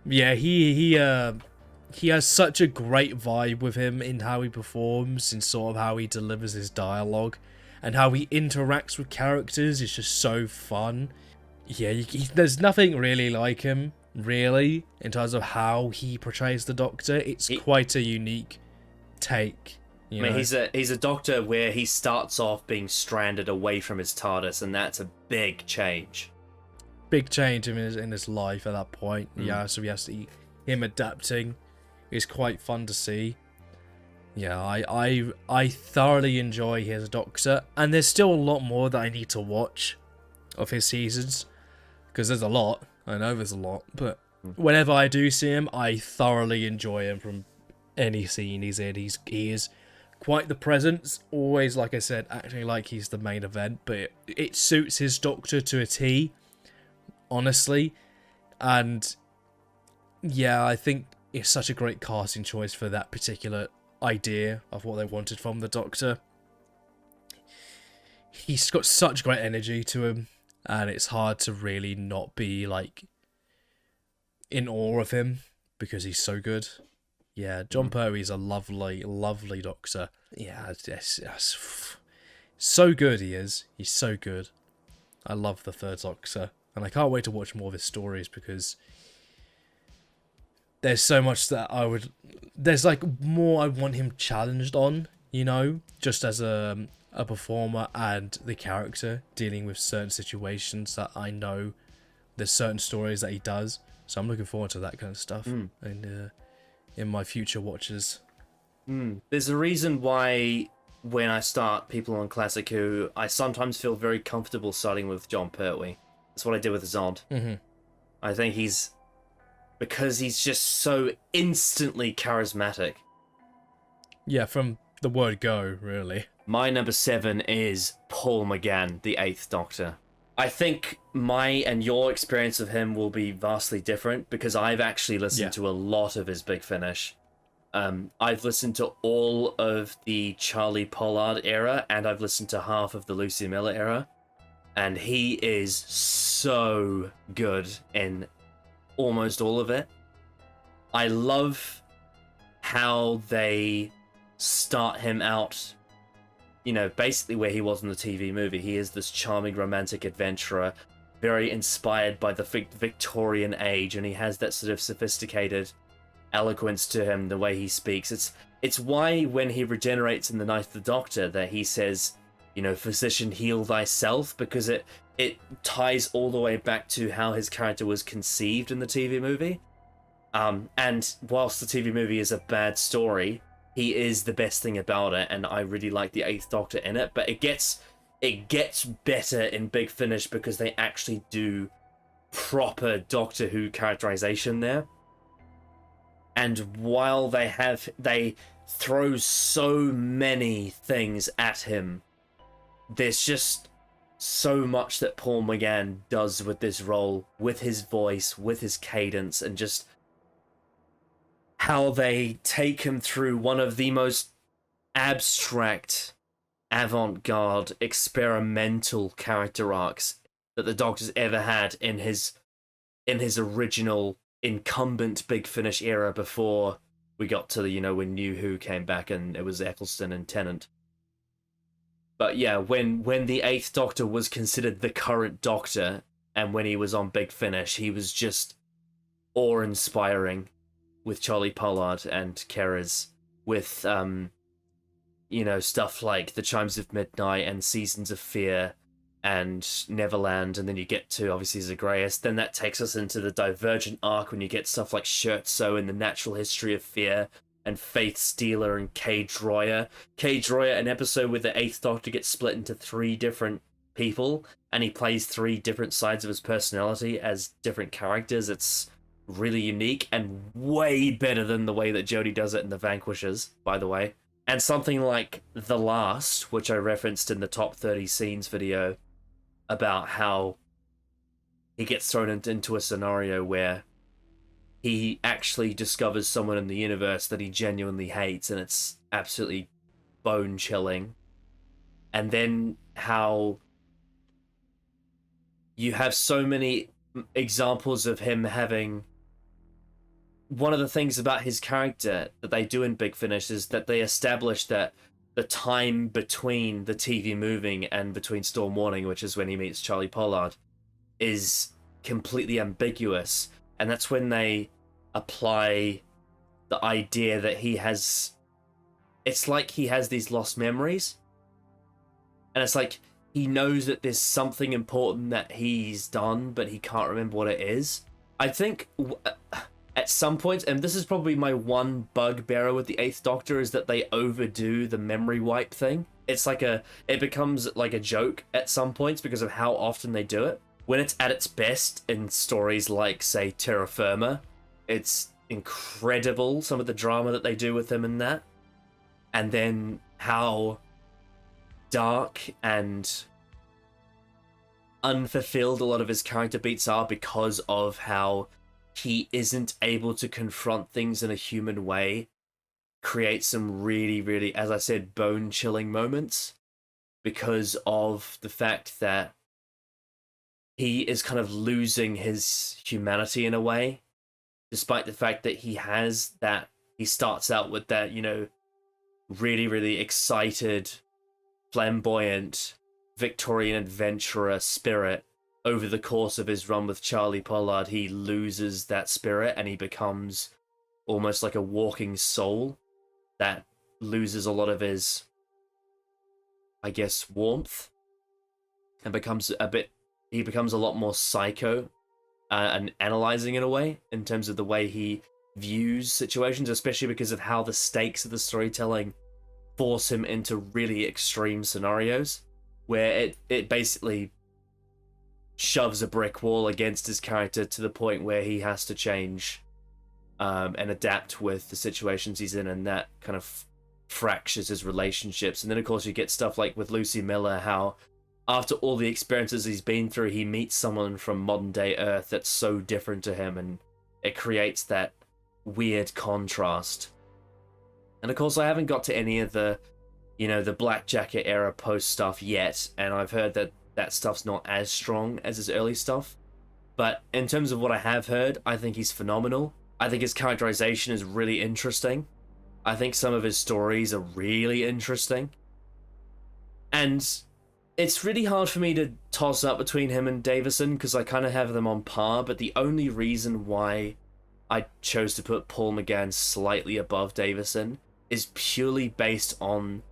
Yeah, he has such a great vibe with him in how he performs and sort of how he delivers his dialogue and how he interacts with characters. It's just so fun. Yeah, there's nothing really like him, really, in terms of how he portrays the Doctor. It's quite a unique take. I mean, he's a Doctor where he starts off being stranded away from his TARDIS, and that's a big change. Big change in his life at that point. Yeah, so him adapting is quite fun to see. Yeah, I thoroughly enjoy his Doctor, and there's still a lot more that I need to watch of his seasons, because there's a lot. I know there's a lot, but whenever I do see him, I thoroughly enjoy him from any scene he's in. He is quite the presence, always, like I said, acting like he's the main event, but it suits his Doctor to a T, honestly. And yeah, I think it's such a great casting choice for that particular idea of what they wanted from the Doctor. He's got such great energy to him, and it's hard to really not be like in awe of him because he's so good. Yeah, John Pertwee's a lovely, lovely Doctor. Yeah, so good he is. He's so good. I love the Third Doctor, and I can't wait to watch more of his stories, because there's so much that there's like more I want him challenged on, you know, just as a performer and the character dealing with certain situations that I know there's certain stories that he does. So I'm looking forward to that kind of stuff and in my future watches. There's a reason why when I start people on Classic Who, I sometimes feel very comfortable starting with John Pertwee. That's what I did with Zod. I think because he's just so instantly charismatic. Yeah, from the word go, really. My number 7 is Paul McGann, the 8th Doctor. I think my and your experience of him will be vastly different, because I've actually listened to a lot of his Big Finish. I've listened to all of the Charlie Pollard era, and I've listened to half of the Lucy Miller era, and he is so good in almost all of it. I love how they start him out, you know, basically where he was in the TV movie. He is this charming romantic adventurer, very inspired by the Victorian age, and he has that sort of sophisticated eloquence to him, the way he speaks. It's why when he regenerates in The Night of the Doctor that he says, you know, physician, heal thyself, because it ties all the way back to how his character was conceived in the TV movie. And whilst the TV movie is a bad story, he is the best thing about it, and I really like the Eighth Doctor in it. But it gets better in Big Finish because they actually do proper Doctor Who characterization there. And while they throw so many things at him, there's just so much that Paul McGann does with this role, with his voice, with his cadence, and just how they take him through one of the most abstract, avant-garde, experimental character arcs that the Doctor's ever had in his original incumbent Big Finish era, before we got to the, you know, when New Who came back and it was Eccleston and Tennant. But yeah, when the Eighth Doctor was considered the current Doctor, and when he was on Big Finish, he was just awe-inspiring with Charlie Pollard and Keres, with you know, stuff like The Chimes of Midnight and Seasons of Fear and Neverland, and then you get to obviously Zagreus. Then that takes us into the Divergent arc when you get stuff like Scherzo and The Natural History of Fear, and Faith Stealer and Cage Royer. Cage Royer, an episode where the Eighth Doctor gets split into 3 different people, and he plays 3 different sides of his personality as different characters. It's really unique and way better than the way that Jodie does it in The Vanquishers, by the way. And something like The Last, which I referenced in the top 30 scenes video, about how he gets thrown into a scenario where he actually discovers someone in the universe that he genuinely hates, and it's absolutely bone-chilling. And then how you have so many examples of him having... One of the things about his character that they do in Big Finish is that they establish that the time between the TV moving and between Storm Warning, which is when he meets Charlie Pollard, is completely ambiguous. And that's when they apply the idea that he has... It's like he has these lost memories. And it's like he knows that there's something important that he's done, but he can't remember what it is. I think... At some point, and this is probably my one bugbearer with the Eighth Doctor, is that they overdo the memory wipe thing. It's like it becomes like a joke at some points because of how often they do it. When it's at its best in stories like, say, Terra Firma, it's incredible, some of the drama that they do with him in that. And then how dark and unfulfilled a lot of his character beats are because of how he isn't able to confront things in a human way, creates some really, really, as I said, bone-chilling moments because of the fact that he is kind of losing his humanity in a way, despite the fact that he has that, he starts out with that, you know, really, really excited, flamboyant, Victorian adventurer spirit. Over the course of his run with Charlie Pollard, he loses that spirit and he becomes almost like a walking soul that loses a lot of his, I guess, warmth, and becomes a lot more psycho and analyzing in a way, in terms of the way he views situations, especially because of how the stakes of the storytelling force him into really extreme scenarios where it basically shoves a brick wall against his character to the point where he has to change and adapt with the situations he's in, and that kind of fractures his relationships. And then of course you get stuff like with Lucy Miller, how after all the experiences he's been through, he meets someone from modern day Earth that's so different to him, and it creates that weird contrast And of course, I haven't got to any of the, the Black Jacket era post stuff yet, and I've heard that that stuff's not as strong as his early stuff. But in terms of what I have heard, I think he's phenomenal. I think his characterization is really interesting. I think some of his stories are really interesting. And it's really hard for me to toss up between him and Davison, because I kind of have them on par, but the only reason why I chose to put Paul McGann slightly above Davison is purely based on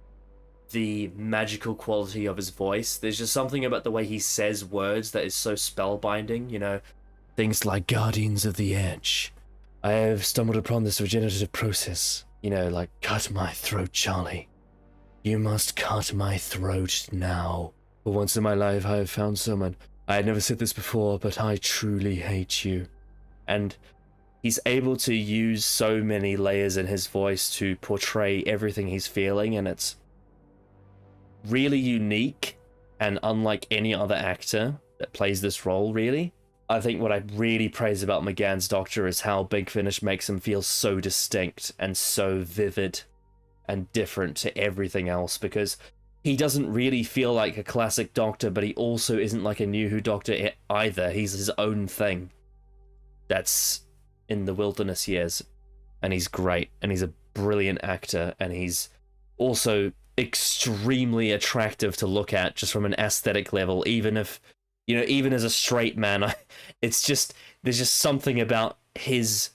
the magical quality of his voice. There's just something about the way he says words that is so spellbinding, things like Guardians of the Edge. I have stumbled upon this regenerative process, like, cut my throat, Charlie. You must cut my throat now. For once in my life I have found someone. I had never said this before, but I truly hate you. And he's able to use so many layers in his voice to portray everything he's feeling, and it's really unique and unlike any other actor that plays this role, really. I think what I really praise about McGann's Doctor is how Big Finish makes him feel so distinct and so vivid and different to everything else, because he doesn't really feel like a classic Doctor, but he also isn't like a New Who Doctor either. He's his own thing that's in the wilderness years, and he's great, and he's a brilliant actor, and he's also extremely attractive to look at just from an aesthetic level, even if, even as a straight man, there's just something about his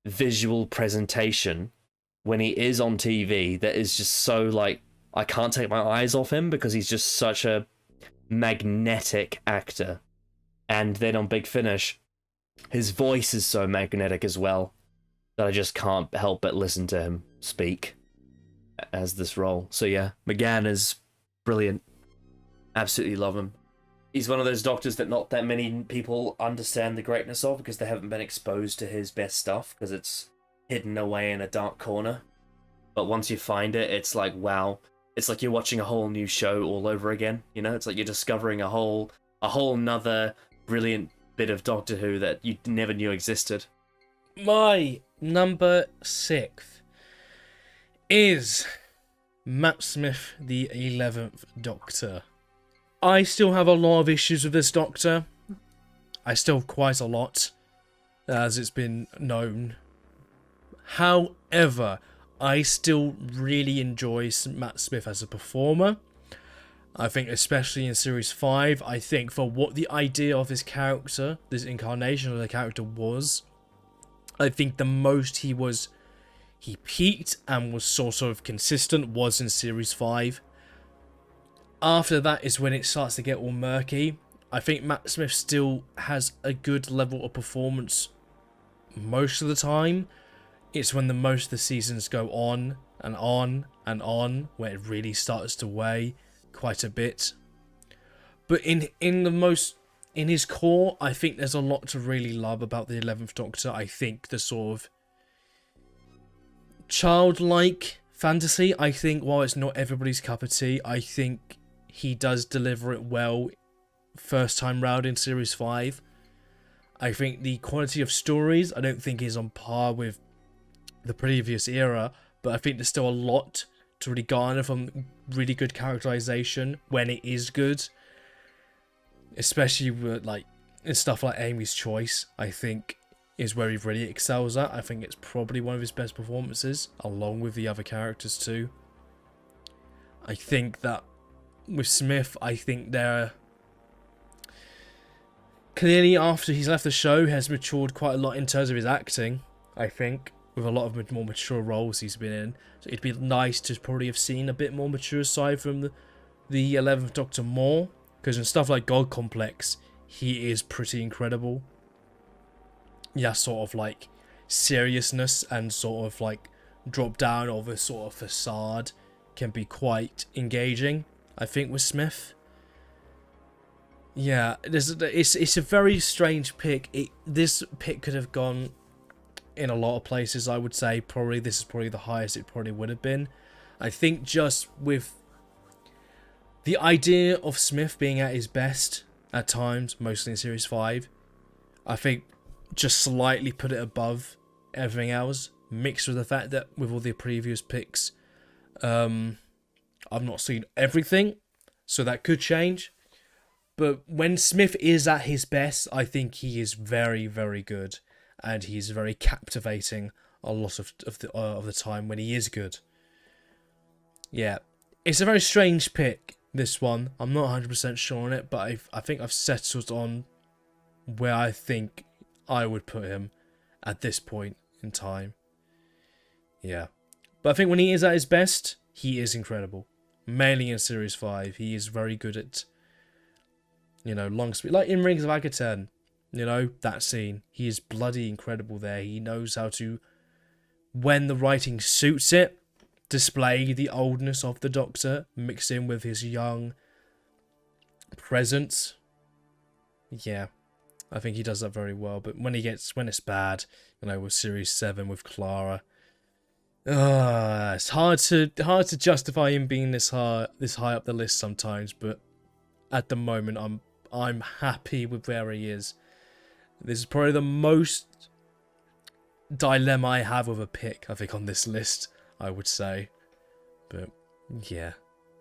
visual presentation when he is on TV that is just so, like, I can't take my eyes off him, because he's just such a magnetic actor. And then on Big Finish, his voice is so magnetic as well that I just can't help but listen to him speak as this role. So yeah, McGann is brilliant. Absolutely love him. He's one of those Doctors that not that many people understand the greatness of, because they haven't been exposed to his best stuff, because it's hidden away in a dark corner. But once you find it, it's like, wow. It's like you're watching a whole new show all over again. It's like you're discovering a whole nother brilliant bit of Doctor Who that you never knew existed. My number 6 is Matt Smith, the 11th Doctor. I still have a lot of issues with this Doctor. I still have quite a lot, as it's been known. However, I still really enjoy Matt Smith as a performer. I think especially in Series 5, I think for what the idea of his character, this incarnation of the character was, I think the most he peaked and was sort of consistent was in Series 5. After that is when it starts to get all murky. I think Matt Smith still has a good level of performance most of the time. It's when most of the seasons go on and on and on where it really starts to weigh quite a bit. But in his core, I think there's a lot to really love about the 11th Doctor. I think the sort of childlike fantasy, I think while it's not everybody's cup of tea, I think he does deliver it well first time round in Series 5. I think the quality of stories, I don't think is on par with the previous era, but I think there's still a lot to really garner from really good characterization when it is good. Especially with stuff like Amy's Choice, I think is where he really excels at. I think it's probably one of his best performances, along with the other characters too. I think that with Smith, I think they're clearly, after he's left the show, has matured quite a lot in terms of his acting, I think, with a lot of more mature roles he's been in. So it'd be nice to probably have seen a bit more mature side from the 11th Doctor more, because in stuff like God Complex, he is pretty incredible. Yeah, sort of like seriousness and sort of like drop down of a sort of facade can be quite engaging, I think, with Smith. Yeah, it's a very strange pick. This pick could have gone in a lot of places, I would say. Probably this is probably the highest it probably would have been. I think just with the idea of Smith being at his best at times, mostly in Series 5, I think just slightly put it above everything else. mixed with the fact that with all the previous picks, I've not seen everything, so that could change. But when Smith is at his best, I think he is very, very good, and he's very captivating a lot of the time when he is good. Yeah, it's a very strange pick, this one. I'm not 100% sure on it, but I think I've settled on where I think I would put him at this point in time. Yeah, but I think when he is at his best, he is incredible. Mainly in Series 5, he is very good at, long speed. Like in Rings of Agaten, that scene. He is bloody incredible there. He knows how to, when the writing suits it, display the oldness of the Doctor, mixed in with his young presence. Yeah, I think he does that very well. But when it's bad, with Series 7 with Clara, it's hard to justify him being this high up the list sometimes. But at the moment, I'm happy with where he is. This is probably the most dilemma I have with a pick, I think, on this list, I would say. But yeah,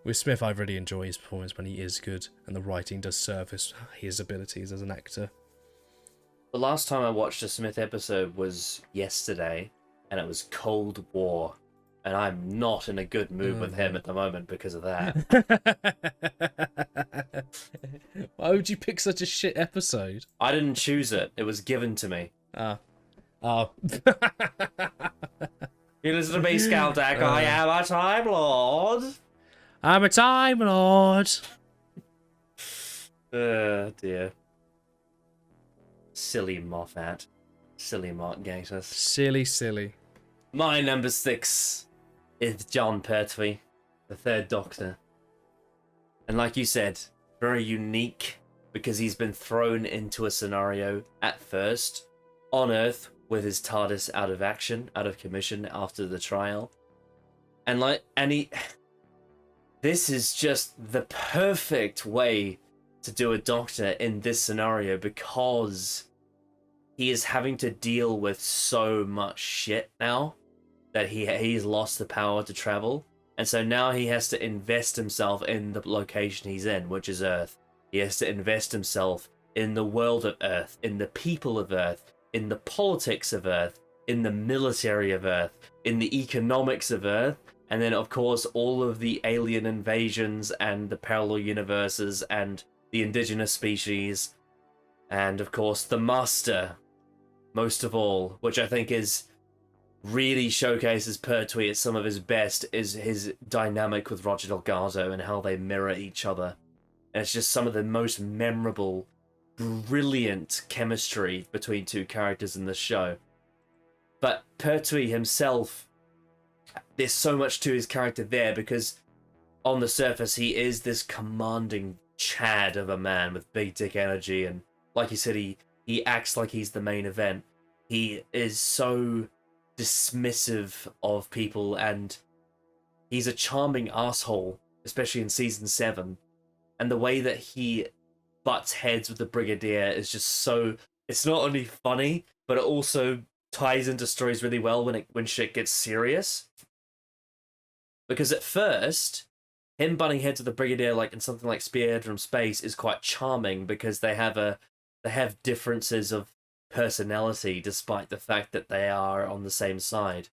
with Smith, I really enjoy his performance when he is good, and the writing does serve his abilities as an actor. The last time I watched a Smith episode was yesterday, and it was Cold War, and I'm not in a good mood with him at the moment because of that. Why would you pick such a shit episode? I didn't choose it. It was given to me. Oh. You listen to me, Skaldak. I am a Time Lord. I'm a Time Lord. Dear. Silly Moffat. Silly Mark Gatiss. Silly. My number 6 is John Pertwee, the Third Doctor. And like you said, very unique because he's been thrown into a scenario at first on Earth with his TARDIS out of commission after the trial. This is just the perfect way to do a Doctor in this scenario because he is having to deal with so much shit now that he's lost the power to travel. And so now he has to invest himself in the location he's in, which is Earth. He has to invest himself in the world of Earth, in the people of Earth, in the politics of Earth, in the military of Earth, in the economics of Earth, and then, of course, all of the alien invasions and the parallel universes and the indigenous species, and, of course, the Master, most of all, which I think really showcases Pertwee at some of his best, is his dynamic with Roger Delgado and how they mirror each other. And it's just some of the most memorable, brilliant chemistry between two characters in the show. But Pertwee himself, there's so much to his character there because on the surface he is this commanding Chad of a man with big dick energy, and like you said, he acts like he's the main event. He is so dismissive of people, and he's a charming asshole, especially in season 7. And the way that he butts heads with the Brigadier is just so... It's not only funny, but it also ties into stories really well when shit gets serious. Because at first, him butting heads with the Brigadier, like in something like Spearhead from Space, is quite charming because they have differences of personality despite the fact that they are on the same side.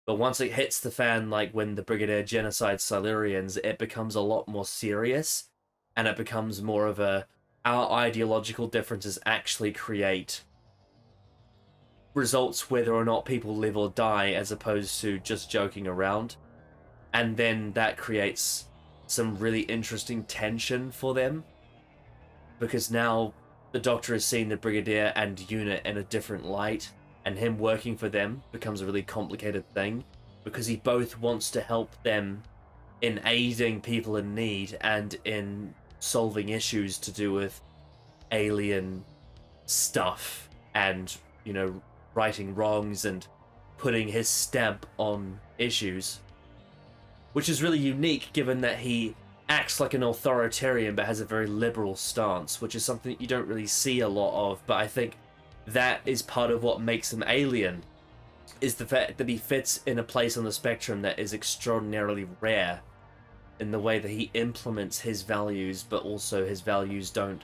But once it hits the fan, like when the Brigadier genocides Silurians, it becomes a lot more serious, and it becomes more of our ideological differences actually create results whether or not people live or die, as opposed to just joking around. And then that creates some really interesting tension for them, because now the Doctor has seen the Brigadier and unit in a different light, and him working for them becomes a really complicated thing, because he both wants to help them in aiding people in need and in solving issues to do with alien stuff and, righting wrongs and putting his stamp on issues. Which is really unique given that he acts like an authoritarian but has a very liberal stance, which is something that you don't really see a lot of, but I think that is part of what makes him alien is the fact that he fits in a place on the spectrum that is extraordinarily rare in the way that he implements his values, but also his values don't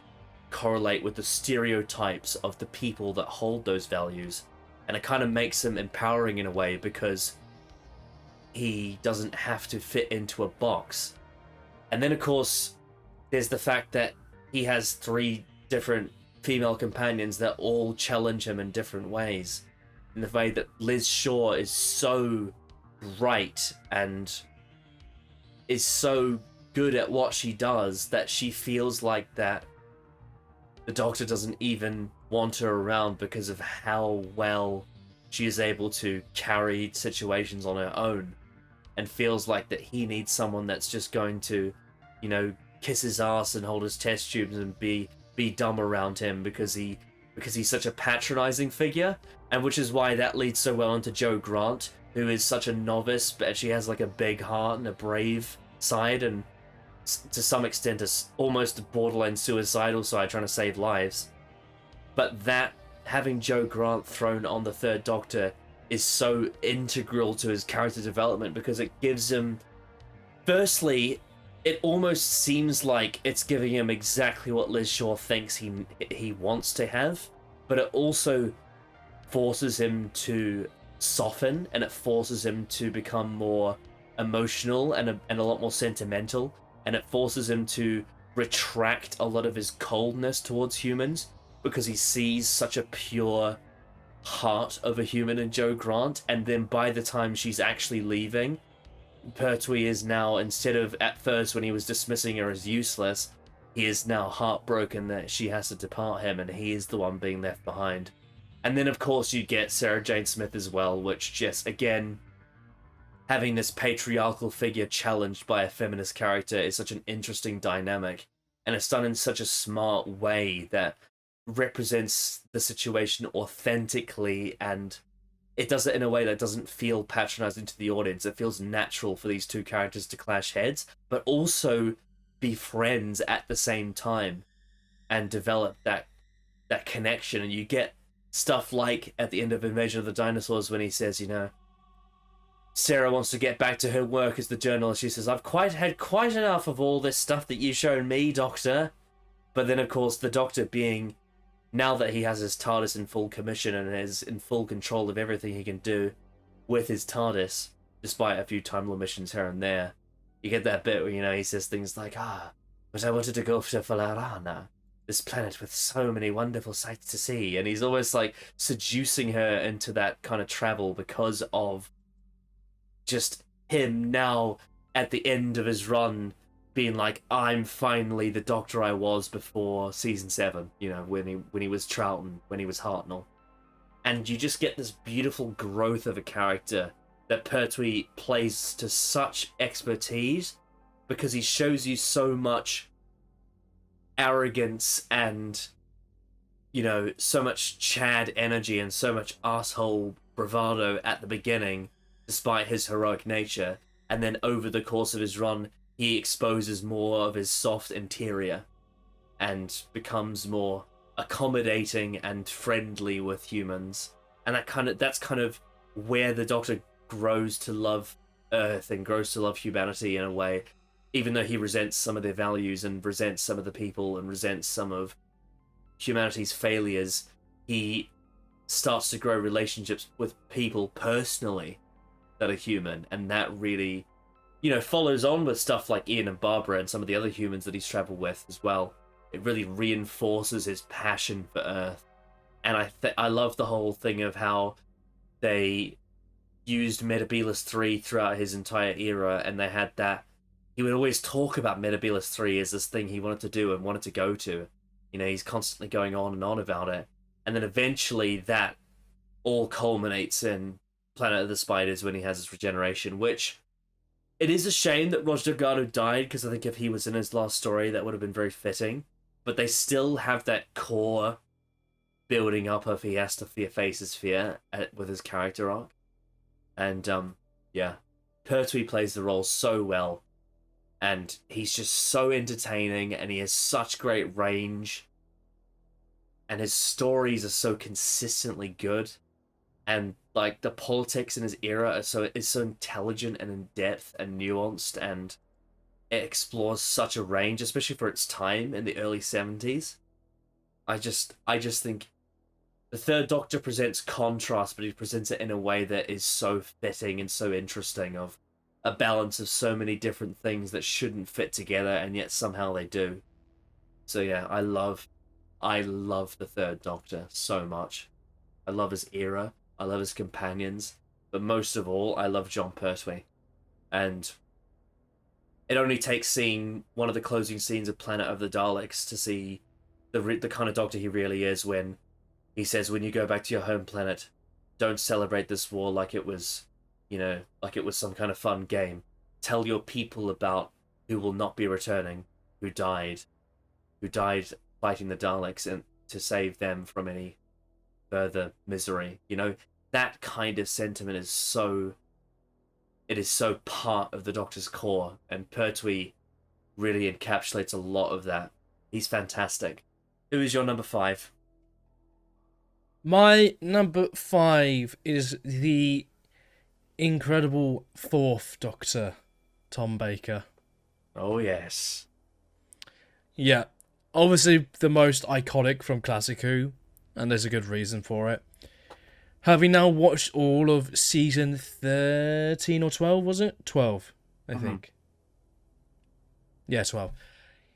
correlate with the stereotypes of the people that hold those values. And it kind of makes him empowering in a way because he doesn't have to fit into a box. And then, of course, there's the fact that he has 3 different female companions that all challenge him in different ways. In the way that Liz Shaw is so bright and is so good at what she does that she feels like that the Doctor doesn't even want her around because of how well she is able to carry situations on her own, and feels like that he needs someone that's just going to, you know, kiss his ass and hold his test tubes and be dumb around him because he's such a patronizing figure. And which is why that leads so well into Jo Grant, who is such a novice, but she has like a big heart and a brave side, and to some extent almost a borderline suicidal side, trying to save lives. But that, having Jo Grant thrown on the Third Doctor, is so integral to his character development because it gives him, firstly, it almost seems like it's giving him exactly what Liz Shaw thinks he wants to have, but it also forces him to soften, and it forces him to become more emotional and a lot more sentimental, and it forces him to retract a lot of his coldness towards humans because he sees such a pure heart of a human in Jo Grant. And then by the time she's actually leaving, Pertwee is now, instead of at first when he was dismissing her as useless, he is now heartbroken that she has to depart him and he is the one being left behind. And then of course you get Sarah Jane Smith as well, which just, again, having this patriarchal figure challenged by a feminist character is such an interesting dynamic, and it's done in such a smart way that represents the situation authentically, and it does it in a way that doesn't feel patronizing to the audience. It feels natural for these two characters to clash heads, but also be friends at the same time and develop that connection. And you get stuff like at the end of Invasion of the Dinosaurs when he says, you know, Sarah wants to get back to her work as the journalist. She says, I've had quite enough of all this stuff that you've shown me, Doctor. But then, of course, the Doctor being, now that he has his TARDIS in full commission and is in full control of everything he can do with his TARDIS, despite a few time omissions here and there, you get that bit where, you know, he says things like, but I wanted to go to Falarana, this planet with so many wonderful sights to see. And he's almost like seducing her into that kind of travel because of just him now at the end of his run being like, I'm finally the Doctor I was before season 7, you know, when he was Troughton, when he was Hartnell. And you just get this beautiful growth of a character that Pertwee plays to such expertise because he shows you so much arrogance and, you know, so much Chad energy and so much asshole bravado at the beginning, despite his heroic nature. And then over the course of his run, he exposes more of his soft interior and becomes more accommodating and friendly with humans. And that's kind of where the Doctor grows to love Earth and grows to love humanity in a way. Even though he resents some of their values and resents some of the people and resents some of humanity's failures, he starts to grow relationships with people personally that are human, and that really, you know, follows on with stuff like Ian and Barbara and some of the other humans that he's traveled with as well. It really reinforces his passion for Earth. And I love the whole thing of how they used Metebelis 3 throughout his entire era, and they had that, he would always talk about Metebelis 3 as this thing he wanted to do and wanted to go to. You know, he's constantly going on and on about it. And then eventually that all culminates in Planet of the Spiders when he has his regeneration, which, it is a shame that Roger Delgado died, because I think if he was in his last story, that would have been very fitting. But they still have that core building up of he has to face his fear with his character arc. And, yeah, Pertwee plays the role so well. And he's just so entertaining, and he has such great range. And his stories are so consistently good. and like the politics in his era is so intelligent and in depth and nuanced, and it explores such a range, especially for its time in the early 70s. I just think the Third Doctor presents contrast, but he presents it in a way that is so fitting and so interesting, of a balance of so many different things that shouldn't fit together, and yet somehow they do. So yeah, I love the Third Doctor so much. I love his era, I love his companions, but most of all, I love John Pertwee. And it only takes seeing one of the closing scenes of Planet of the Daleks to see the kind of Doctor he really is, when he says, when you go back to your home planet, don't celebrate this war like it was, like it was some kind of fun game. Tell your people about who will not be returning, who died fighting the Daleks, and to save them from any further misery. That kind of sentiment is so part of the Doctor's core, and Pertwee really encapsulates a lot of that. He's fantastic. Who is your number 5? My number 5 is the incredible 4th Doctor, Tom Baker. Oh, yes. Yeah, obviously the most iconic from Classic Who, and there's a good reason for it. Having now watched all of season 13 or 12, was it? 12, I think. Yeah, 12.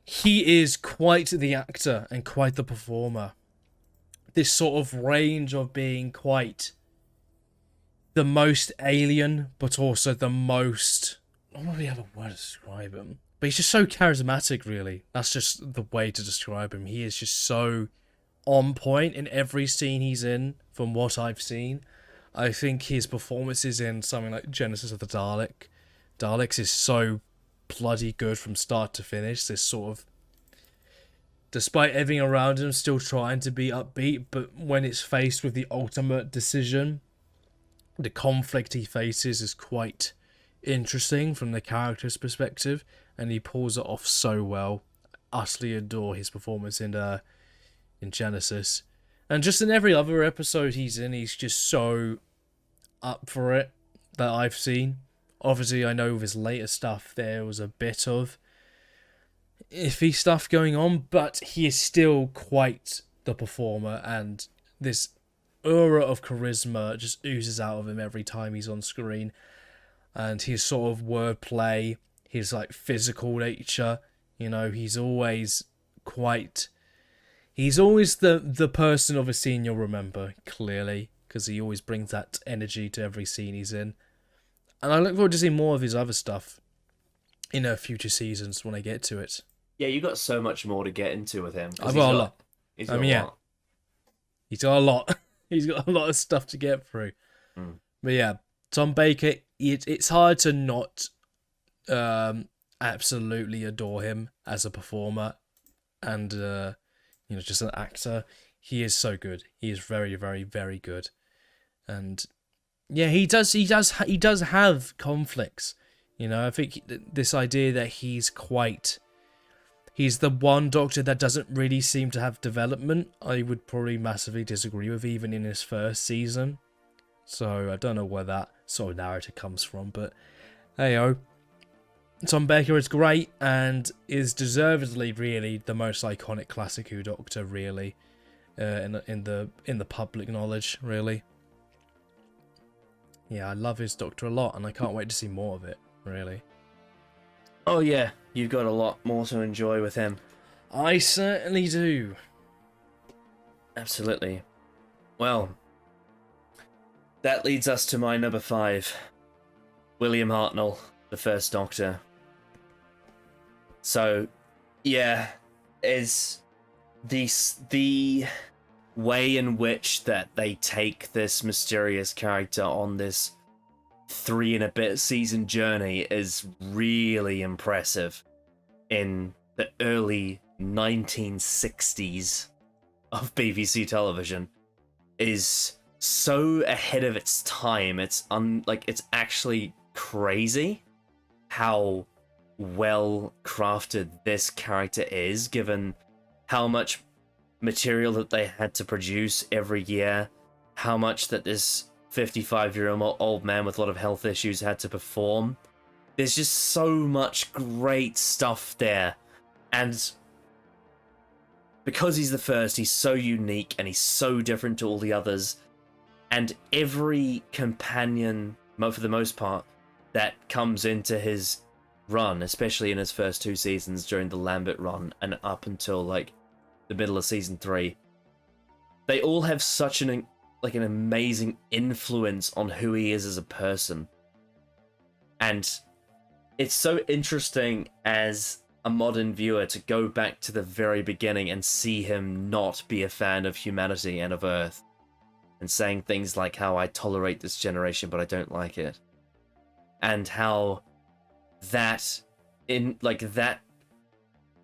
He is quite the actor and quite the performer. This sort of range of being quite the most alien, but also the most... I don't really have a word to describe him. But he's just so charismatic, really. That's just the way to describe him. He is just so on point in every scene he's in, from what I've seen. I think his performances in something like Genesis of the Daleks is so bloody good from start to finish. This sort of... Despite everything around him still trying to be upbeat, but when it's faced with the ultimate decision, the conflict he faces is quite interesting from the character's perspective, and he pulls it off so well. Utterly adore his performance in Genesis. And just in every other episode he's in, he's just so up for it that I've seen. Obviously, I know with his later stuff there was a bit of iffy stuff going on, but he is still quite the performer, and this aura of charisma just oozes out of him every time he's on screen. And his sort of wordplay, his like physical nature, he's always the person of a scene you'll remember, clearly, because he always brings that energy to every scene he's in. And I look forward to seeing more of his other stuff in future seasons when I get to it. Yeah, you got so much more to get into with him. I've got a lot. He's got a lot. He's got a lot. He's got a lot of stuff to get through. But yeah, Tom Baker, it's hard to not absolutely adore him as a performer and just an actor. He is so good. He is very, very, very good. And yeah, he does have conflicts. I think this idea that he's the one Doctor that doesn't really seem to have development, I would probably massively disagree with, even in his first season. So I don't know where that sort of narrative comes from, but hey-o. Tom Baker is great and is deservedly really the most iconic Classic Who Doctor, really, in the public knowledge, really. Yeah, I love his Doctor a lot, and I can't wait to see more of it, really. Oh yeah, you've got a lot more to enjoy with him. I certainly do. Absolutely. Well, that leads us to my number 5. William Hartnell, the First Doctor. So, yeah, is the way in which that they take this mysterious character on this 3 and a bit season journey is really impressive in the early 1960s of BBC television. Is so ahead of its time. It's actually crazy how well crafted this character is, given how much material that they had to produce every year, how much that this 55-year-old man with a lot of health issues had to perform. There's just so much great stuff there. And because he's the first, he's so unique and he's so different to all the others. And every companion, for the most part, that comes into his run, especially in his first 2 seasons during the Lambert run and up until like the middle of season 3, they all have such an amazing influence on who he is as a person. And it's so interesting as a modern viewer to go back to the very beginning and see him not be a fan of humanity and of Earth, and saying things like how I tolerate this generation but I don't like it, and how that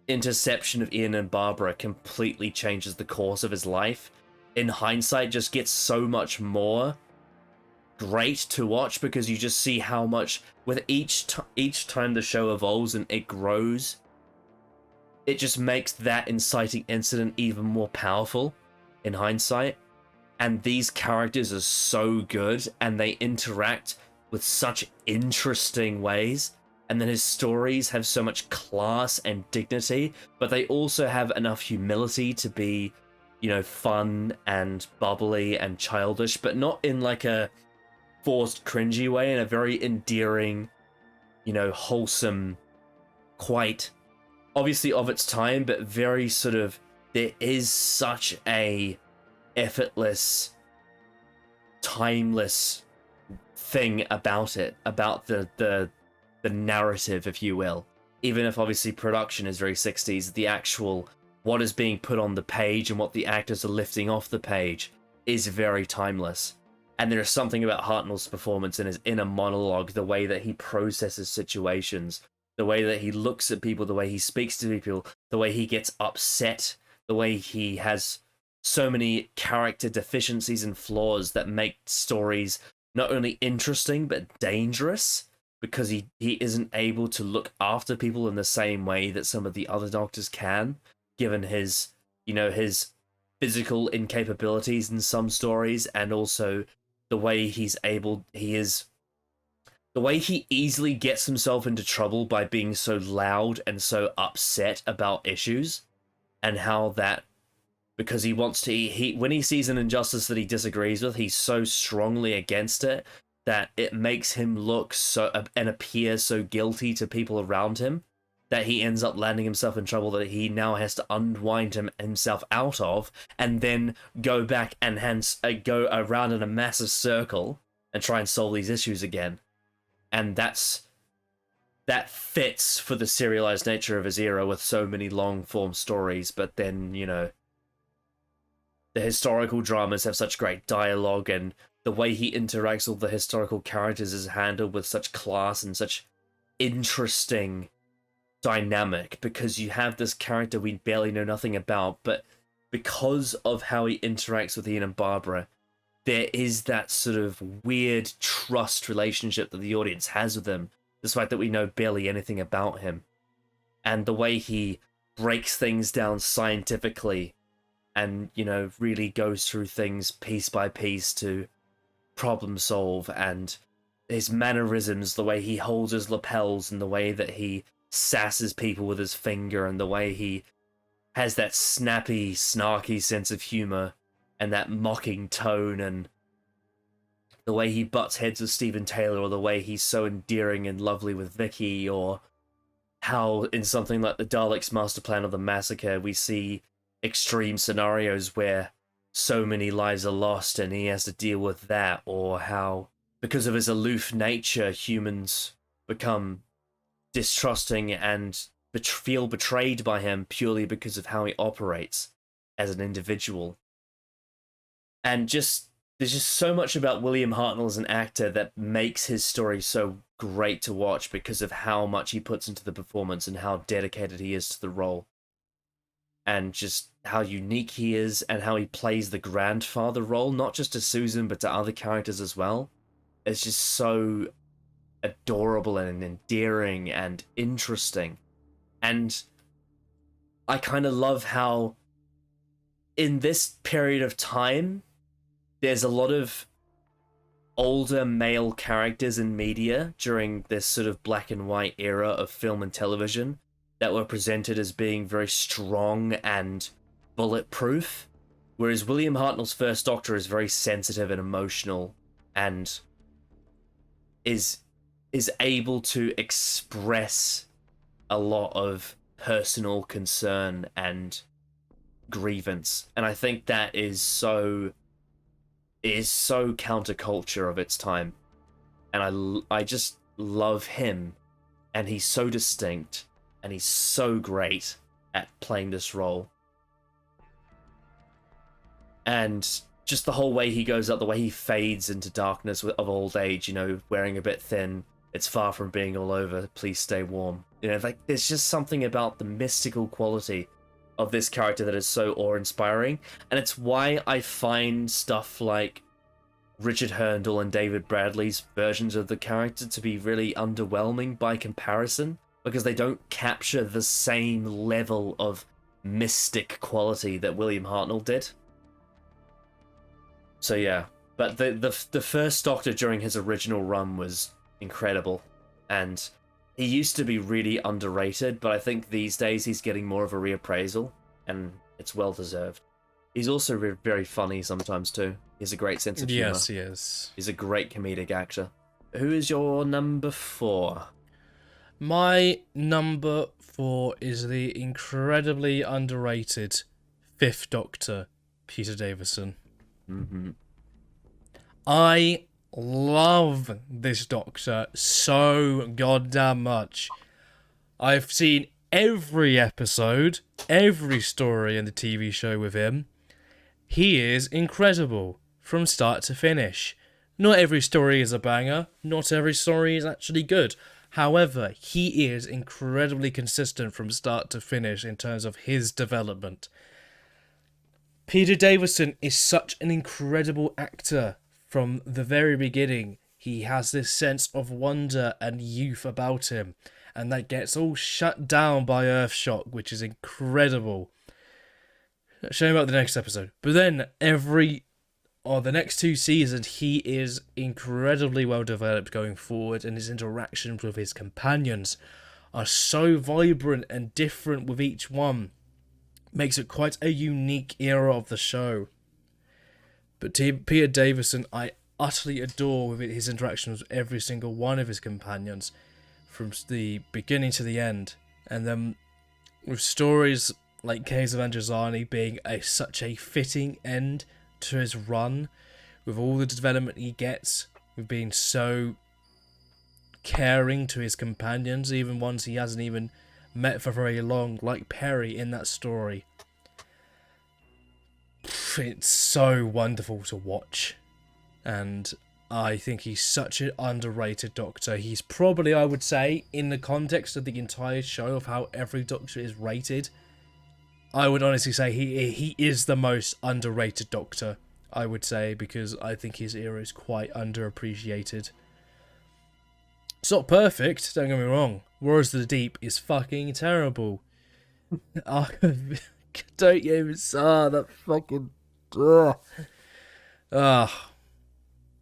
interception of Ian and Barbara completely changes the course of his life. In hindsight, just gets so much more great to watch, because you just see how much with each time the show evolves and it grows, it just makes that inciting incident even more powerful in hindsight. And these characters are so good and they interact with such interesting ways, and then his stories have so much class and dignity, but they also have enough humility to be, you know, fun and bubbly and childish, but not in like a forced cringy way, in a very endearing, you know, wholesome, quite obviously of its time, but very sort of, there is such a effortless, timeless thing about it, about the narrative, if you will. Even if obviously production is very 60s, the actual what is being put on the page and what the actors are lifting off the page is very timeless. And there is something about Hartnell's performance in his inner monologue, the way that he processes situations, the way that he looks at people, the way he speaks to people, the way he gets upset, the way he has so many character deficiencies and flaws that make stories not only interesting but dangerous, because he isn't able to look after people in the same way that some of the other doctors can, given his, you know, his physical incapabilities in some stories, and also the way the way he easily gets himself into trouble by being so loud and so upset about issues, and how that, because he wants to, when he sees an injustice that he disagrees with, he's so strongly against it that it makes him look so and appear so guilty to people around him that he ends up landing himself in trouble that he now has to unwind himself out of, and then go back and hence go around in a massive circle and try and solve these issues again. And that fits for the serialized nature of his era with so many long form stories. But then, you know, the historical dramas have such great dialogue, and the way he interacts with the historical characters is handled with such class and such interesting dynamic, because you have this character we barely know nothing about, but because of how he interacts with Ian and Barbara, there is that sort of weird trust relationship that the audience has with him, despite that we know barely anything about him. And the way he breaks things down scientifically and, you know, really goes through things piece by piece to problem solve, and his mannerisms, the way he holds his lapels and the way that he sasses people with his finger, and the way he has that snappy, snarky sense of humor and that mocking tone, and the way he butts heads with Steven Taylor, or the way he's so endearing and lovely with Vicky, or how in something like the Daleks' Master Plan of the Massacre we see extreme scenarios where so many lives are lost and he has to deal with that, or how because of his aloof nature humans become distrusting and feel betrayed by him purely because of how he operates as an individual. And just there's just so much about William Hartnell as an actor that makes his story so great to watch, because of how much he puts into the performance and how dedicated he is to the role, and just how unique he is, and how he plays the grandfather role, not just to Susan but to other characters as well. It's just so adorable and endearing and interesting. And I kind of love how in this period of time there's a lot of older male characters in media during this sort of black and white era of film and television that were presented as being very strong and bulletproof, whereas William Hartnell's First Doctor is very sensitive and emotional and is able to express a lot of personal concern and grievance, and I think that is so counterculture of its time, and I just love him, and he's so distinct, and he's so great at playing this role, and just the whole way he goes up, the way he fades into darkness of old age, you know, wearing a bit thin. It's far from being all over. Please stay warm. You know, like there's just something about the mystical quality of this character that is so awe-inspiring, and it's why I find stuff like Richard Herndl and David Bradley's versions of the character to be really underwhelming by comparison, because they don't capture the same level of mystic quality that William Hartnell did. So yeah, but the First Doctor during his original run was incredible, and he used to be really underrated, but I think these days he's getting more of a reappraisal, and it's well deserved. He's also very funny sometimes too. He has a great sense of humor. Yes, he is. He's a great comedic actor. Who is your number 4? My number 4 is the incredibly underrated Fifth Doctor, Peter Davison. Mm-hmm. I love this Doctor so goddamn much. I've seen every episode, every story in the TV show with him. He is incredible from start to finish. Not every story is a banger, not every story is actually good. However, he is incredibly consistent from start to finish in terms of his development. Peter Davison is such an incredible actor from the very beginning. He has this sense of wonder and youth about him, and that gets all shut down by Earthshock, which is incredible. Show me about the next episode. But then the next 2 seasons, he is incredibly well developed going forward, and his interactions with his companions are so vibrant and different with each one. Makes it quite a unique era of the show. But Peter Davison, I utterly adore with his interactions with every single one of his companions, from the beginning to the end. And then with stories like Caves of Androzani being such a fitting end to his run, with all the development he gets, with being so caring to his companions, even ones he hasn't even met for very long, like Perry in that story. It's so wonderful to watch, and I think he's such an underrated Doctor. He's probably, I would say, in the context of the entire show of how every Doctor is rated, I would honestly say he is the most underrated Doctor, I would say, because I think his era is quite underappreciated. It's not perfect, don't get me wrong. Warriors of the Deep is fucking terrible. Don't even that fucking...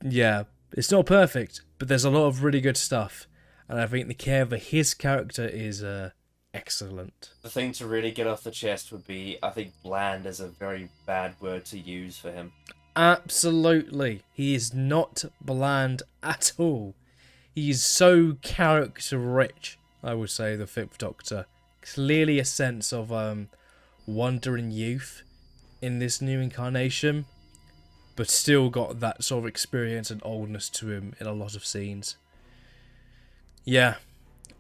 Yeah, it's not perfect, but there's a lot of really good stuff, and I think the care for his character is excellent. The thing to really get off the chest would be, I think bland is a very bad word to use for him. Absolutely. He is not bland at all. He is so character rich, I would say, the Fifth Doctor. Clearly a sense of wonder and youth in this new incarnation, but still got that sort of experience and oldness to him in a lot of scenes. Yeah,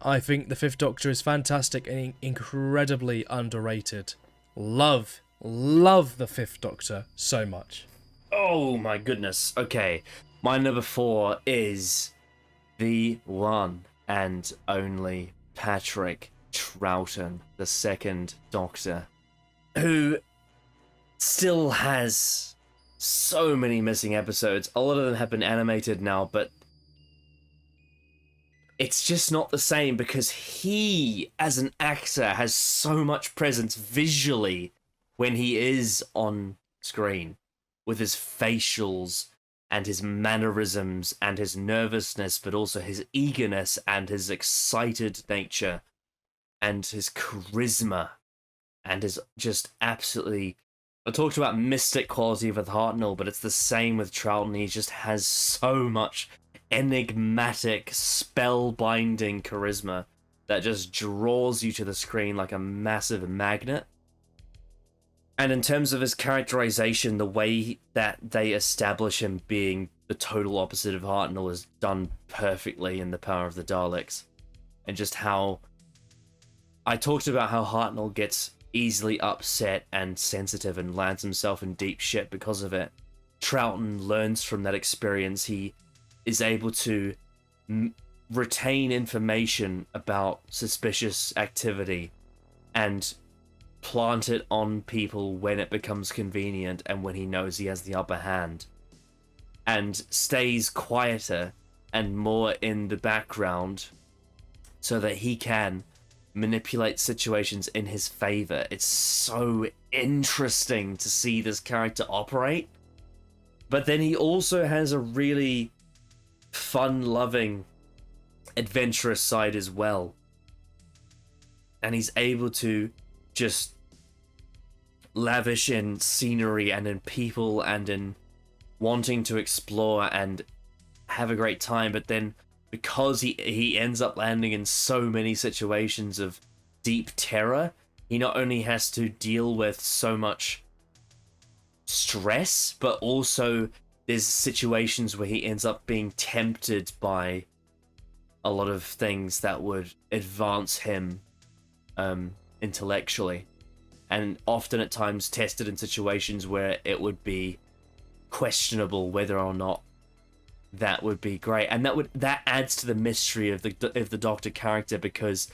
I think the Fifth Doctor is fantastic and incredibly underrated. Love the Fifth Doctor so much. Oh my goodness. Okay, my number 4 is the one and only Patrick Troughton, the Second Doctor, who still has so many missing episodes. A lot of them have been animated now, but it's just not the same because he, as an actor, has so much presence visually when he is on screen, with his facials and his mannerisms and his nervousness, but also his eagerness and his excited nature and his charisma and his just absolutely... I talked about mystic quality with Hartnell, but it's the same with Troughton. He just has so much enigmatic, spellbinding charisma that just draws you to the screen like a massive magnet. And in terms of his characterization, the way that they establish him being the total opposite of Hartnell is done perfectly in The Power of the Daleks. And just how... I talked about how Hartnell gets easily upset and sensitive and lands himself in deep shit because of it. Troughton learns from that experience. He is able to retain information about suspicious activity and plant it on people when it becomes convenient and when he knows he has the upper hand, and stays quieter and more in the background so that he can manipulate situations in his favor. It's so interesting to see this character operate. But then he also has a really fun-loving, adventurous side as well. And he's able to just lavish in scenery and in people and in wanting to explore and have a great time, but then because he ends up landing in so many situations of deep terror, he not only has to deal with so much stress, but also there's situations where he ends up being tempted by a lot of things that would advance him intellectually, and often at times tested in situations where it would be questionable whether or not that would be great. And that adds to the mystery of the Doctor character, because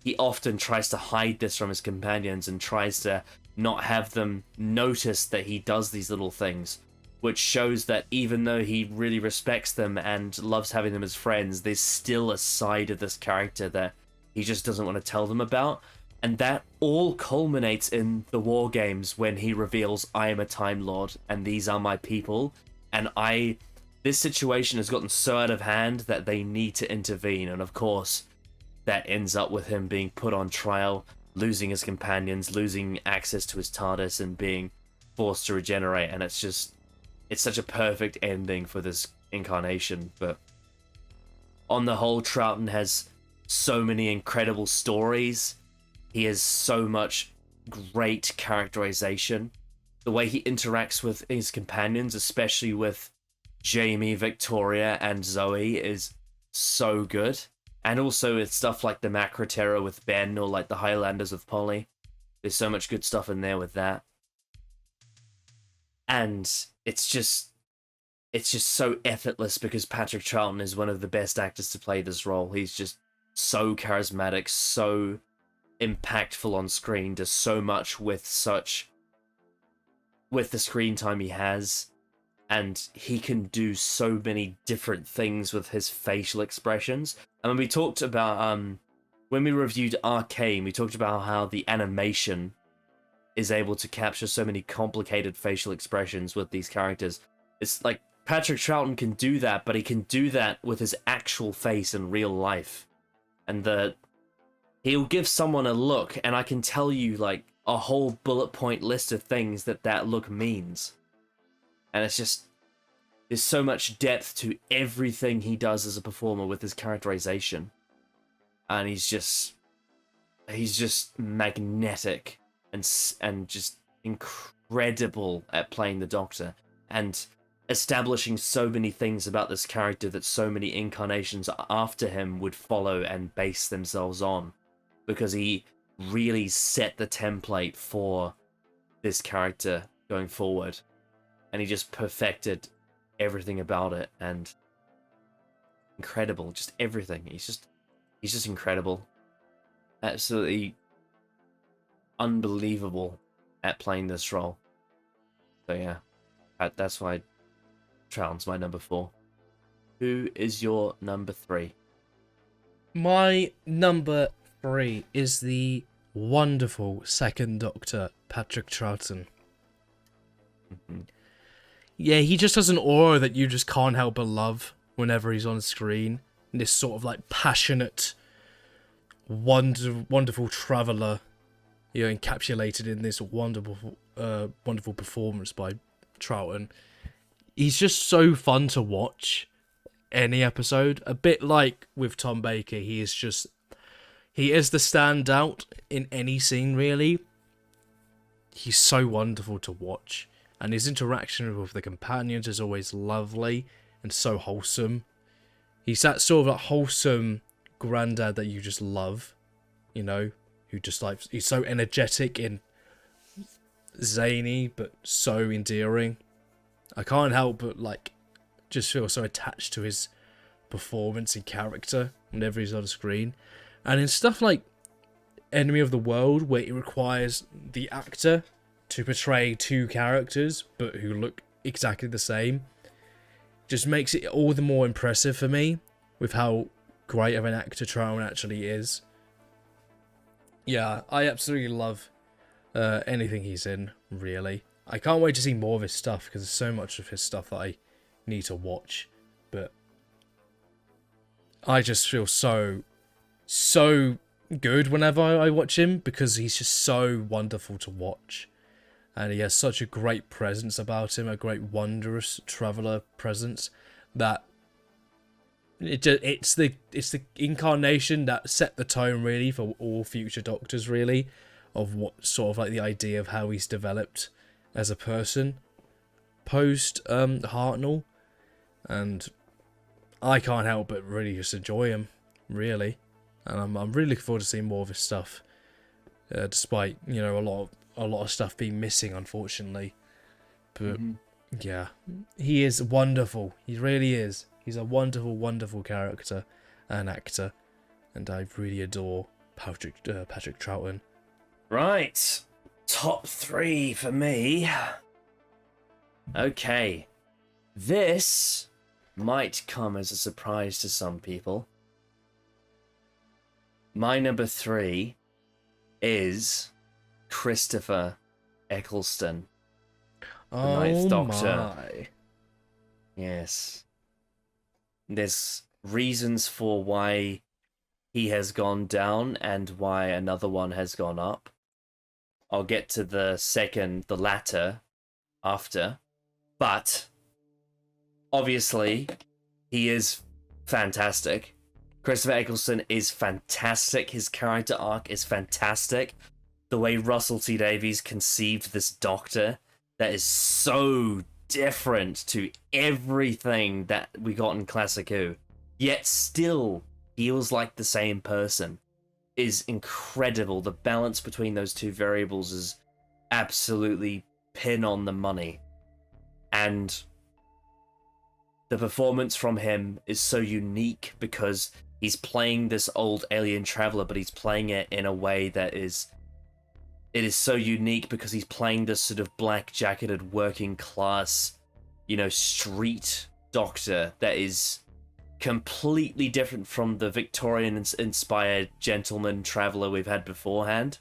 he often tries to hide this from his companions and tries to not have them notice that he does these little things, which shows that even though he really respects them and loves having them as friends, there's still a side of this character that he just doesn't want to tell them about. And that all culminates in the War Games when he reveals, I am a Time Lord and these are my people, and this situation has gotten so out of hand that they need to intervene. And of course, that ends up with him being put on trial, losing his companions, losing access to his TARDIS, and being forced to regenerate. And it's such a perfect ending for this incarnation. But on the whole, Troughton has so many incredible stories. He has so much great characterization. The way he interacts with his companions, especially with Jamie, Victoria, and Zoe, is so good. And also with stuff like the Macra Terror with Ben, or like the Highlanders with Polly. There's so much good stuff in there with that. And it's just so effortless because Patrick Troughton is one of the best actors to play this role. He's just so charismatic, so impactful on screen, does so much with the screen time he has. And he can do so many different things with his facial expressions. And when we talked about, when we reviewed Arcane, we talked about how the animation is able to capture so many complicated facial expressions with these characters. It's like Patrick Troughton can do that, but he can do that with his actual face in real life. And he'll give someone a look, and I can tell you like a whole bullet point list of things that look means. And it's just, there's so much depth to everything he does as a performer with his characterization. And he's just magnetic and just incredible at playing the Doctor and establishing so many things about this character that so many incarnations after him would follow and base themselves on, because he really set the template for this character going forward. And he just perfected everything about it, and incredible, just everything. He's just incredible. Absolutely unbelievable at playing this role. So yeah, that's why Troughton's my number 4. Who is your number 3? My number 3 is the wonderful second Doctor, Patrick Troughton. Mm-hmm. Yeah, he just has an aura that you just can't help but love whenever he's on screen. And this sort of like passionate, wonderful traveller, you know, encapsulated in this wonderful performance by Troughton. He's just so fun to watch any episode. A bit like with Tom Baker, he is the standout in any scene, really. He's so wonderful to watch. And his interaction with the companions is always lovely and so wholesome. He's that sort of like wholesome granddad that you just love, you know, who just like, he's so energetic and zany, but so endearing. I can't help but like just feel so attached to his performance and character whenever he's on screen. And in stuff like Enemy of the World, where it requires the actor to portray two characters but who look exactly the same, just makes it all the more impressive for me with how great of an actor Troughton actually is. Yeah, I absolutely love anything he's in, really. I can't wait to see more of his stuff, because there's so much of his stuff that I need to watch. But I just feel so good whenever I watch him, because he's just so wonderful to watch. And he has such a great presence about him, a great wondrous traveller presence, that it's the incarnation that set the tone, really, for all future Doctors, really, of what sort of like the idea of how he's developed as a person post Hartnell. And I can't help but really just enjoy him, really. And I'm really looking forward to seeing more of his stuff, despite, you know, a lot of stuff being missing, unfortunately. But yeah, he is wonderful. He really is. He's a wonderful, wonderful character and actor, and I really adore Patrick Troughton. Right, top 3 for me. Okay, this might come as a surprise to some people. My number 3 is Christopher Eccleston, the Ninth Doctor. My. Yes. There's reasons for why he has gone down and why another one has gone up. I'll get to the latter, after. But, obviously, he is fantastic. Christopher Eccleston is fantastic. His character arc is fantastic. The way Russell T Davies conceived this Doctor, that is so different to everything that we got in Classic Who, yet still feels like the same person, is incredible. The balance between those two variables is absolutely pin on the money. And the performance from him is so unique because he's playing this old alien traveler, but he's playing it in a way that is so unique because he's playing this sort of black-jacketed working class, you know, street Doctor that is completely different from the Victorian-inspired gentleman traveler we've had beforehand.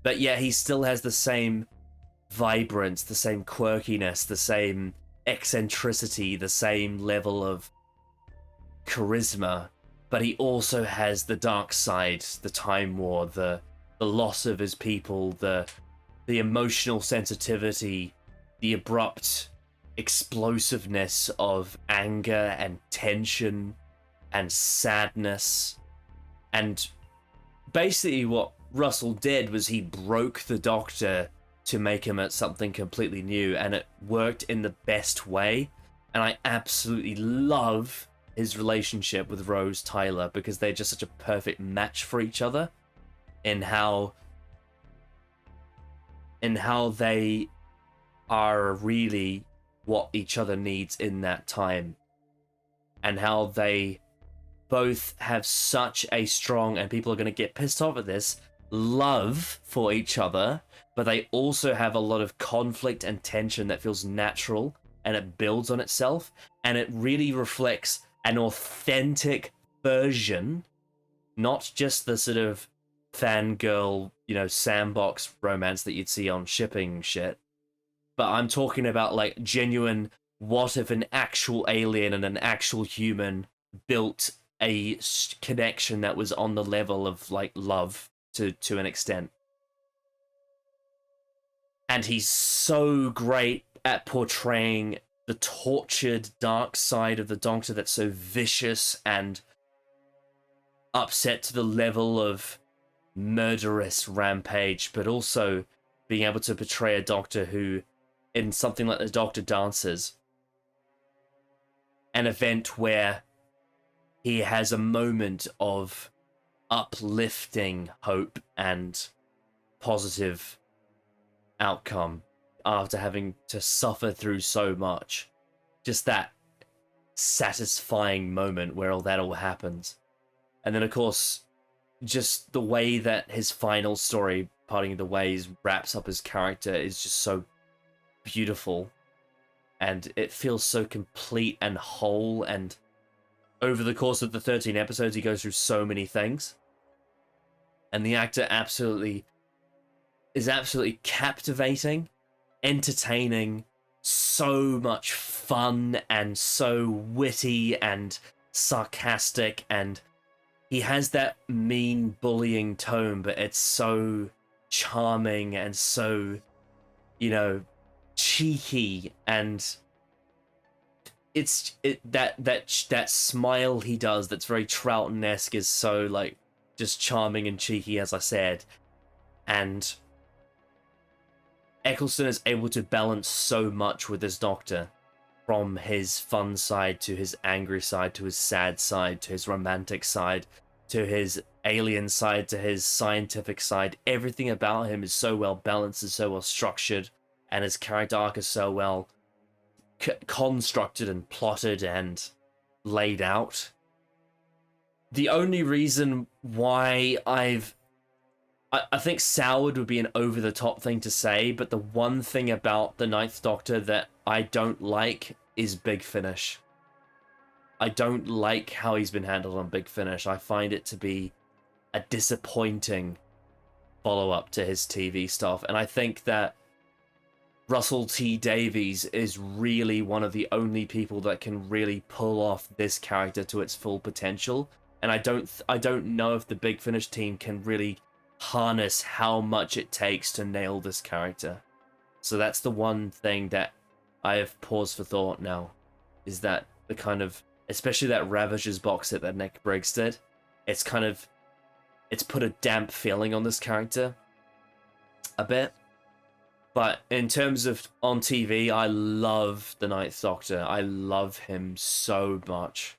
But yeah, he still has the same vibrance, the same quirkiness, the same eccentricity, the same level of charisma. But he also has the dark side, the Time War, the loss of his people, the emotional sensitivity, the abrupt explosiveness of anger and tension and sadness. And basically what Russell did was he broke the Doctor to make him at something completely new, and it worked in the best way. And I absolutely love his relationship with Rose Tyler, because they're just such a perfect match for each other in how they are really what each other needs in that time, and how they both have such a strong, and people are going to get pissed off at this, love for each other, but they also have a lot of conflict and tension that feels natural, and it builds on itself, and it really reflects an authentic version, not just the sort of fangirl, you know, sandbox romance that you'd see on shipping shit, but I'm talking about like genuine. What if an actual alien and an actual human built a connection that was on the level of like love to an extent? And he's so great at portraying the tortured dark side of the Doctor that's so vicious and upset to the level of murderous rampage, but also being able to portray a Doctor who, in something like The Doctor Dances, an event where he has a moment of uplifting hope and positive outcome after having to suffer through so much. Just that satisfying moment where all that all happens. And then, of course, just the way that his final story, Parting of the Ways, wraps up his character is just so beautiful. And it feels so complete and whole. And over the course of the 13 episodes, he goes through so many things. And the actor is absolutely captivating, entertaining, so much fun, and so witty and sarcastic, and he has that mean bullying tone, but it's so charming and so, cheeky, and that smile he does that's very Troughton-esque is so like just charming and cheeky, as I said. And Eccleston is able to balance so much with his Doctor, from his fun side to his angry side to his sad side to his romantic side to his alien side to his scientific side. Everything about him is so well balanced and so well structured, and his character arc is so well constructed and plotted and laid out. The only reason why I think soured would be an over-the-top thing to say, but the one thing about the Ninth Doctor that I don't like is Big Finish. I don't like how he's been handled on Big Finish. I find it to be a disappointing follow-up to his TV stuff, and I think that Russell T Davies is really one of the only people that can really pull off this character to its full potential, and I don't know if the Big Finish team can really harness how much it takes to nail this character. So that's the one thing that I have paused for thought now, is that the kind of, especially that Ravagers box set that Nick Briggs did, it's put a damp feeling on this character a bit. But in terms of on TV, I love the Ninth Doctor. I love him so much.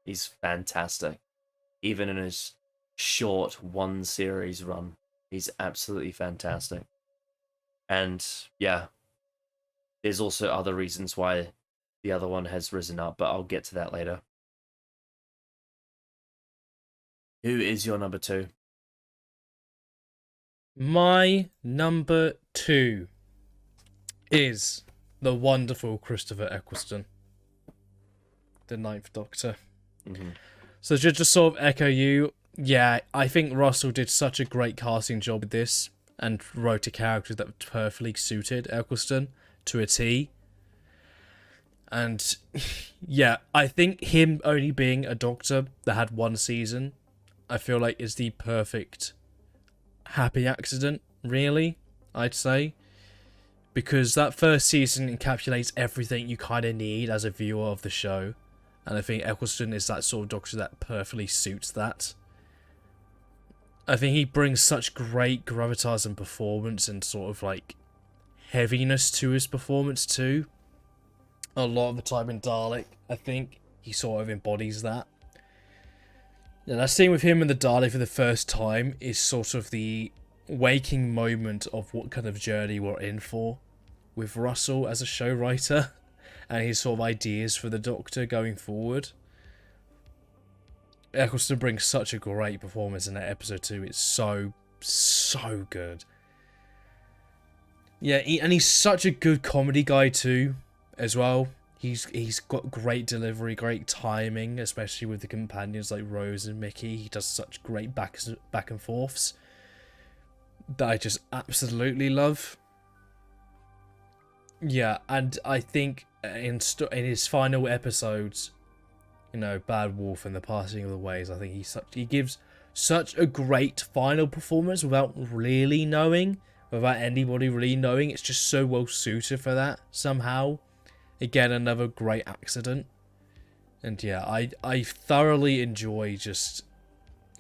He's fantastic. Even in his short one series run, he's absolutely fantastic. And yeah, there's also other reasons why the other one has risen up, but I'll get to that later. Who is your number 2? My number 2 is the wonderful Christopher Eccleston, the Ninth Doctor. Mm-hmm. So just sort of echo you, yeah, I think Russell did such a great casting job with this and wrote a character that perfectly suited Eccleston to a T. And yeah, I think him only being a Doctor that had one season, I feel like is the perfect happy accident, really, I'd say. Because that first season encapsulates everything you kind of need as a viewer of the show. And I think Eccleston is that sort of Doctor that perfectly suits that. I think he brings such great gravitas and performance and sort of like heaviness to his performance too. A lot of the time in Dalek, I think he sort of embodies that. And that scene with him and the Dalek for the first time is sort of the waking moment of what kind of journey we're in for with Russell as a show writer and his sort of ideas for the Doctor going forward. Eccleston brings such a great performance in that episode too. It's so good. Yeah, and he's such a good comedy guy too, as well. He's got great delivery, great timing, especially with the companions like Rose and Mickey. He does such great back and forths that I just absolutely love. Yeah, and I think in his final episodes, Bad Wolf and the Passing of the Ways, I think he gives such a great final performance without anybody really knowing. It's just so well suited for that somehow. Again, another great accident. And yeah, I thoroughly enjoy just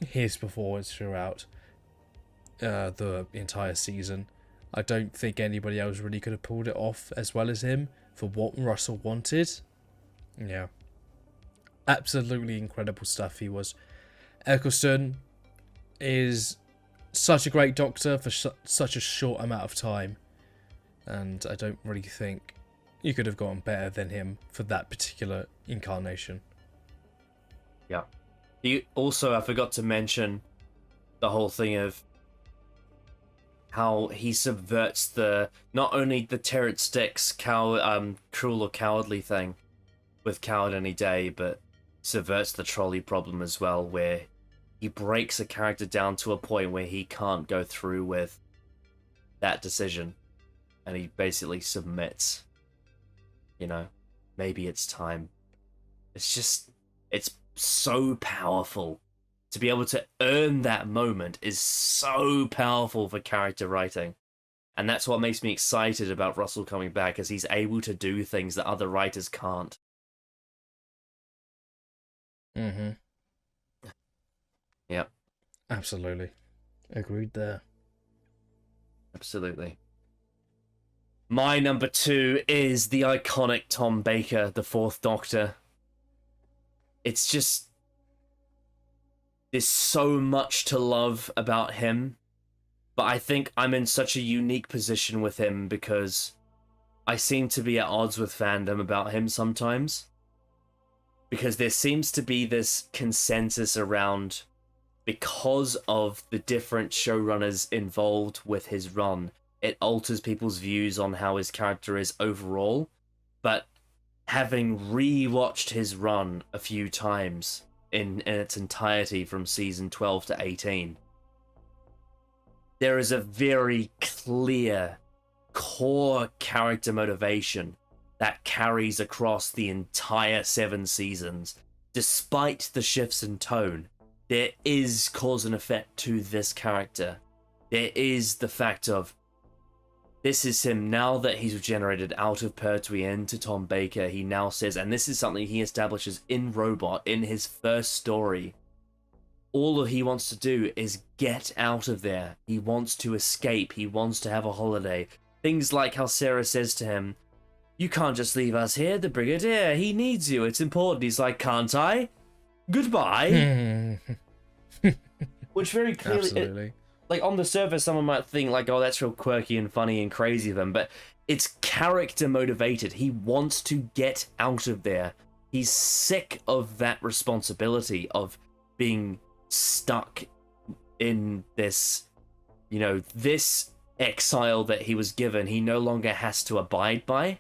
his performance throughout the entire season. I don't think anybody else really could have pulled it off as well as him for what Russell wanted. Yeah. Absolutely incredible stuff he was. Eccleston is such a great Doctor for such a short amount of time. And I don't really think you could have gotten better than him for that particular incarnation. Yeah. I forgot to mention the whole thing of how he subverts not only the Terrence Dicks cruel or cowardly thing with Coward Any Day, but subverts the trolley problem as well, where he breaks a character down to a point where he can't go through with that decision, and he basically submits. Maybe it's time. It's so powerful. To be able to earn that moment is so powerful for character writing. And that's what makes me excited about Russell coming back, as he's able to do things that other writers can't. Mm-hmm. Yep. Absolutely. Agreed there. Absolutely. My number 2 is the iconic Tom Baker, the Fourth Doctor. It's just... There's so much to love about him, but I think I'm in such a unique position with him because I seem to be at odds with fandom about him sometimes. Because there seems to be this consensus around, because of the different showrunners involved with his run, it alters people's views on how his character is overall. But having re-watched his run a few times in its entirety from season 12 to 18, there is a very clear core character motivation that carries across the entire 7 seasons. Despite the shifts in tone, there is cause and effect to this character. There is the fact of, this is him now that he's regenerated out of Pertwee into Tom Baker. He now says, and this is something he establishes in Robot, in his first story, all he wants to do is get out of there. He wants to escape. He wants to have a holiday. Things like how Sarah says to him, "You can't just leave us here, the Brigadier. He needs you. It's important." He's like, "Can't I? Goodbye." Which very clearly... Absolutely. Like, on the surface, someone might think, like, oh, that's real quirky and funny and crazy of him, but it's character motivated. He wants to get out of there. He's sick of that responsibility of being stuck in this, this exile that he was given. He no longer has to abide by.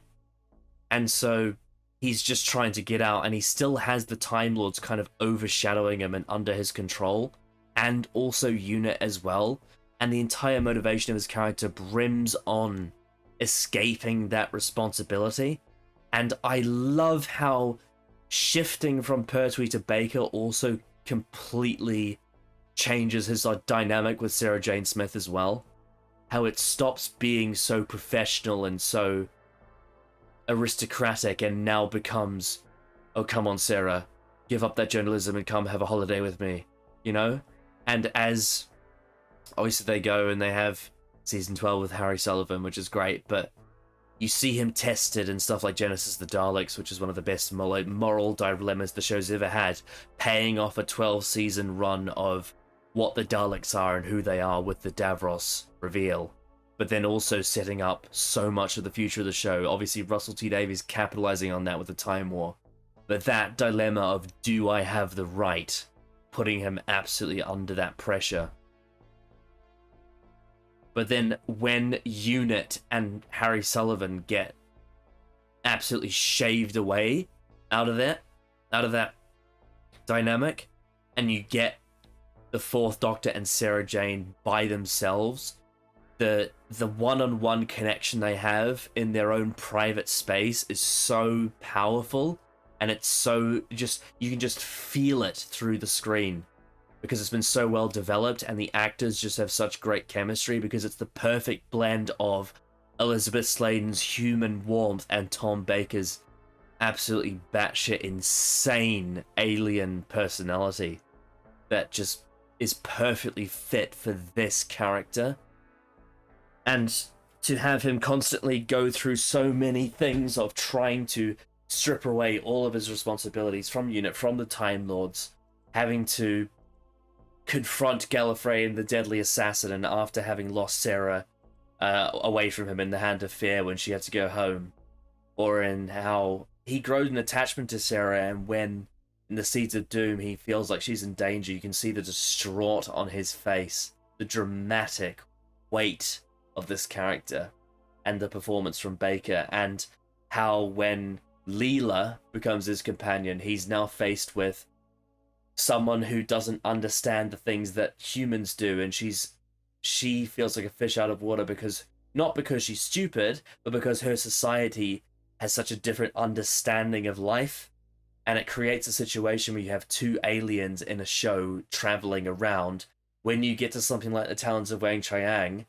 And so he's just trying to get out, and he still has the Time Lords kind of overshadowing him and under his control. And also Unit as well, and the entire motivation of his character brims on escaping that responsibility. And I love how shifting from Pertwee to Baker also completely changes his dynamic with Sarah Jane Smith as well. How it stops being so professional and so aristocratic and now becomes, "Oh, come on, Sarah, give up that journalism and come have a holiday with me," And as obviously they go and they have season 12 with Harry Sullivan, which is great, but you see him tested in stuff like Genesis of the Daleks, which is one of the best moral dilemmas the show's ever had, paying off a 12-season run of what the Daleks are and who they are with the Davros reveal, but then also setting up so much of the future of the show. Obviously, Russell T Davies capitalizing on that with the Time War, but that dilemma of, do I have the right, putting him absolutely under that pressure. But then when Unit and Harry Sullivan get absolutely shaved away out of that dynamic, and you get the Fourth Doctor and Sarah Jane by themselves, the one-on-one connection they have in their own private space is so powerful, and it's so just, you can just feel it through the screen because it's been so well developed, and the actors just have such great chemistry because it's the perfect blend of Elizabeth Sladen's human warmth and Tom Baker's absolutely batshit insane alien personality that just is perfectly fit for this character. And to have him constantly go through so many things of trying to strip away all of his responsibilities from UNIT, from the Time Lords, having to confront Gallifrey and the Deadly Assassin, and after having lost Sarah away from him in the Hand of Fear when she had to go home, or in how he grows an attachment to Sarah, and when in the Seeds of Doom he feels like she's in danger, you can see the distraught on his face, the dramatic weight of this character, and the performance from Baker, and how when Leela becomes his companion, he's now faced with someone who doesn't understand the things that humans do, and she feels like a fish out of water, because not because she's stupid, but because her society has such a different understanding of life, and it creates a situation where you have two aliens in a show traveling around. When you get to something like the Talons of Wang Chiang,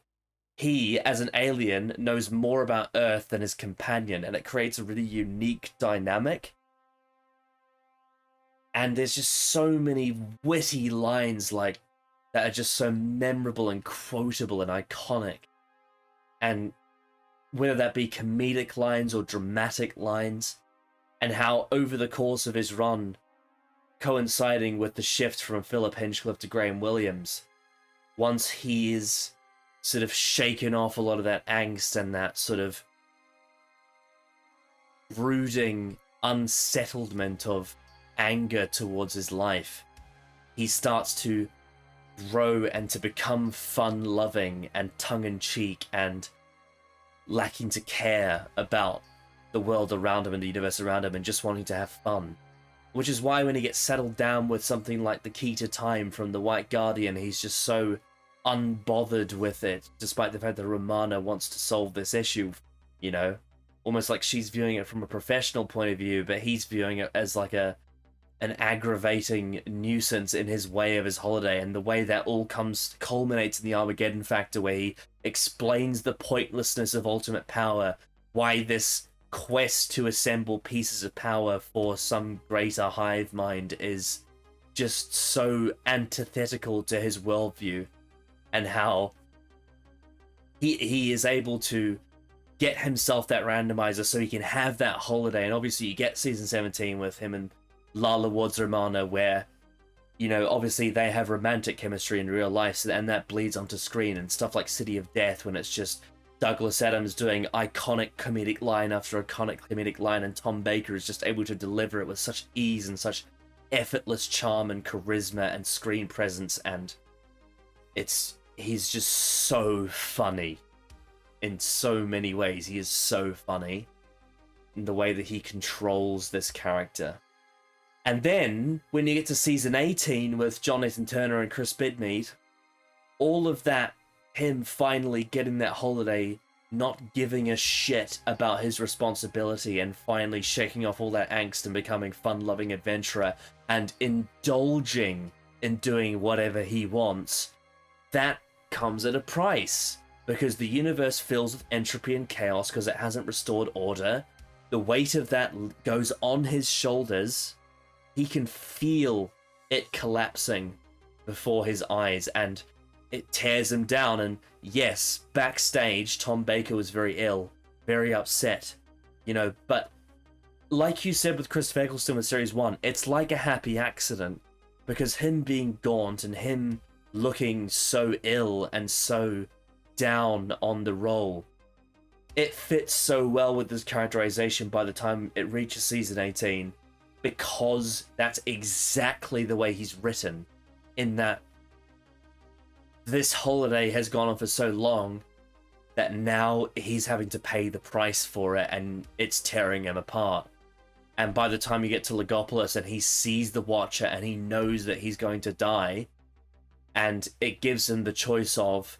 he, as an alien, knows more about Earth than his companion, and it creates a really unique dynamic. And there's just so many witty lines like that are just so memorable and quotable and iconic. And whether that be comedic lines or dramatic lines, and how over the course of his run, coinciding with the shift from Philip Hinchcliffe to Graham Williams, once he is sort of shaken off a lot of that angst and that sort of brooding unsettlement of anger towards his life, he starts to grow and to become fun-loving and tongue-in-cheek and lacking to care about the world around him and the universe around him, and just wanting to have fun. Which is why when he gets settled down with something like the Key to Time from the White Guardian, he's just so unbothered with it, despite the fact that Romana wants to solve this issue, you know, almost like she's viewing it from a professional point of view, but he's viewing it as like an aggravating nuisance in his way of his holiday. And the way that all culminates in the Armageddon Factor, where he explains the pointlessness of ultimate power, why this quest to assemble pieces of power for some greater hive mind is just so antithetical to his worldview, and how he is able to get himself that randomizer so he can have that holiday. And obviously you get season 17 with him and Lala Ward's Romana, where, you know, obviously they have romantic chemistry in real life, so, and that bleeds onto screen, and stuff like City of Death, when it's just Douglas Adams doing iconic comedic line after iconic comedic line, and Tom Baker is just able to deliver it with such ease and such effortless charm and charisma and screen presence, and he's just so funny in so many ways. He is so funny in the way that he controls this character. And then when you get to season 18 with Jonathan Turner and Chris Bidmead, all of that, him finally getting that holiday, not giving a shit about his responsibility, and finally shaking off all that angst and becoming fun-loving adventurer and indulging in doing whatever he wants, that comes at a price, because the universe fills with entropy and chaos because it hasn't restored order. The weight of that goes on his shoulders. He can feel it collapsing before his eyes, and it tears him down. And yes, backstage, Tom Baker was very ill, very upset, you know, but like you said with Chris Eccleston with Series 1, it's like a happy accident, because him being gaunt and him looking so ill and so down on the role, it fits so well with his characterization by the time it reaches season 18, because that's exactly the way he's written, in that this holiday has gone on for so long that now he's having to pay the price for it, and it's tearing him apart. And by the time you get to Legopolis and he sees the Watcher and he knows that he's going to die, and it gives him the choice of,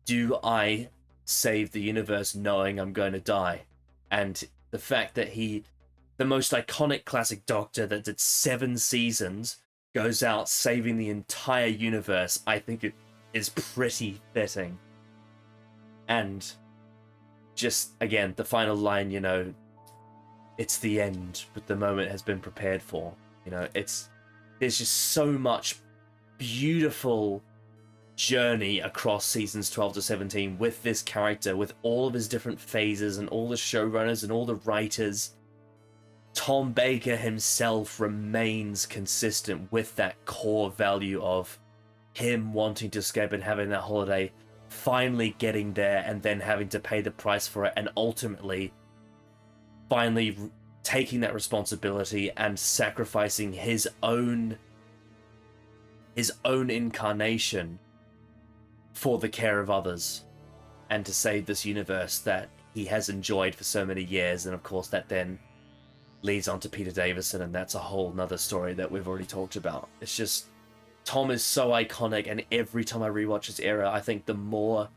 do I save the universe knowing I'm going to die? And the fact that the most iconic classic Doctor that did 7 seasons, goes out saving the entire universe, I think it is pretty fitting. And just, again, the final line, you know, it's the end, but the moment has been prepared for. You know, there's just so much beautiful journey across seasons 12 to 17 with this character, with all of his different phases and all the showrunners and all the writers. Tom Baker himself remains consistent with that core value of him wanting to escape and having that holiday, finally getting there and then having to pay the price for it, and ultimately finally taking that responsibility and sacrificing his own incarnation for the care of others and to save this universe that he has enjoyed for so many years. And of course that then leads on to Peter Davison, and that's a whole nother story that we've already talked about. It's just, Tom is so iconic, and every time I rewatch his era, I think the more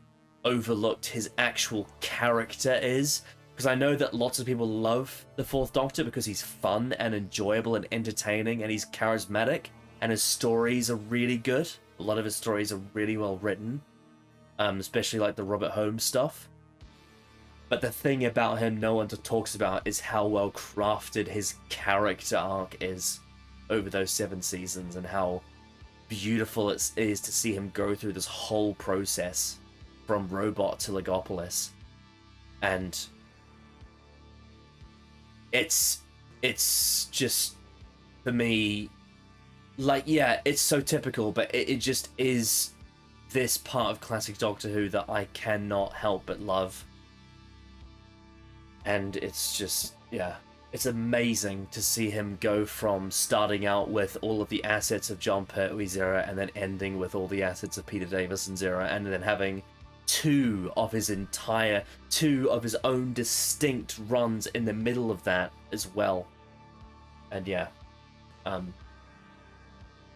overlooked his actual character is. Because I know that lots of people love the Fourth Doctor because he's fun and enjoyable and entertaining, and he's charismatic, and his stories are really good. A lot of his stories are really well written, especially like the Robert Holmes stuff. But the thing about him no one talks about is how well crafted his character arc is over those 7 seasons, and how beautiful it is to see him go through this whole process from robot to Legopolis. And it's just, for me, like, yeah, it's so typical, but it just is this part of classic Doctor Who that I cannot help but love. And it's just, yeah, it's amazing to see him go from starting out with all of the assets of John Pertwee's era and then ending with all the assets of Peter Davison's era, and then having two of his own distinct runs in the middle of that as well. And yeah,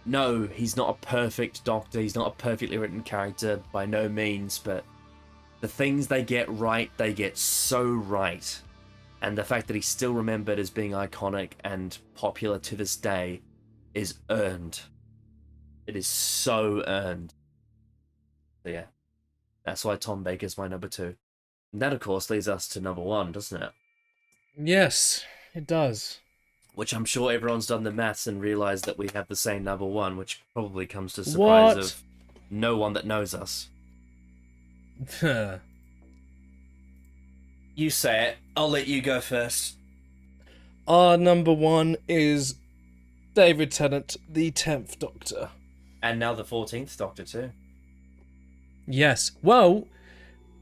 no, he's not a perfect Doctor, he's not a perfectly written character by no means, but the things they get right, they get so right. And the fact that he's still remembered as being iconic and popular to this day is earned. It is so earned. So yeah, that's why Tom Baker's my number 2. And that, of course, leads us to number 1, doesn't it? Yes, it does. Which I'm sure everyone's done the maths and realised that we have the same number 1, which probably comes to the surprise of no one that knows us. You say it. I'll let you go first. Our number 1 is David Tennant, the 10th Doctor. And now the 14th Doctor too. Yes. Well,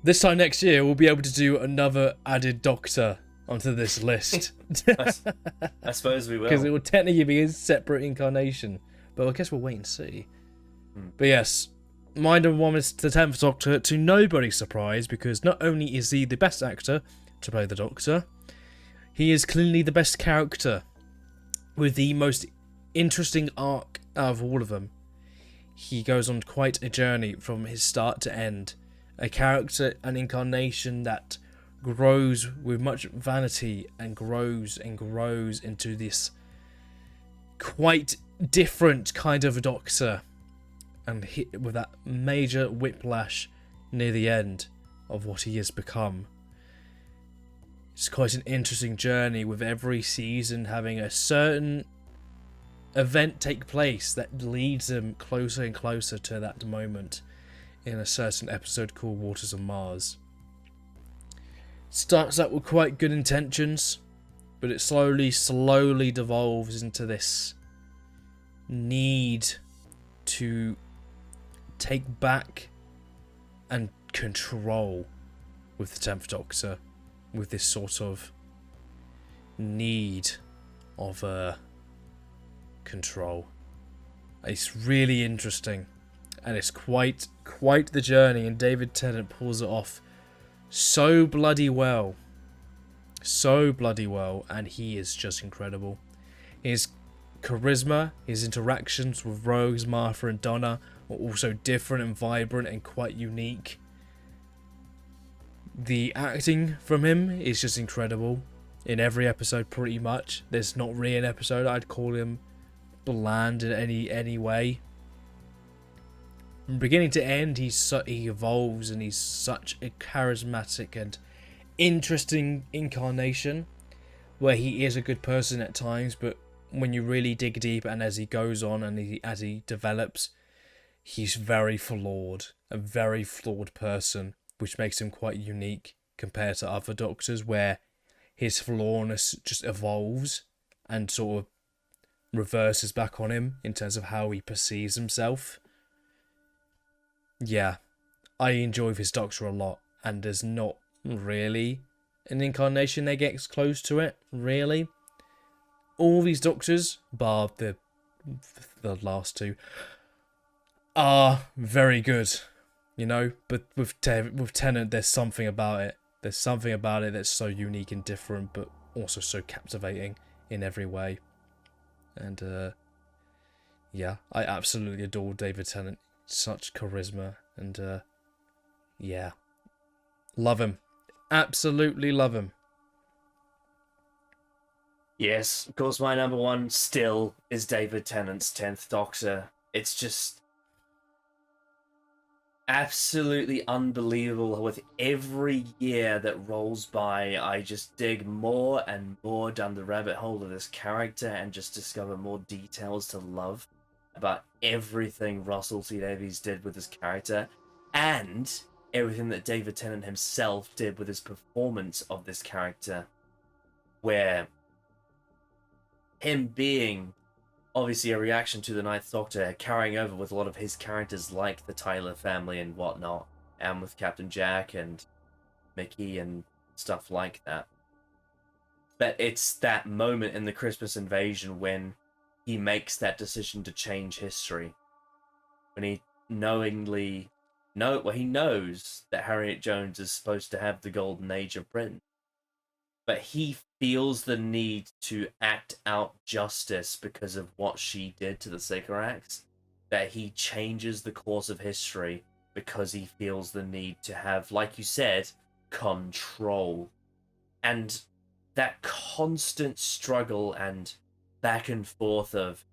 this time next year we'll be able to do another added Doctor onto this list. I suppose we will. Because it will technically be a separate incarnation. But I guess we'll wait and see. But yes, my number 1 is the 10th Doctor, to nobody's surprise, because not only is he the best actor to play the Doctor, he is clearly the best character, with the most interesting arc out of all of them. He goes on quite a journey from his start to end. A character, an incarnation that grows with much vanity and grows into this quite different kind of a Doctor, and hit with that major whiplash near the end of what he has become. It's quite an interesting journey, with every season having a certain event take place that leads him closer and closer to that moment in a certain episode called Waters of Mars. Starts out with quite good intentions, but it slowly devolves into this need to take back and control with the 10th Doctor, with this sort of need of control. It's really interesting, and it's quite the journey, and David Tennant pulls it off so bloody well, and he is just incredible. His charisma, his interactions with Rose, Martha and Donna are also different and vibrant and quite unique, The acting from him is just incredible. In every episode, pretty much. There's not really an episode I'd call him bland in any way. From beginning to end, he evolves, and he's such a charismatic and interesting incarnation, where he is a good person at times, but when you really dig deep and as he goes on and as he develops, he's very flawed, a very flawed person, which makes him quite unique compared to other Doctors, where his flawness just evolves and sort of reverses back on him in terms of how he perceives himself. Yeah, I enjoy this Doctor a lot, and there's not really an incarnation that gets close to it, really. All these Doctors, bar the last two, are very good, you know, but with Tennant, there's something about it. There's something about it that's so unique and different, but also so captivating in every way. And, yeah, I absolutely adore David Tennant. Such charisma, and, yeah. Love him. Absolutely love him. Yes, of course, my number one still is David Tennant's 10th Doctor. It's just absolutely unbelievable. With every year that rolls by, I just dig more and more down the rabbit hole of this character and just discover more details to love about everything Russell T Davies did with his character, and everything that David Tennant himself did with his performance of this character, where him being obviously a reaction to the Ninth Doctor, carrying over with a lot of his characters like the Tyler family and whatnot, and with Captain Jack and Mickey and stuff like that. But it's that moment in the Christmas Invasion when he makes that decision to change history. When he he knows that Harriet Jones is supposed to have the golden age of Britain. But he feels the need to act out justice because of what she did to the Sycorax. That he changes the course of history because he feels the need to have, like you said, control. And that constant struggle and back and forth of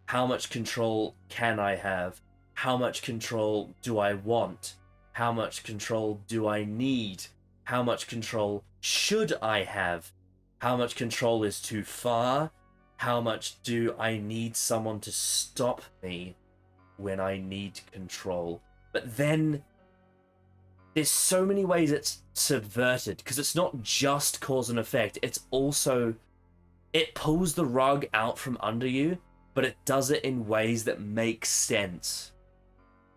how much control can I have? How much control do I want? How much control do I need? How much control should I have? How much control is too far? How much do I need someone to stop me when I need control? But then there's so many ways it's subverted, because it's not just cause and effect, it's also, it pulls the rug out from under you, but it does it in ways that make sense.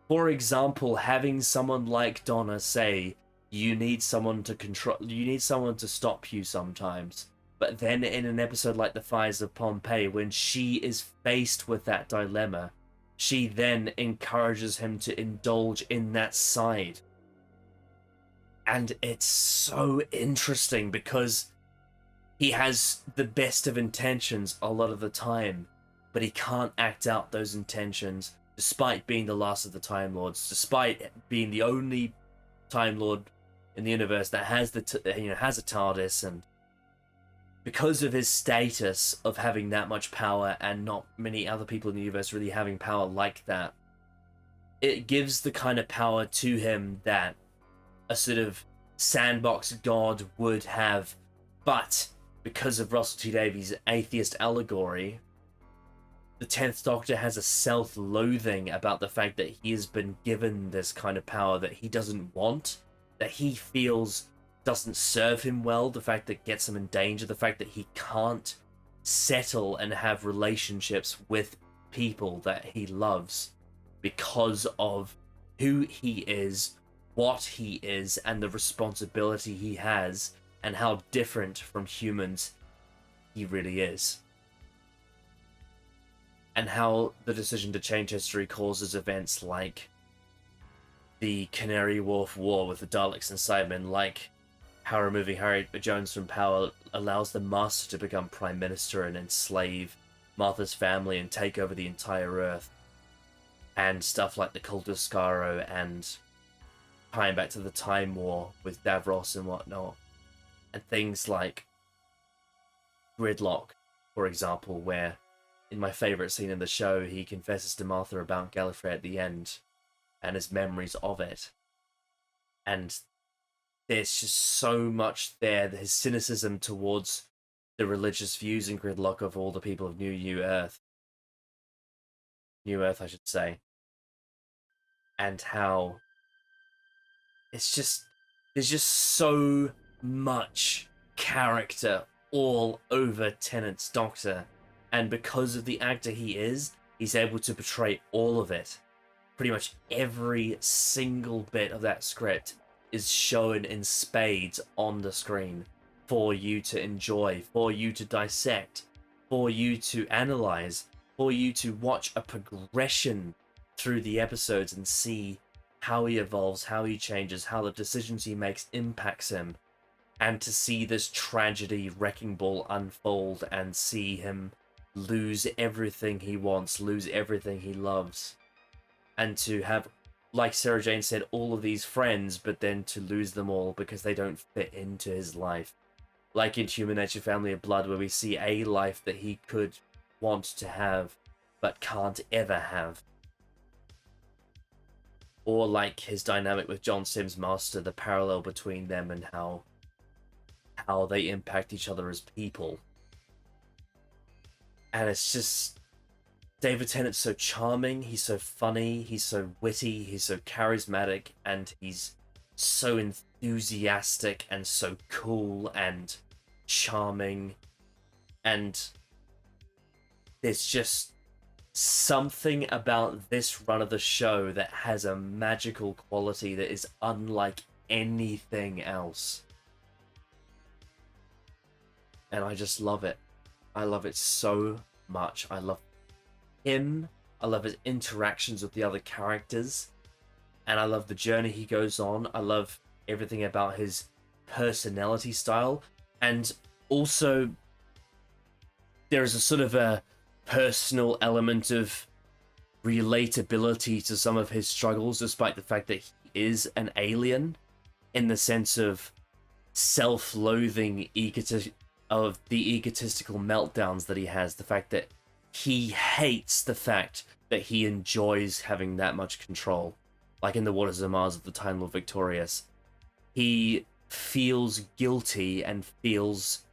For example, having someone like Donna say, you need someone to stop you sometimes. But then in an episode like The Fires of Pompeii, when she is faced with that dilemma, she then encourages him to indulge in that side. And it's so interesting because he has the best of intentions a lot of the time, but he can't act out those intentions despite being the last of the Time Lords, despite being the only Time Lord in the universe that has has a TARDIS, and because of his status of having that much power and not many other people in the universe really having power like that, it gives the kind of power to him that a sort of sandbox god would have. But because of Russell T Davies' atheist allegory, the 10th Doctor has a self-loathing about the fact that he has been given this kind of power that he doesn't want, that he feels doesn't serve him well, the fact that gets him in danger, the fact that he can't settle and have relationships with people that he loves because of who he is, what he is, and the responsibility he has, and how different from humans he really is. And how the decision to change history causes events like the Canary Wharf War with the Daleks and Cybermen, like how removing Harriet Jones from power allows the Master to become Prime Minister and enslave Martha's family and take over the entire Earth. And stuff like the Cult of Skaro and tying back to the Time War with Davros and whatnot, and things like Gridlock, for example, where in my favourite scene in the show, he confesses to Martha about Gallifrey at the end and his memories of it. And there's just so much there, his cynicism towards the religious views in Gridlock of all the people of New Earth, I should say, and how there's just so much character all over Tennant's Doctor, and because of the actor he is, he's able to portray all of it. Pretty much every single bit of that script is shown in spades on the screen for you to enjoy, for you to dissect, for you to analyze, for you to watch a progression through the episodes and see how he evolves, how he changes, how the decisions he makes impacts him, and to see this tragedy wrecking ball unfold and see him lose everything he wants, lose everything he loves, and to have, like Sarah Jane said, all of these friends, but then to lose them all because they don't fit into his life. Like in Human Nature Family of Blood, where we see a life that he could want to have, but can't ever have. Or like his dynamic with John Sims Master, the parallel between them and how they impact each other as people. And it's just, David Tennant's so charming, he's so funny, he's so witty, he's so charismatic, and he's so enthusiastic and so cool and charming. And there's just something about this run of the show that has a magical quality that is unlike anything else. And I just love it. I love it so much. I love him. I love his interactions with the other characters. And I love the journey he goes on. I love everything about his personality style. And also, there is a sort of a personal element of relatability to some of his struggles, despite the fact that he is an alien, in the sense of self-loathing of the egotistical meltdowns that he has, the fact that he hates the fact that he enjoys having that much control. Like in the Waters of Mars of the Time Lord Victorious, he feels guilty and feels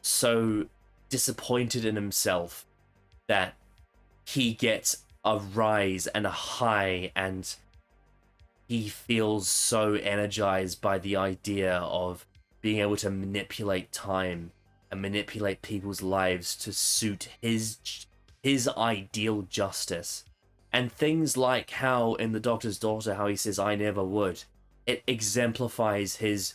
so disappointed in himself that he gets a rise and a high, and he feels so energized by the idea of being able to manipulate time and manipulate people's lives to suit his ideal justice. And things like how in The Doctor's Daughter, how he says, "I never would," it exemplifies his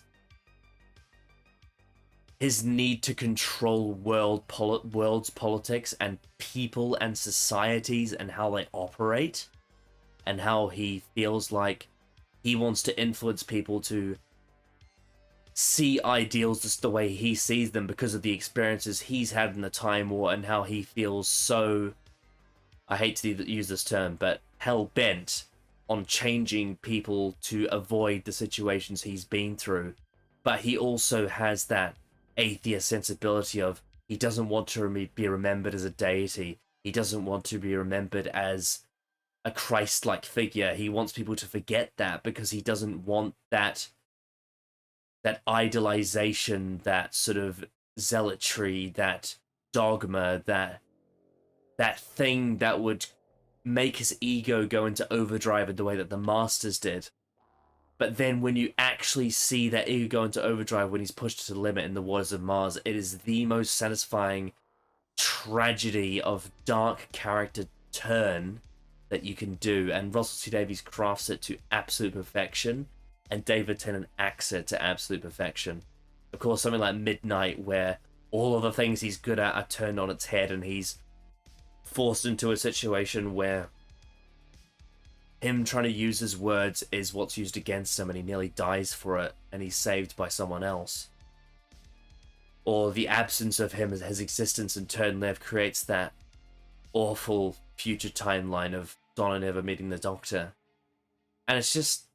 need to control world's politics and people and societies and how they operate, and how he feels like he wants to influence people to see ideals just the way he sees them because of the experiences he's had in the Time War, and how he feels so, I hate to use this term, but hell-bent on changing people to avoid the situations he's been through. But he also has that atheist sensibility of, he doesn't want to be remembered as a deity. He doesn't want to be remembered as a Christ-like figure. He wants people to forget that because he doesn't want that idolization, that sort of zealotry, that dogma, that thing that would make his ego go into overdrive in the way that the Masters did. But then when you actually see that ego go into overdrive when he's pushed to the limit in the Waters of Mars, it is the most satisfying tragedy of dark character turn that you can do. And Russell T Davies crafts it to absolute perfection, and David Tennant acts it to absolute perfection. Of course, something like Midnight, where all of the things he's good at are turned on its head, and he's forced into a situation where him trying to use his words is what's used against him, and he nearly dies for it, and he's saved by someone else. Or the absence of him as his existence in Turn Left creates that awful future timeline of Donna never meeting the Doctor. And it's just,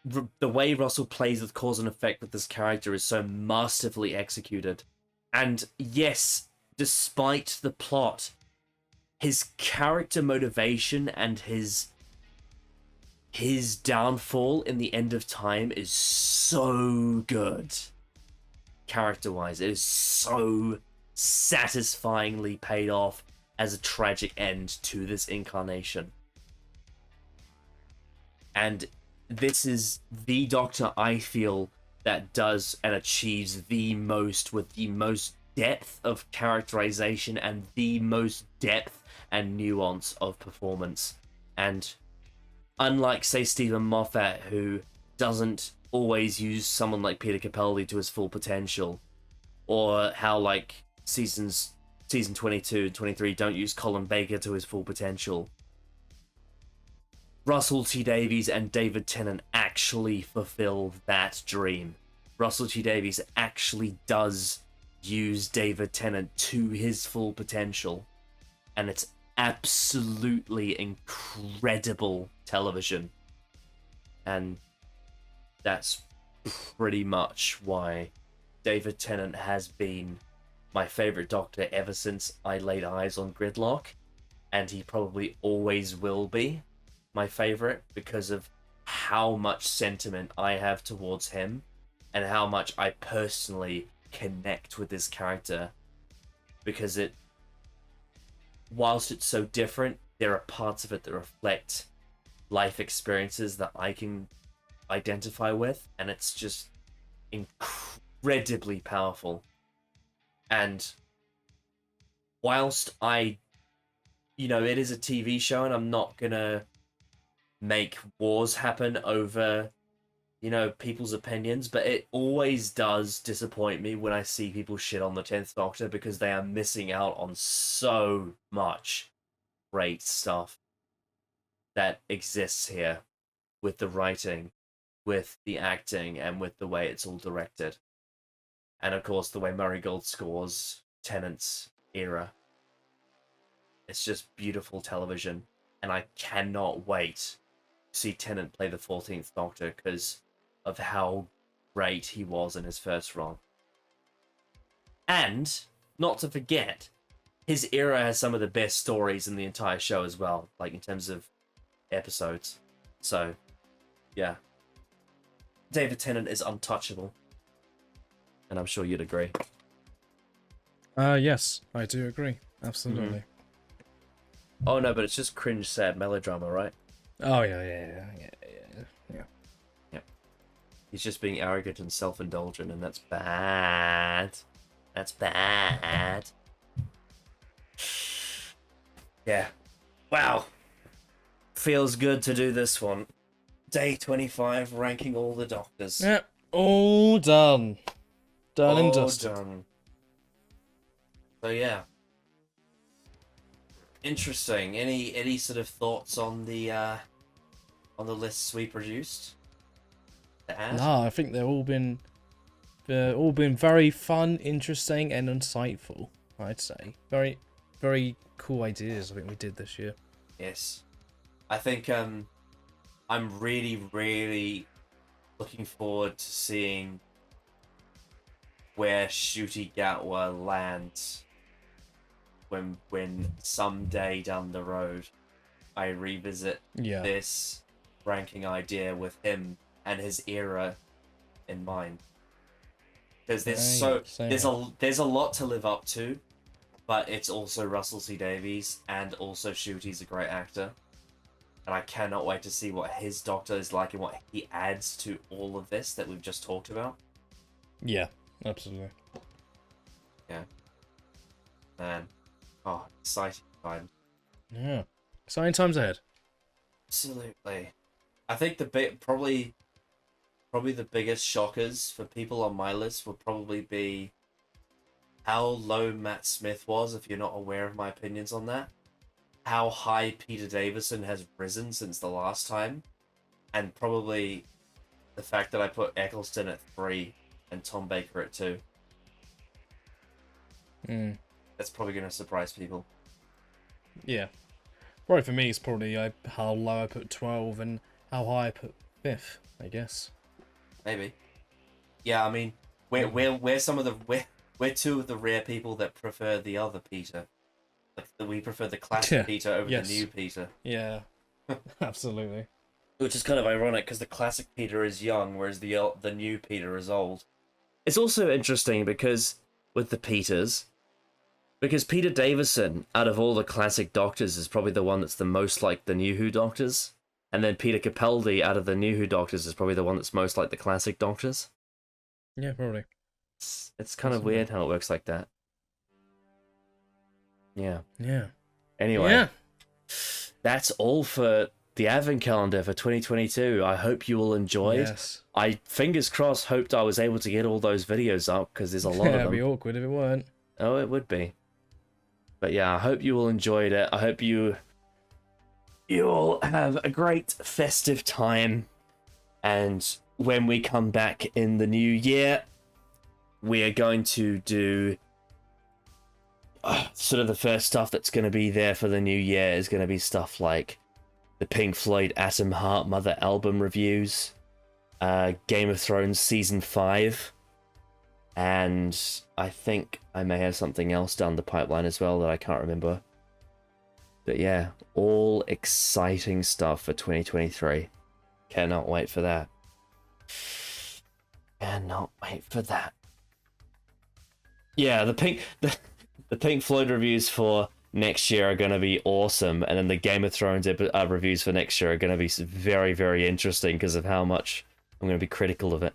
the way Russell plays with cause and effect with this character is so masterfully executed. And yes, despite the plot, his character motivation and his downfall in the end of time is so good. Character-wise, it is so satisfyingly paid off as a tragic end to this incarnation. And this is the Doctor I feel that does and achieves the most with the most depth of characterization and the most depth and nuance of performance. And unlike, say, Stephen Moffat, who doesn't always use someone like Peter Capaldi to his full potential, or how like season 22 and 23 don't use Colin Baker to his full potential, Russell T Davies and David Tennant actually fulfill that dream. Russell T Davies actually does use David Tennant to his full potential, and it's absolutely incredible television. And that's pretty much why David Tennant has been my favorite Doctor ever since I laid eyes on Gridlock, and he probably always will be my favorite because of how much sentiment I have towards him and how much I personally connect with this character, because whilst it's so different, there are parts of it that reflect life experiences that I can identify with, and it's just incredibly powerful. And whilst it is a TV show, and I'm not gonna make wars happen over, people's opinions, but it always does disappoint me when I see people shit on the 10th Doctor, because they are missing out on so much great stuff that exists here with the writing, with the acting, and with the way it's all directed. And of course, the way Murray Gold scores Tennant's era. It's just beautiful television, and I cannot wait to see Tennant play the 14th Doctor because of how great he was in his first run. And, not to forget, his era has some of the best stories in the entire show as well, like in terms of episodes. So, yeah. David Tennant is untouchable. And I'm sure you'd agree. Yes, I do agree. Absolutely. Mm-hmm. Oh no, but it's just cringe, sad melodrama, right? Oh yeah. He's just being arrogant and self-indulgent, and that's bad. That's bad. Yeah. Wow. Feels good to do this one. Day 25, ranking all the Doctors. Yep, all done. Done and dusted. Done. So yeah. Interesting. Any sort of thoughts on the lists we produced? No, I think they've all been very fun, interesting, and insightful. I'd say very, very cool ideas. I think we did this year. Yes, I think I'm really, really looking forward to seeing where Ncuti Gatwa lands when someday down the road I revisit this ranking idea with him and his era in mind, because there's a lot to live up to, but it's also Russell T Davies, and also Ncuti's a great actor, and I cannot wait to see what his Doctor is like and what he adds to all of this that we've just talked about. Yeah, absolutely. Yeah, man. Oh, exciting time. Yeah, exciting times ahead. Absolutely. I think probably the biggest shockers for people on my list would probably be how low Matt Smith was, if you're not aware of my opinions on that. How high Peter Davison has risen since the last time. And probably the fact that I put Eccleston at 3 and Tom Baker at 2. That's probably going to surprise people. Yeah. Right, for me, it's probably how low I put 12 and how high I put 5th, I guess. Maybe. Yeah, I mean, we're some of the we're two of the rare people that prefer the other Peter. Like we prefer the classic Peter over the new Peter. Yeah, absolutely. Which is kind of ironic because the classic Peter is young, whereas the new Peter is old. It's also interesting because with the Peters, because Peter Davison, out of all the classic Doctors, is probably the one that's the most like the New Who Doctors, and then Peter Capaldi, out of the New Who Doctors, is probably the one that's most like the classic Doctors. Yeah, probably. It's kind of weird how it works like that. Yeah. Yeah. Anyway, that's all for the Advent calendar for 2022. I hope you all enjoyed. Yes. I, fingers crossed, hoped I was able to get all those videos up because there's a lot of them. It'd be awkward if it weren't. Oh, it would be. But yeah, I hope you all enjoyed it. I hope you all have a great festive time. And when we come back in the new year, we are going to do sort of the first stuff that's going to be there for the new year is going to be stuff like the Pink Floyd Atom Heart Mother album reviews, Game of Thrones Season 5, and I think I may have something else down the pipeline as well that I can't remember. But yeah, all exciting stuff for 2023. Cannot wait for that. Cannot wait for that. Yeah, the Pink Floyd reviews for next year are going to be awesome, and then the Game of Thrones reviews for next year are going to be very, very interesting because of how much I'm going to be critical of it.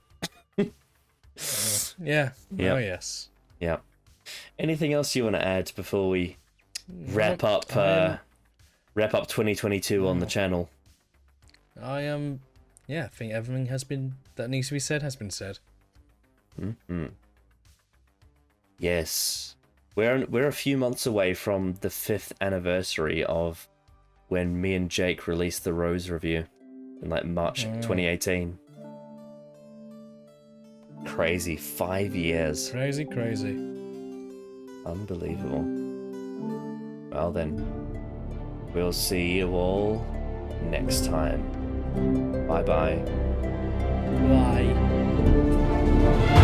Yeah. Yep. Oh, yes. Yeah. Anything else you want to add before we wrap up 2022 on the channel? I think everything that needs to be said has been said. Mm-hmm. Yes. We're a few months away from the 5th anniversary of when me and Jake released the Rose review in like March 2018. Crazy, 5 years. Crazy. Unbelievable. Well then, we'll see you all next time. Bye-bye. Bye.